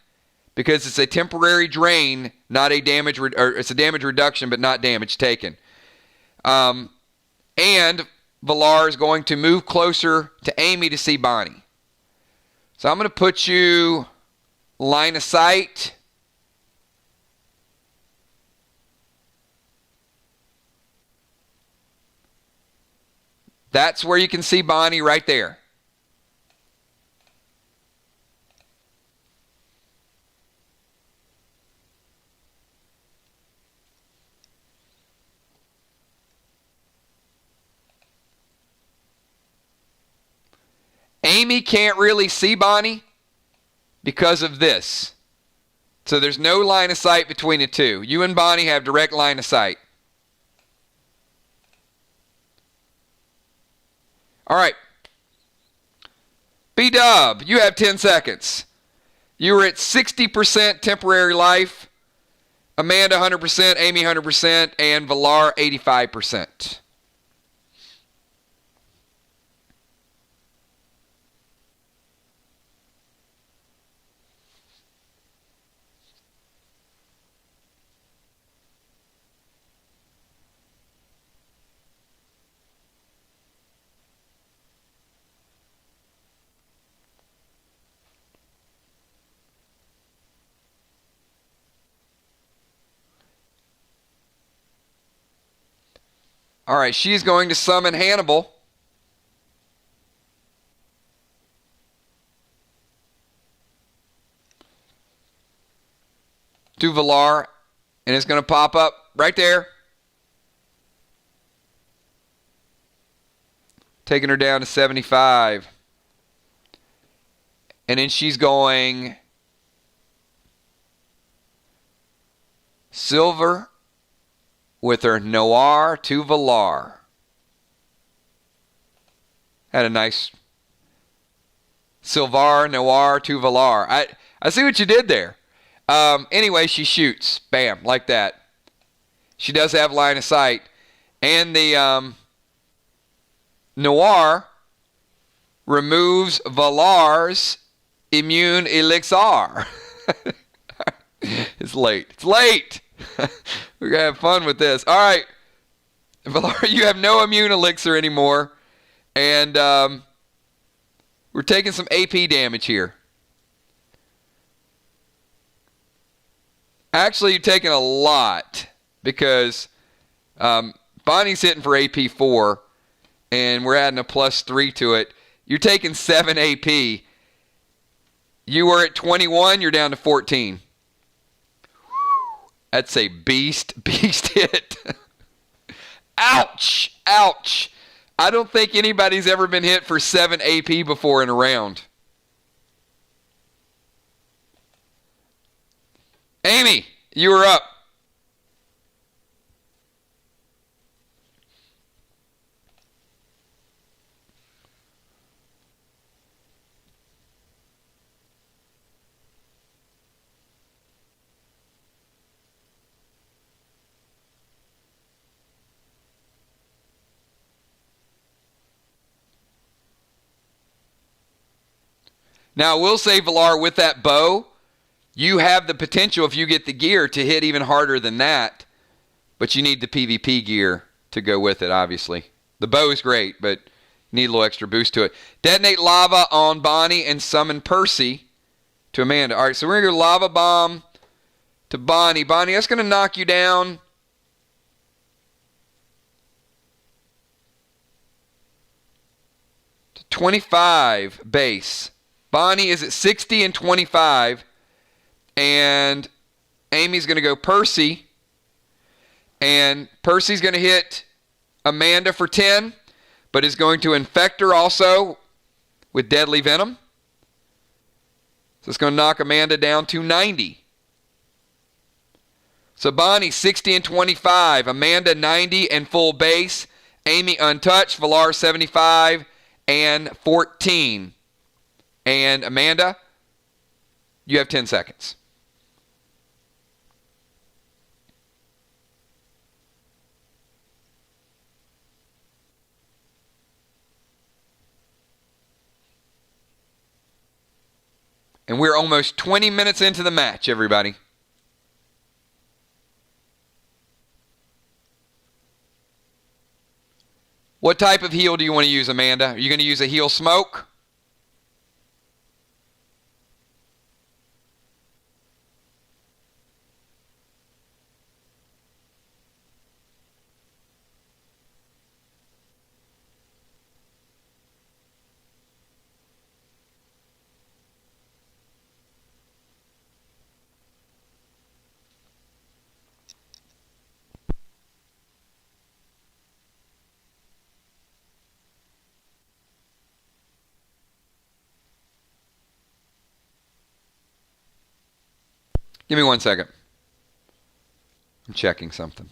because it's a temporary drain, not a damage, or it's a damage reduction, but not damage taken. And Valar is going to move closer to Amy to see Bonnie. So I'm going to put you line of sight. That's where you can see Bonnie right there. Amy can't really see Bonnie because of this. So there's no line of sight between the two. You and Bonnie have direct line of sight. All right. B-Dub, you have 10 seconds. You were at 60% temporary life. Amanda 100%, Amy 100%, and Valar 85%. All right, she's going to summon Hannibal. To Valar, and it's going to pop up right there. Taking her down to 75. And then she's going silver with her Noir to Valar. Had a nice Silvar Noir to Valar. I see what you did there. Anyway, she shoots. Bam, like that. She does have line of sight. And the Noir removes Valar's immune elixir. It's late. It's late. We're going to have fun with this. All right. Valar, you have no immune elixir anymore. And we're taking some AP damage here. Actually, you're taking a lot because Bonnie's hitting for AP 4, and we're adding a +3 to it. You're taking 7 AP. You were at 21, you're down to 14. That's a beast hit. Ouch! Ouch! I don't think anybody's ever been hit for 7 AP before in a round. Amy, you are up. Now, I will say, Valar, with that bow, you have the potential, if you get the gear, to hit even harder than that. But you need the PvP gear to go with it, obviously. The bow is great, but you need a little extra boost to it. Detonate lava on Bonnie and summon Percy to Amanda. All right, so we're going to go lava bomb to Bonnie. Bonnie, that's going to knock you down. To 25 base. Bonnie is at 60 and 25. And Amy's going to go Percy. And Percy's going to hit Amanda for 10, but is going to infect her also with deadly venom. So it's going to knock Amanda down to 90. So Bonnie 60 and 25. Amanda 90 and full base. Amy untouched. Valar 75 and 14. And Amanda, you have 10 seconds. And we're almost 20 minutes into the match, everybody. What type of heal do you want to use, Amanda? Are you going to use a heal smoke? Give me 1 second. I'm checking something.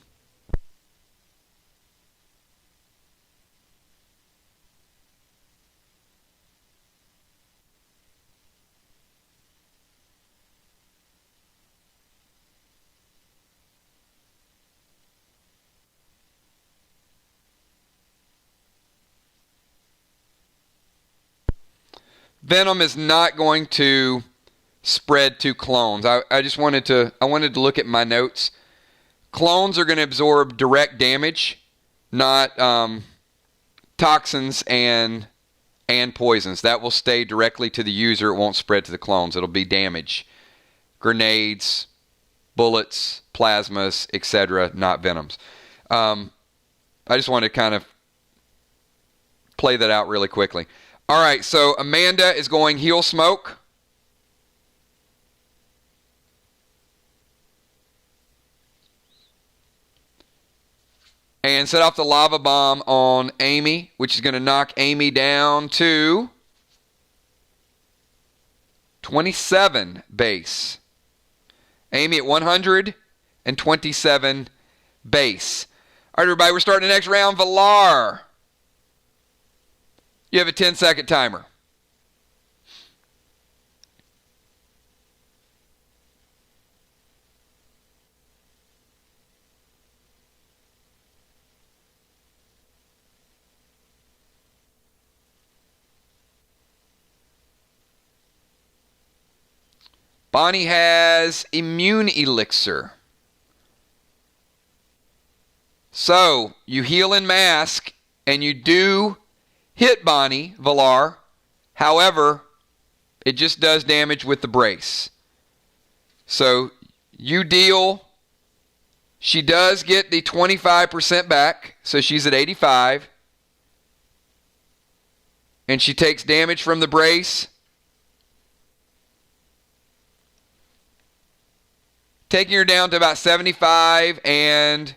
Venom is not going to spread to clones. I just wanted to look at my notes. Clones are going to absorb direct damage, not toxins and poisons. That will stay directly to the user. It won't spread to the clones. It'll be damage. Grenades, bullets, plasmas, etc., not venoms. I just wanted to kind of play that out really quickly. All right, so Amanda is going heal smoke. And set off the lava bomb on Amy, which is going to knock Amy down to 27 base. Amy at 127 base. All right, everybody, we're starting the next round. Valar, you have a 10-second timer. Bonnie has immune elixir. So you heal in mask, and you do hit Bonnie Villar. However, it just does damage with the brace. So you deal. She does get the 25% back, so she's at 85. And she takes damage from the brace. Taking her down to about 75, and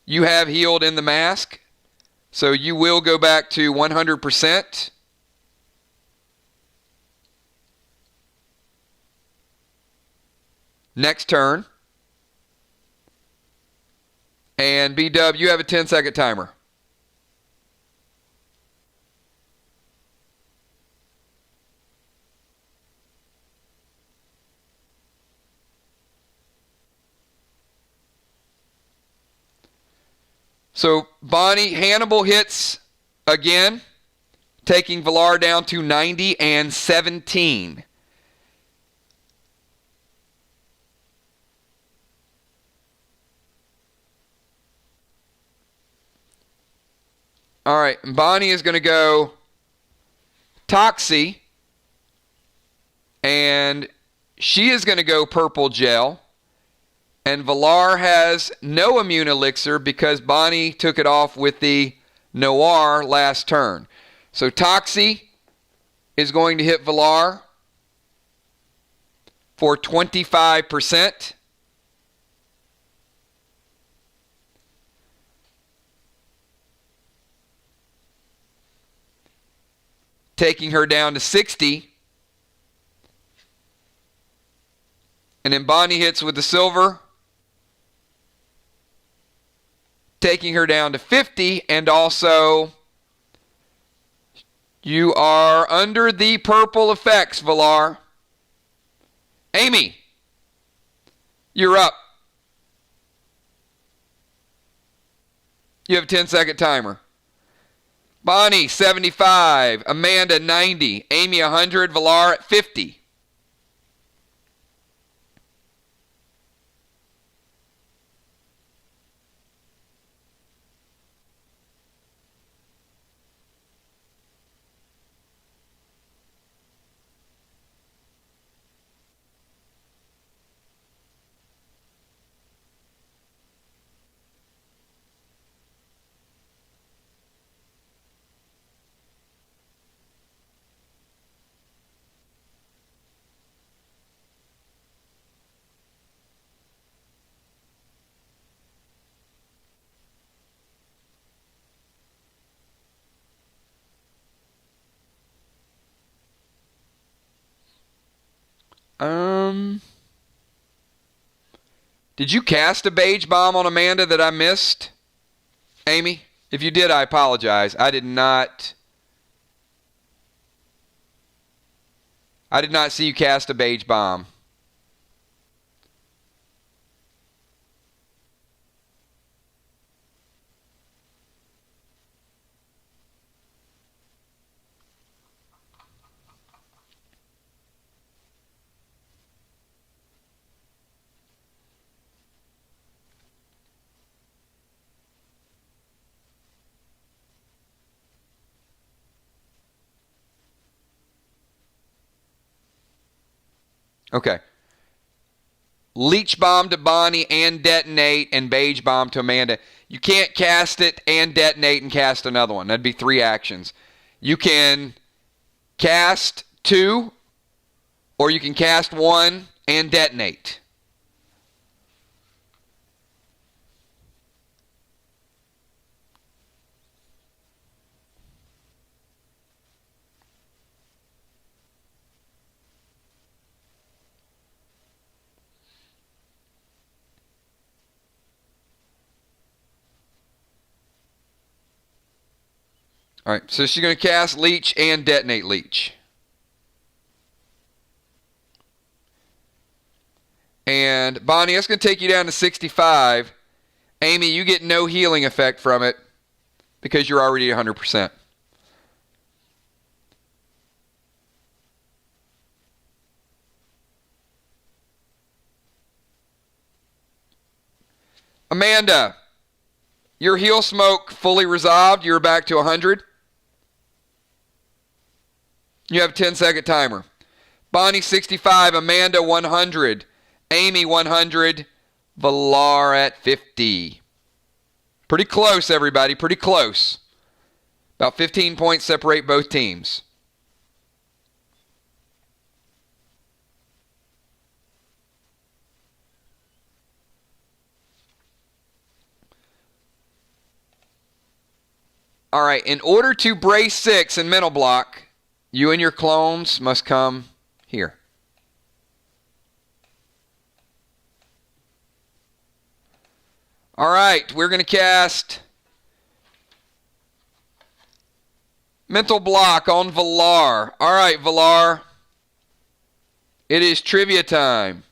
you have healed in the mask. So you will go back to 100%. Next turn. And B-Dub, you have a 10-second timer. So Bonnie, Hannibal hits again, taking Villar down to 90 and 17. All right, Bonnie is going to go Toxie, and she is going to go Purple Gel. And Villar has no immune elixir because Bonnie took it off with the Noir last turn. So Toxie is going to hit Villar for 25%. Taking her down to 60. And then Bonnie hits with the silver, taking her down to 50. And also, you are under the purple effects, Villar. Amy, you're up. You have a 10-second timer. Bonnie, 75. Amanda, 90. Amy, 100. Villar at 50. Did you cast a Beige Bomb on Amanda that I missed? Amy? If you did, I apologize. I did not see you cast a Beige Bomb. Okay. Leech Bomb to Bonnie and detonate, and Beige Bomb to Amanda. You can't cast it and detonate and cast another one. That'd be 3 actions. You can cast 2, or you can cast 1 and detonate. All right, so she's going to cast Leech and detonate Leech. And Bonnie, that's going to take you down to 65. Amy, you get no healing effect from it because you're already 100%. Amanda, Your heel smoke fully resolved. You're back to 100. You have a 10-second timer. Bonnie, 65. Amanda, 100. Amy, 100. Villar at 50. Pretty close, everybody. Pretty close. About 15 points separate both teams. All right, in order to brace 6 in mental block, you and your clones must come here. All right, we're going to cast mental block on Villar. All right, Villar, it is trivia time.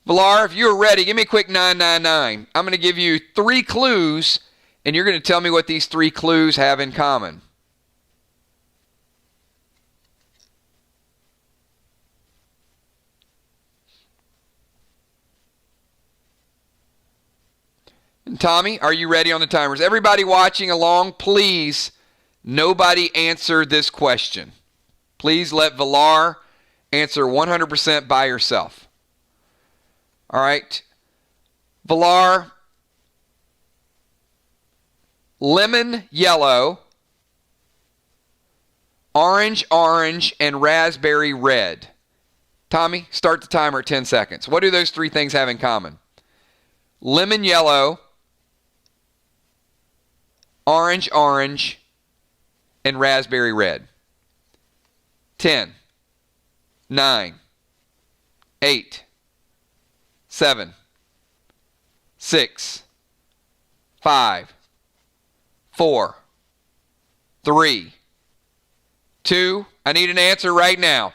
Villar, if you're ready, give me a quick 999. I'm going to give you 3 clues, and you're going to tell me what these 3 clues have in common. And Tommy, are you ready on the timers? Everybody watching along, please, nobody answer this question. Please let Villar answer 100% by yourself. All right. Villar, lemon yellow, orange orange, and raspberry red. Tommy, start the timer at 10 seconds. What do those 3 things have in common? Lemon yellow, orange orange, and raspberry red. 10, 9, 8, 7, 6, 5, 4, 3, 2. I need an answer right now.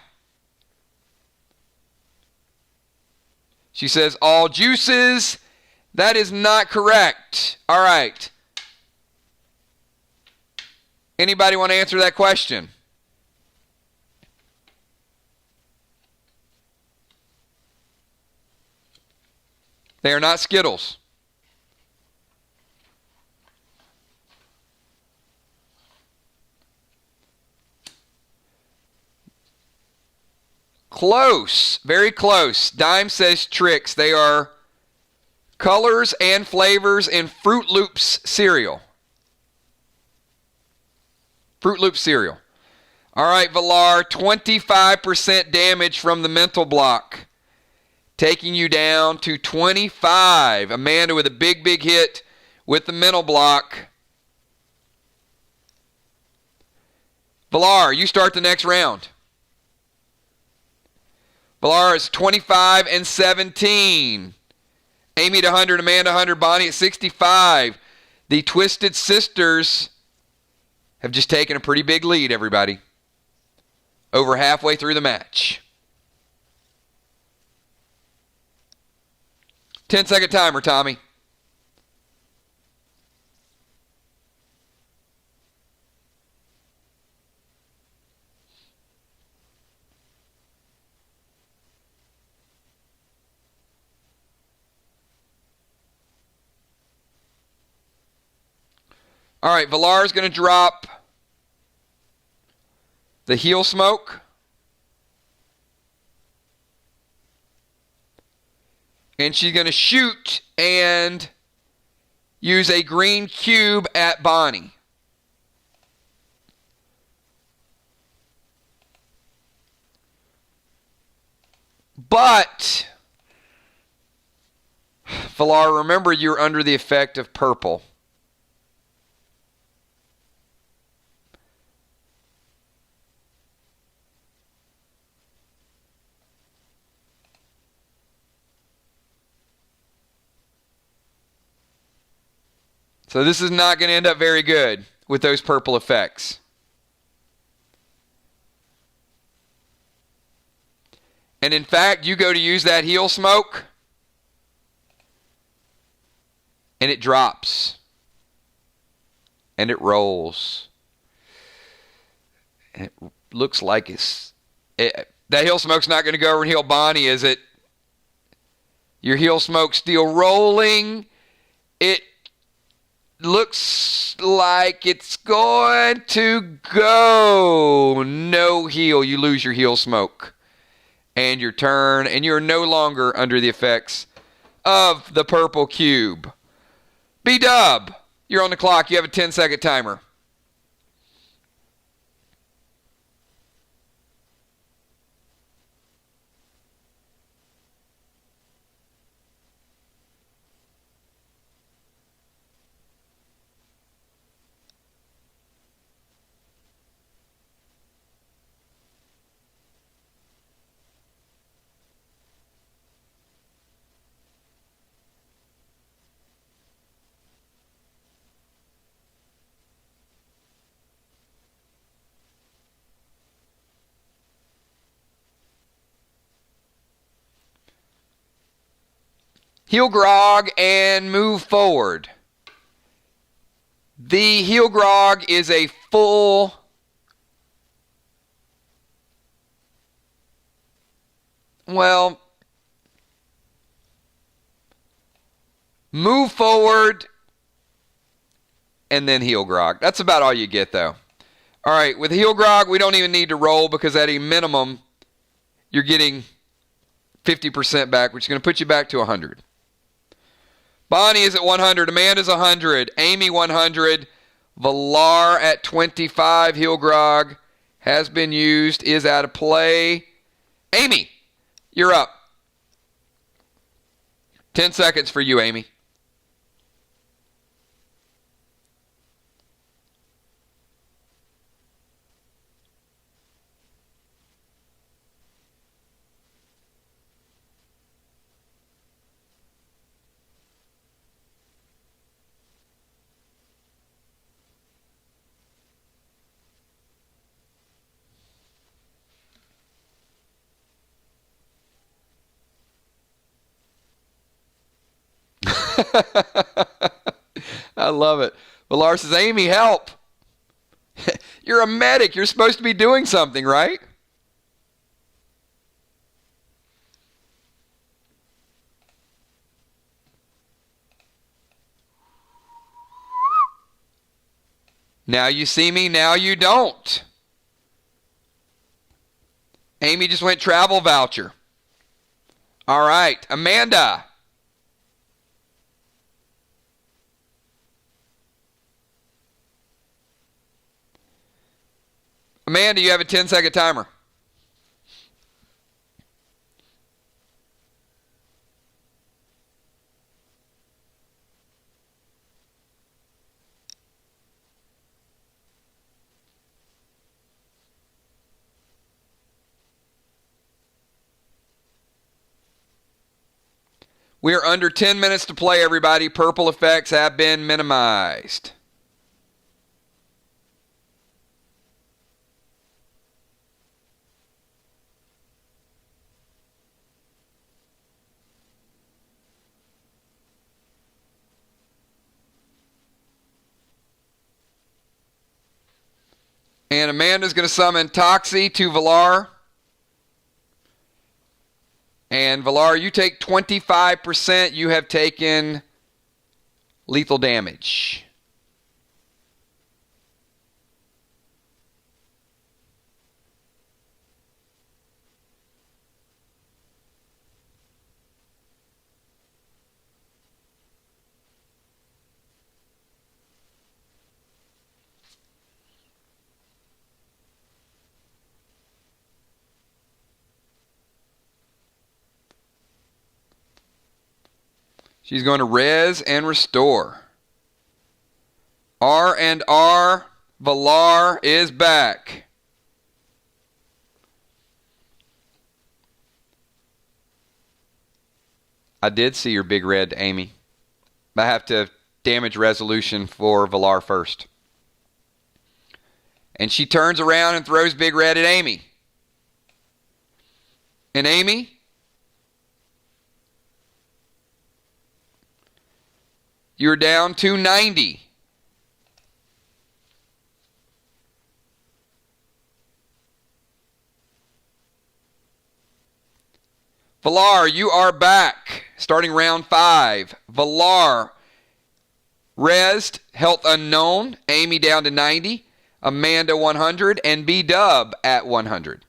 She says all juices. That is not correct. All right. Anybody want to answer that question? They are not Skittles. Close. Very close. Dime says Tricks. They are colors and flavors in Fruit Loops cereal. Fruit Loops cereal. All right, Villar, 25% damage from the mental block. Taking you down to 25. Amanda with a big, big hit with the mental block. Villar, you start the next round. Villar is 25 and 17. Amy at 100, Amanda 100, Bonnie at 65. The Twisted Sisters have just taken a pretty big lead, everybody. Over halfway through the match. 10-second timer, Tommy. All right, Villar is going to drop the heel smoke. And she's going to shoot and use a green cube at Bonnie. But, Villar, remember you're under the effect of purple. So this is not going to end up very good with those purple effects. And in fact, you go to use that heal smoke, and it drops. And it rolls. And it looks like that heal smoke's not going to go over and heal Bonnie, is it? Your heal smoke's still rolling. It looks like it's going to go. No heal. You lose your heal smoke. And your turn. And you're no longer under the effects of the purple cube. B-Dub, you're on the clock. You have a 10-second timer. Heal grog and move forward. The heal grog is a full move forward and then heal grog. That's about all you get though. All right, with heal grog, we don't even need to roll because at a minimum, you're getting 50% back, which is going to put you back to 100. Bonnie is at 100. Amanda's 100. Amy 100. Valar at 25. Heal grog has been used, is out of play. Amy, you're up. 10 seconds for you, Amy. I love it. Valar says, Amy, help. You're a medic. You're supposed to be doing something, right? Now you see me, now you don't. Amy just went travel voucher. All right, Amanda. Amanda, you have a 10-second timer. We are under 10 minutes to play, everybody. Purple effects have been minimized. And Amanda's going to summon Toxie to Valar. And Valar, you take 25%. You have taken lethal damage. She's going to res and restore. R&R, Valar is back. I did see your big red, Amy. I have to damage resolution for Valar first. And she turns around and throws big red at Amy. And Amy? You're down to 90. Villar, you are back. Starting round 5. Villar, Rest, Health Unknown. Amy down to 90. Amanda 100. And B-Dub at 100.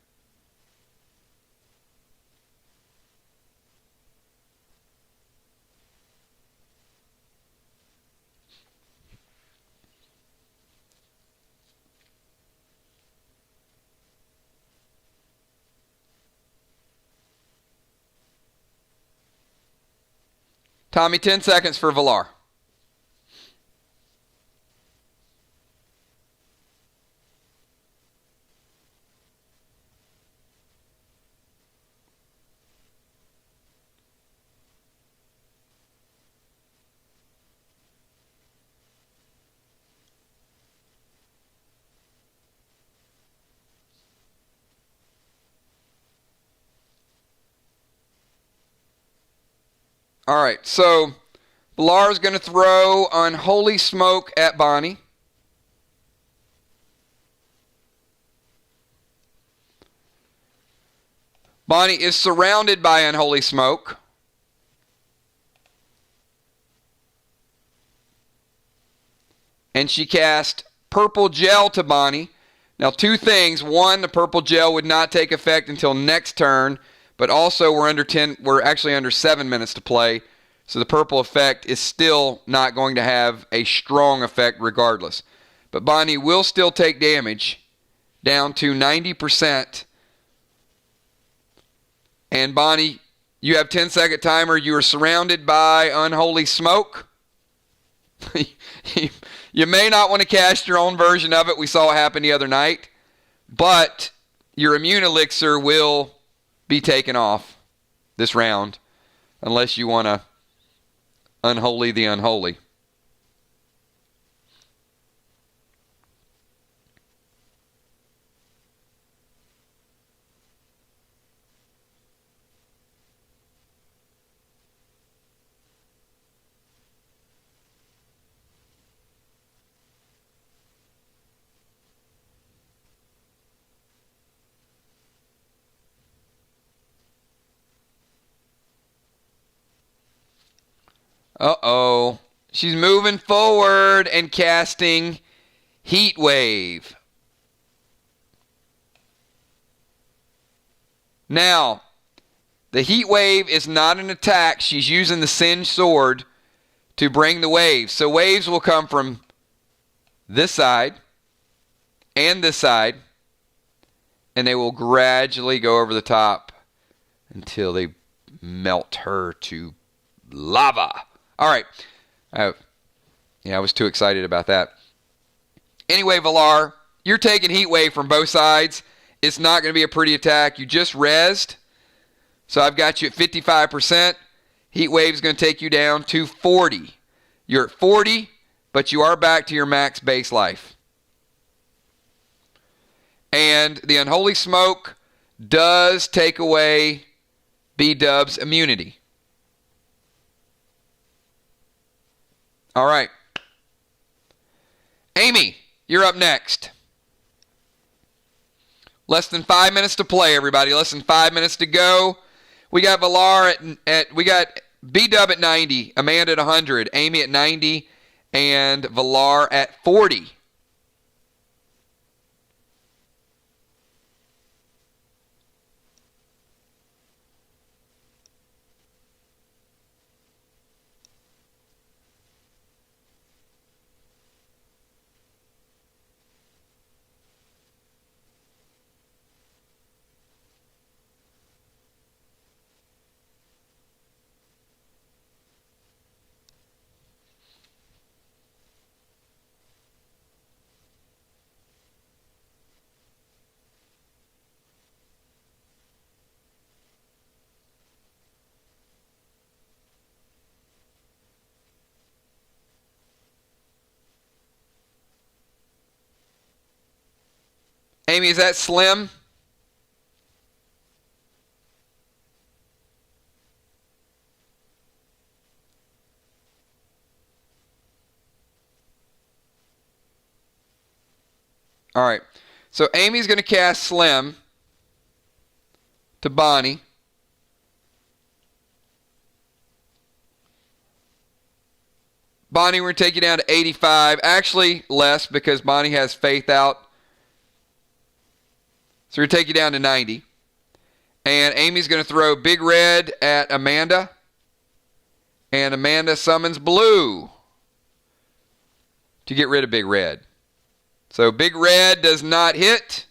Tommy, 10 seconds for Villar. All right, so Villar's going to throw Unholy Smoke at Bonnie. Bonnie is surrounded by Unholy Smoke. And she cast Purple Gel to Bonnie. Now, 2 things. 1, the Purple Gel would not take effect until next turn. But also, we're actually under 7 minutes to play. So the purple effect is still not going to have a strong effect regardless. But Bonnie will still take damage down to 90%. And Bonnie, you have 10-second timer. You are surrounded by Unholy Smoke. You may not want to cast your own version of it. We saw it happen the other night. But your immune elixir will be taken off this round unless you want to unholy the unholy. Uh-oh. She's moving forward and casting Heat Wave. Now, the Heat Wave is not an attack. She's using the Singed Sword to bring the waves. So waves will come from this side and this side, and they will gradually go over the top until they melt her to lava. All right. I was too excited about that. Anyway, Villar, you're taking Heat Wave from both sides. It's not going to be a pretty attack. You just rezzed. So I've got you at 55%. Heat Wave is going to take you down to 40. You're at 40, but you are back to your max base life. And the Unholy Smoke does take away B-Dub's immunity. All right. Amy, you're up next. Less than 5 minutes to play, everybody. Less than 5 minutes to go. We got Villar we got B-Dub at 90, Amanda at 100, Amy at 90, and Villar at 40. Amy, is that Slim? All right. So Amy's going to cast Slim to Bonnie. Bonnie, we're going to take you down to 85. Actually, less because Bonnie has Faith out. So we're going to take you down to 90. And Amy's going to throw Big Red at Amanda. And Amanda summons Blue to get rid of Big Red. So Big Red does not hit.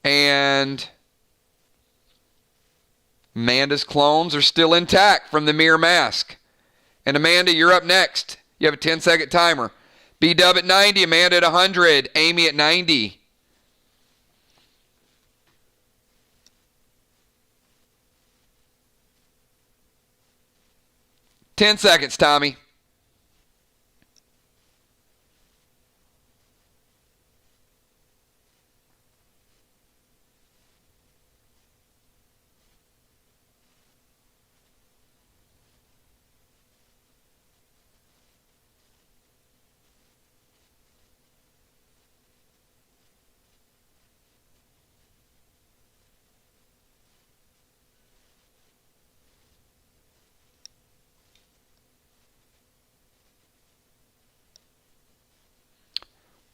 And Amanda's clones are still intact from the Mirror Mask. And Amanda, you're up next. You have a 10-second timer. B-Dub at 90, Amanda at 100, Amy at 90. Ten seconds, Tommy.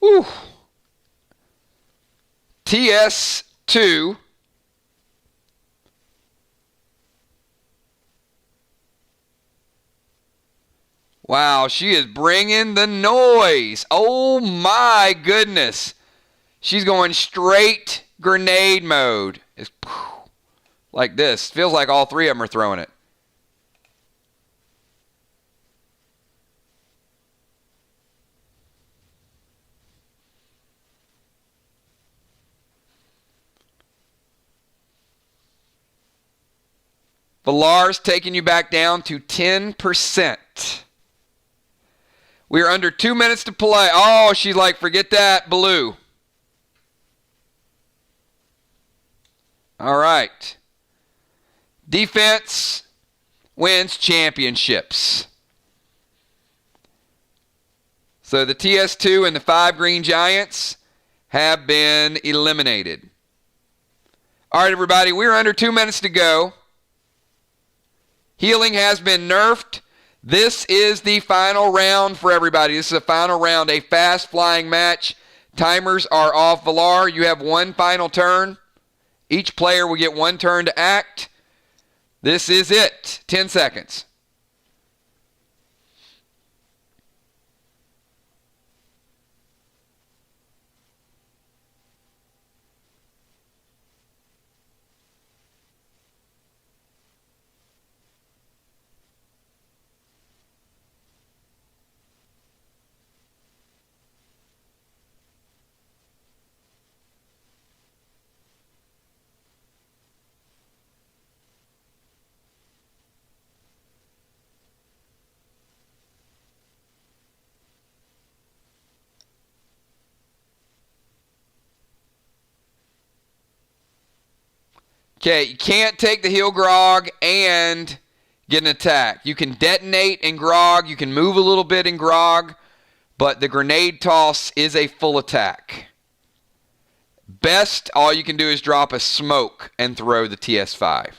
Whew. TS2. Wow, she is bringing the noise. Oh my goodness. She's going straight grenade mode. It's like this. Feels like all three of them are throwing it. Villar's taking you back down to 10%. We are under 2 minutes to play. Oh, she's like, forget that, Blue. All right. Defense wins championships. So the TS2 and the 5 Green Giants have been eliminated. All right, everybody, we're under 2 minutes to go. Healing has been nerfed. This is the final round for everybody. This is a final round, a fast flying match. Timers are off. Villar, you have one final turn. Each player will get one turn to act. This is it. 10 seconds. Okay, you can't take the heal grog and get an attack. You can detonate in grog, you can move a little bit in grog, but the grenade toss is a full attack. Best, all you can do is drop a smoke and throw the TS5.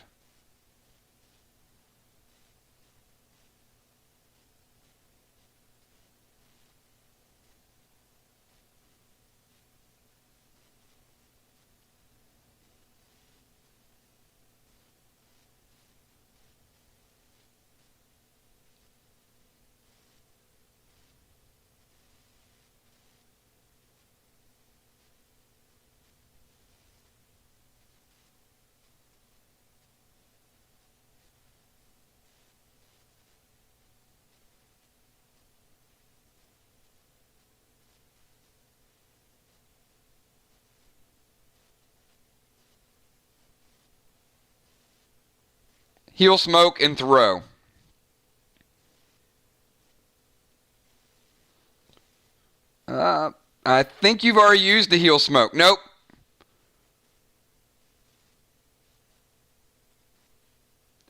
Heal smoke and throw. I think you've already used the heal smoke. Nope.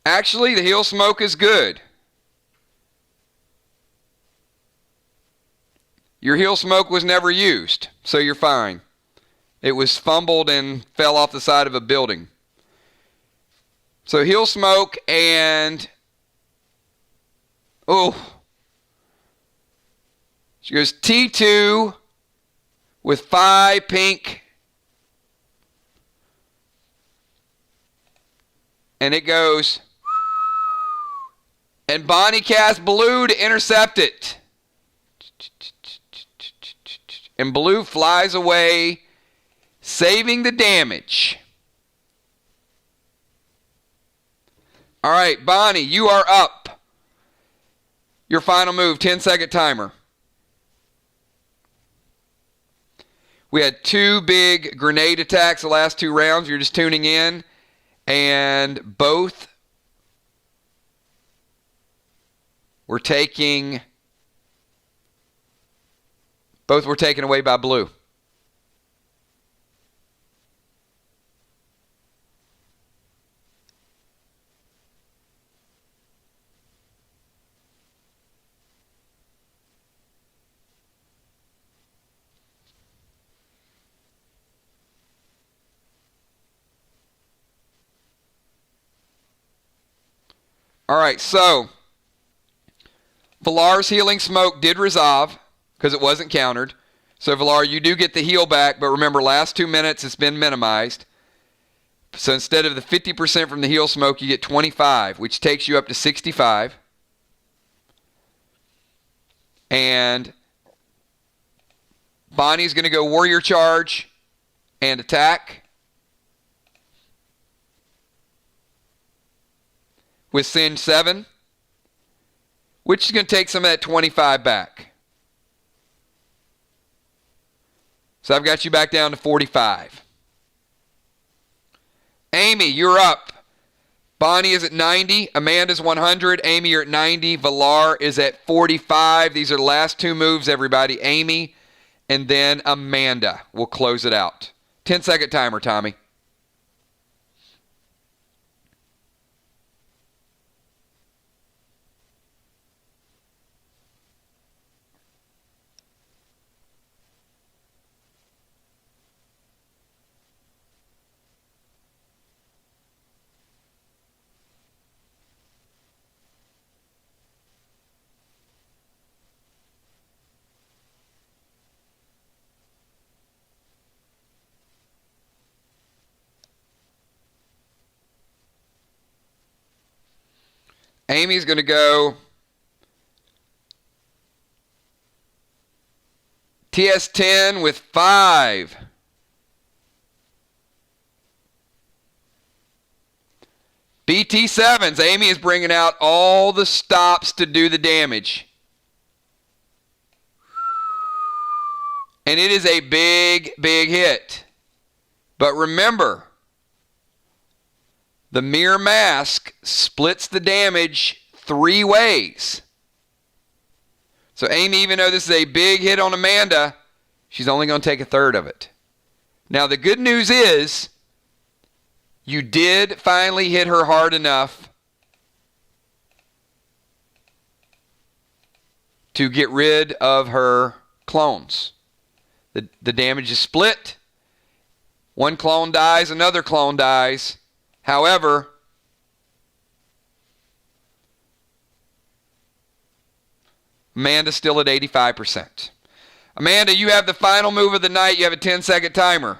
Actually, the heal smoke is good. your heel smoke was never used, so you're fine. It was fumbled and fell off the side of a building. So heel smoke and... oh. She goes T2 with 5 pink. And it goes... and Bonnie casts blue to intercept it. And blue flies away, saving the damage. All right, Bonnie, you are up. Your final move, 10-second timer. We had 2 big grenade attacks the last 2 rounds. You're just tuning in. And both were taken away by blue. All right, so Valar's healing smoke did resolve because it wasn't countered. So Valar, you do get the heal back, but remember, last 2 minutes it's been minimized. So instead of the 50% from the heal smoke, you get 25, which takes you up to 65. And Bonnie's going to go warrior charge and attack with Singe 7, which is going to take some of that 25 back. So I've got you back down to 45. Amy, you're up. Bonnie is at 90. Amanda's 100. Amy, you're at 90. Valar is at 45. These are the last 2 moves, everybody. Amy and then Amanda will close it out. 10-second timer, Tommy. Amy's going to go TS10 with 5. BT7s. Amy is bringing out all the stops to do the damage. And it is a big, big hit. But remember, the mirror mask splits the damage 3 ways. So Amy, even though this is a big hit on Amanda, she's only going to take 1/3 of it. Now the good news is, you did finally hit her hard enough to get rid of her clones. The damage is split. One clone dies, another clone dies. However, Amanda's still at 85%. Amanda, you have the final move of the night. You have a 10-second timer.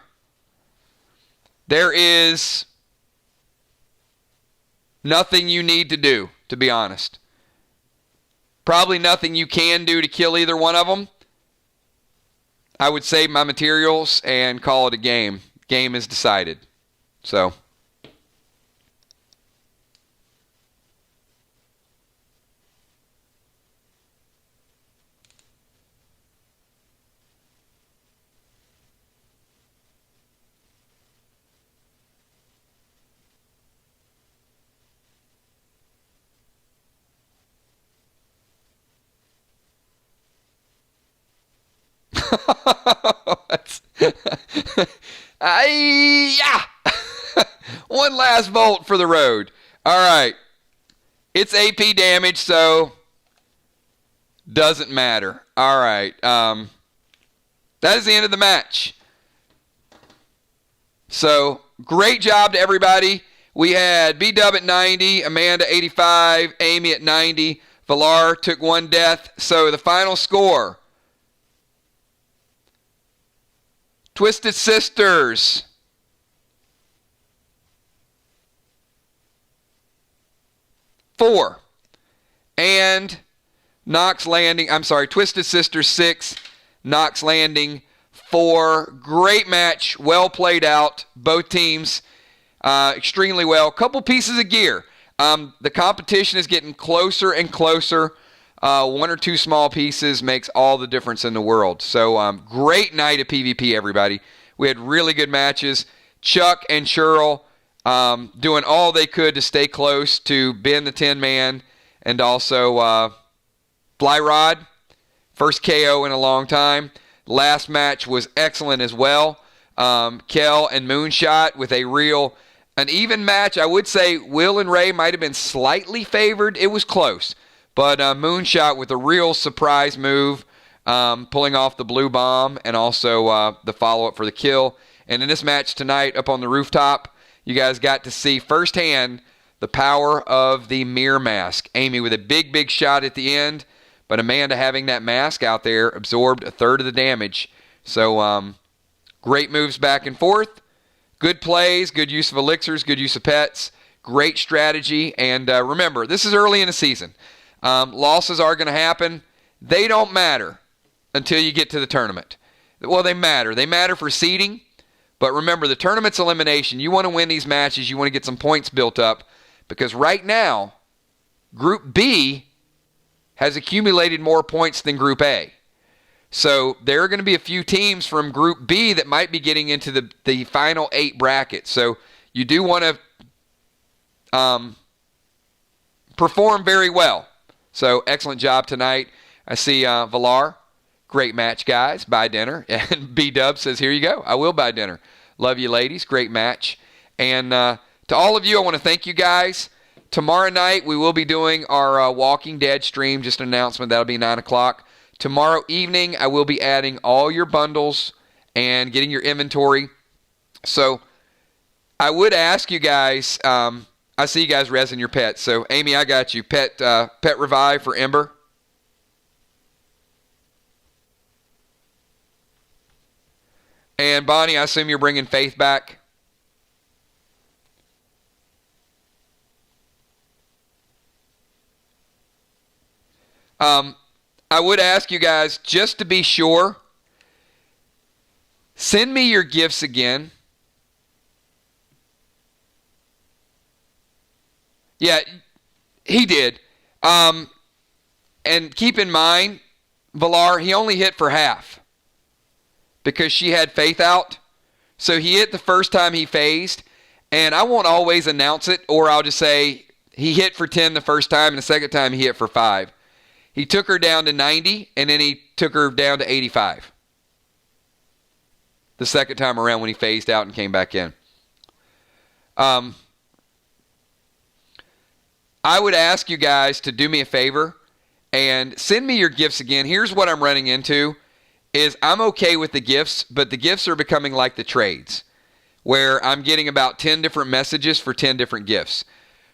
There is nothing you need to do, to be honest. Probably nothing you can do to kill either one of them. I would save my materials and call it a game. Game is decided. So... One last volt for the road. All right. It's AP damage, so doesn't matter. All right. That is the end of the match. So, great job to everybody. We had B-Dub at 90, Amanda 85, Amy at 90. Villar took one death. So, the final score. Twisted Sisters. Four. And Knox Landing, Twisted Sisters 6, Knox Landing 4. Great match, well played out. Both teams extremely well. Couple pieces of gear. The competition is getting closer and closer. One or two small pieces makes all the difference in the world. So great night of PvP, everybody. We had really good matches. Chuck and Cheryl doing all they could to stay close to Ben the Tin Man, and also Flyrod, first KO in a long time. Last match was excellent as well. Kell and Moonshot with an even match. I would say Will and Ray might have been slightly favored. It was close. But Moonshot with a real surprise move, pulling off the blue bomb and also the follow-up for the kill. And in this match tonight up on the rooftop, you guys got to see firsthand the power of the mirror mask. Amy with a big shot at the end, but Amanda having that mask out there absorbed a third of the damage. So great moves back and forth. Good plays, good use of elixirs, good use of pets, great strategy. And remember, this is early in the season. Losses are going to happen. They don't matter until you get to the tournament. Well, they matter. They matter for seeding. But remember, the tournament's elimination. You want to win these matches. You want to get some points built up. Because right now, Group B has accumulated more points than Group A. So there are going to be a few teams from Group B that might be getting into the final 8 brackets. So you do want to perform very well. So excellent job tonight. I see Villar. Great match, guys. Buy dinner. And B-Dub says, here you go. I will buy dinner. Love you, ladies. Great match. And to all of you, I want to thank you guys. Tomorrow night, we will be doing our Walking Dead stream. Just an announcement. That'll be 9 o'clock. Tomorrow evening, I will be adding all your bundles and getting your inventory. So I would ask you guys, I see you guys resing your pets. So, Amy, I got you. Pet revive for Ember. And Bonnie, I assume you're bringing Faith back. I would ask you guys, just to be sure, send me your gifts again. Yeah, he did. And keep in mind, Villar, he only hit for half because she had Faith out. So he hit the first time he phased, and I won't always announce it, or I'll just say he hit for 10 the first time, and the second time he hit for 5. He took her down to 90, and then he took her down to 85. The second time around when he phased out and came back in. I would ask you guys to do me a favor and send me your gifts again. Here's what I'm running into is I'm okay with the gifts, but the gifts are becoming like the trades where I'm getting about 10 different messages for 10 different gifts.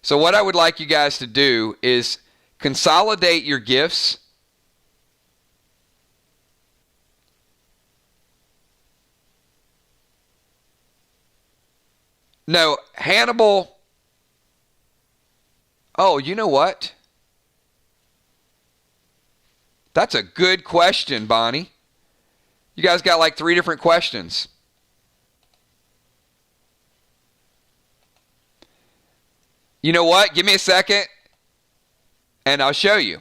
So what I would like you guys to do is consolidate your gifts. No, Hannibal. Oh, you know what? That's a good question, Bonnie. You guys got like 3 different questions. You know what? Give me a second, and I'll show you.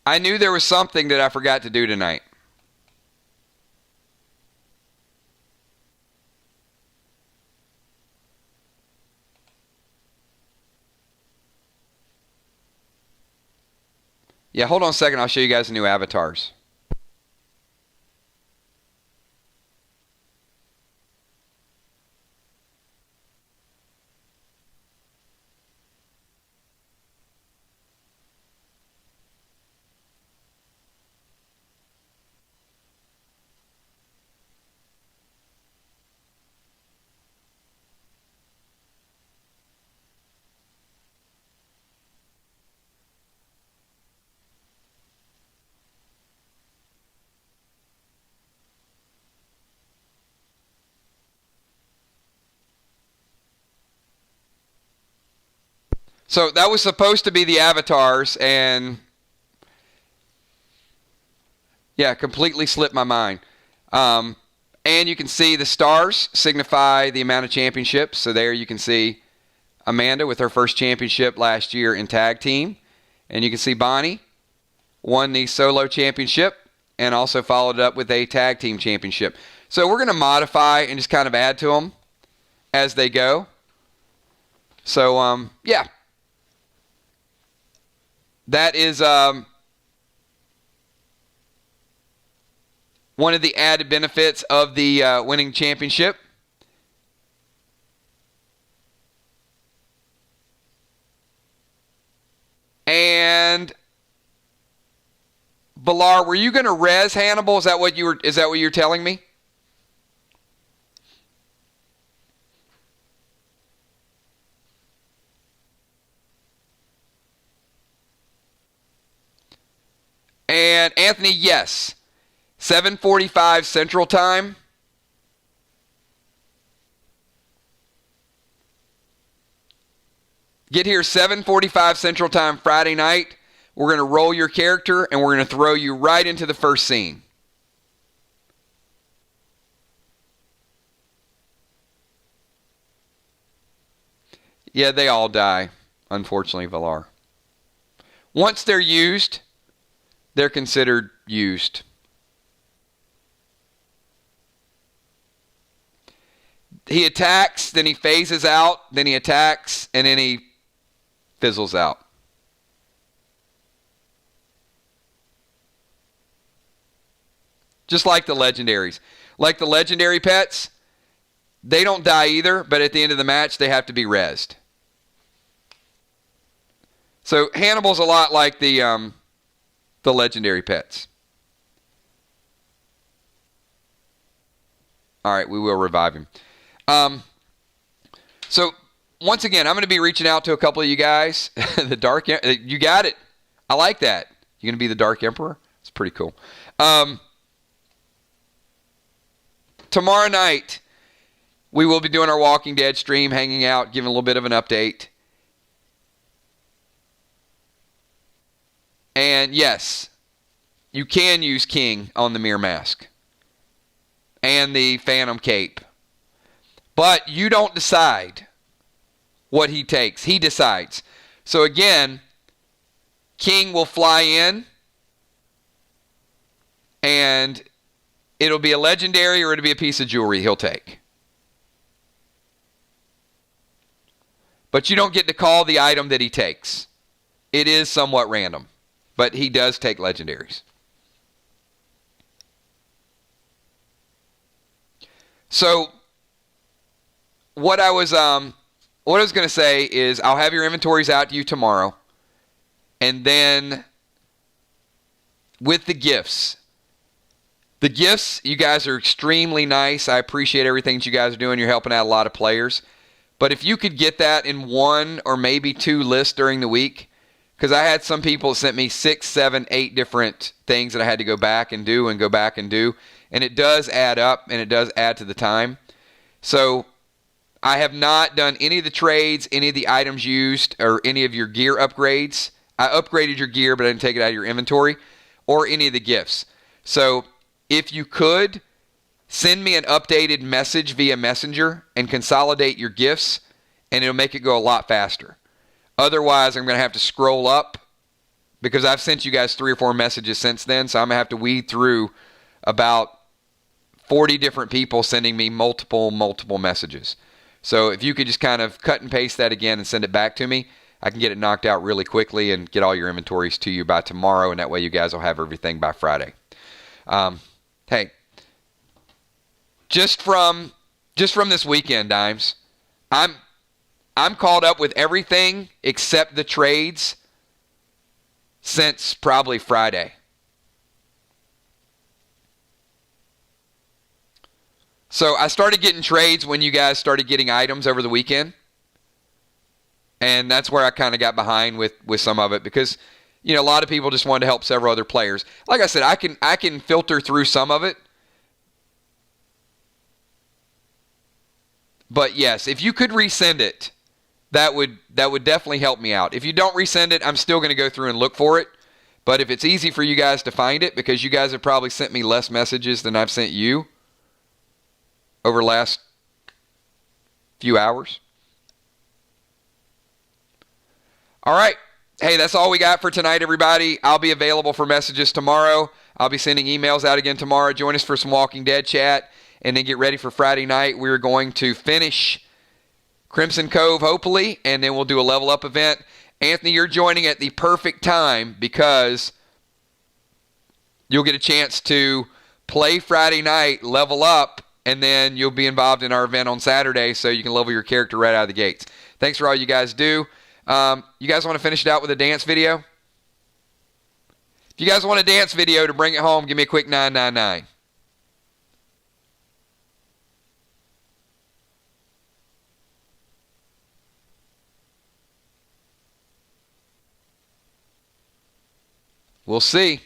I knew there was something that I forgot to do tonight. Yeah, hold on a second. I'll show you guys the new avatars. So that was supposed to be the avatars, and yeah, completely slipped my mind. And you can see the stars signify the amount of championships. So there you can see Amanda with her first championship last year in tag team. And you can see Bonnie won the solo championship and also followed it up with a tag team championship. So we're going to modify and just kind of add to them as they go. So, yeah. That is one of the added benefits of the winning championship. And Valar, were you going to res Hannibal? Is that what you're telling me? And Anthony, yes. 7:45 Central Time. Get here 7:45 Central Time Friday night. We're going to roll your character and we're going to throw you right into the first scene. Yeah, they all die, unfortunately, Valar. Once they're used, they're considered used. He attacks, then he phases out, then he attacks, and then he fizzles out. Just like the legendaries. Like the legendary pets, they don't die either, but at the end of the match, they have to be rezzed. So Hannibal's a lot like the legendary pets. All right, we will revive him. So once again, I'm going to be reaching out to a couple of you guys. The Dark, you got it. I like that. You're going to be the Dark Emperor? It's pretty cool. Tomorrow night, we will be doing our Walking Dead stream, hanging out, giving a little bit of an update. And yes, you can use King on the Mirror Mask and the Phantom Cape. But you don't decide what he takes. He decides. So again, King will fly in and it'll be a legendary or it'll be a piece of jewelry he'll take. But you don't get to call the item that he takes. It is somewhat random. But he does take legendaries. So what I was going to say is I'll have your inventories out to you tomorrow. And then with the gifts. The gifts, you guys are extremely nice. I appreciate everything that you guys are doing. You're helping out a lot of players. But if you could get that in one or maybe two lists during the week, because I had some people that sent me 6, 7, 8 different things that I had to go back and do. And it does add up and it does add to the time. So I have not done any of the trades, any of the items used, or any of your gear upgrades. I upgraded your gear, but I didn't take it out of your inventory, or any of the gifts. So if you could, send me an updated message via Messenger and consolidate your gifts, and it'll make it go a lot faster. Otherwise, I'm going to have to scroll up because I've sent you guys 3 or 4 messages since then, so I'm going to have to weed through about 40 different people sending me multiple messages. So if you could just kind of cut and paste that again and send it back to me, I can get it knocked out really quickly and get all your inventories to you by tomorrow, and that way you guys will have everything by Friday. Hey, just from this weekend, Dimes, I'm caught up with everything except the trades since probably Friday. So I started getting trades when you guys started getting items over the weekend. And that's where I kind of got behind with some of it because, a lot of people just wanted to help several other players. Like I said, I can filter through some of it. But yes, if you could resend it, that would definitely help me out. If you don't resend it, I'm still going to go through and look for it. But if it's easy for you guys to find it, because you guys have probably sent me less messages than I've sent you over the last few hours. All right. Hey, that's all we got for tonight, everybody. I'll be available for messages tomorrow. I'll be sending emails out again tomorrow. Join us for some Walking Dead chat, and then get ready for Friday night. We're going to finish Crimson Cove, hopefully, and then we'll do a level up event. Anthony, you're joining at the perfect time because you'll get a chance to play Friday night, level up, and then you'll be involved in our event on Saturday so you can level your character right out of the gates. Thanks for all you guys do. You guys want to finish it out with a dance video? If you guys want a dance video to bring it home, give me a quick 999. We'll see.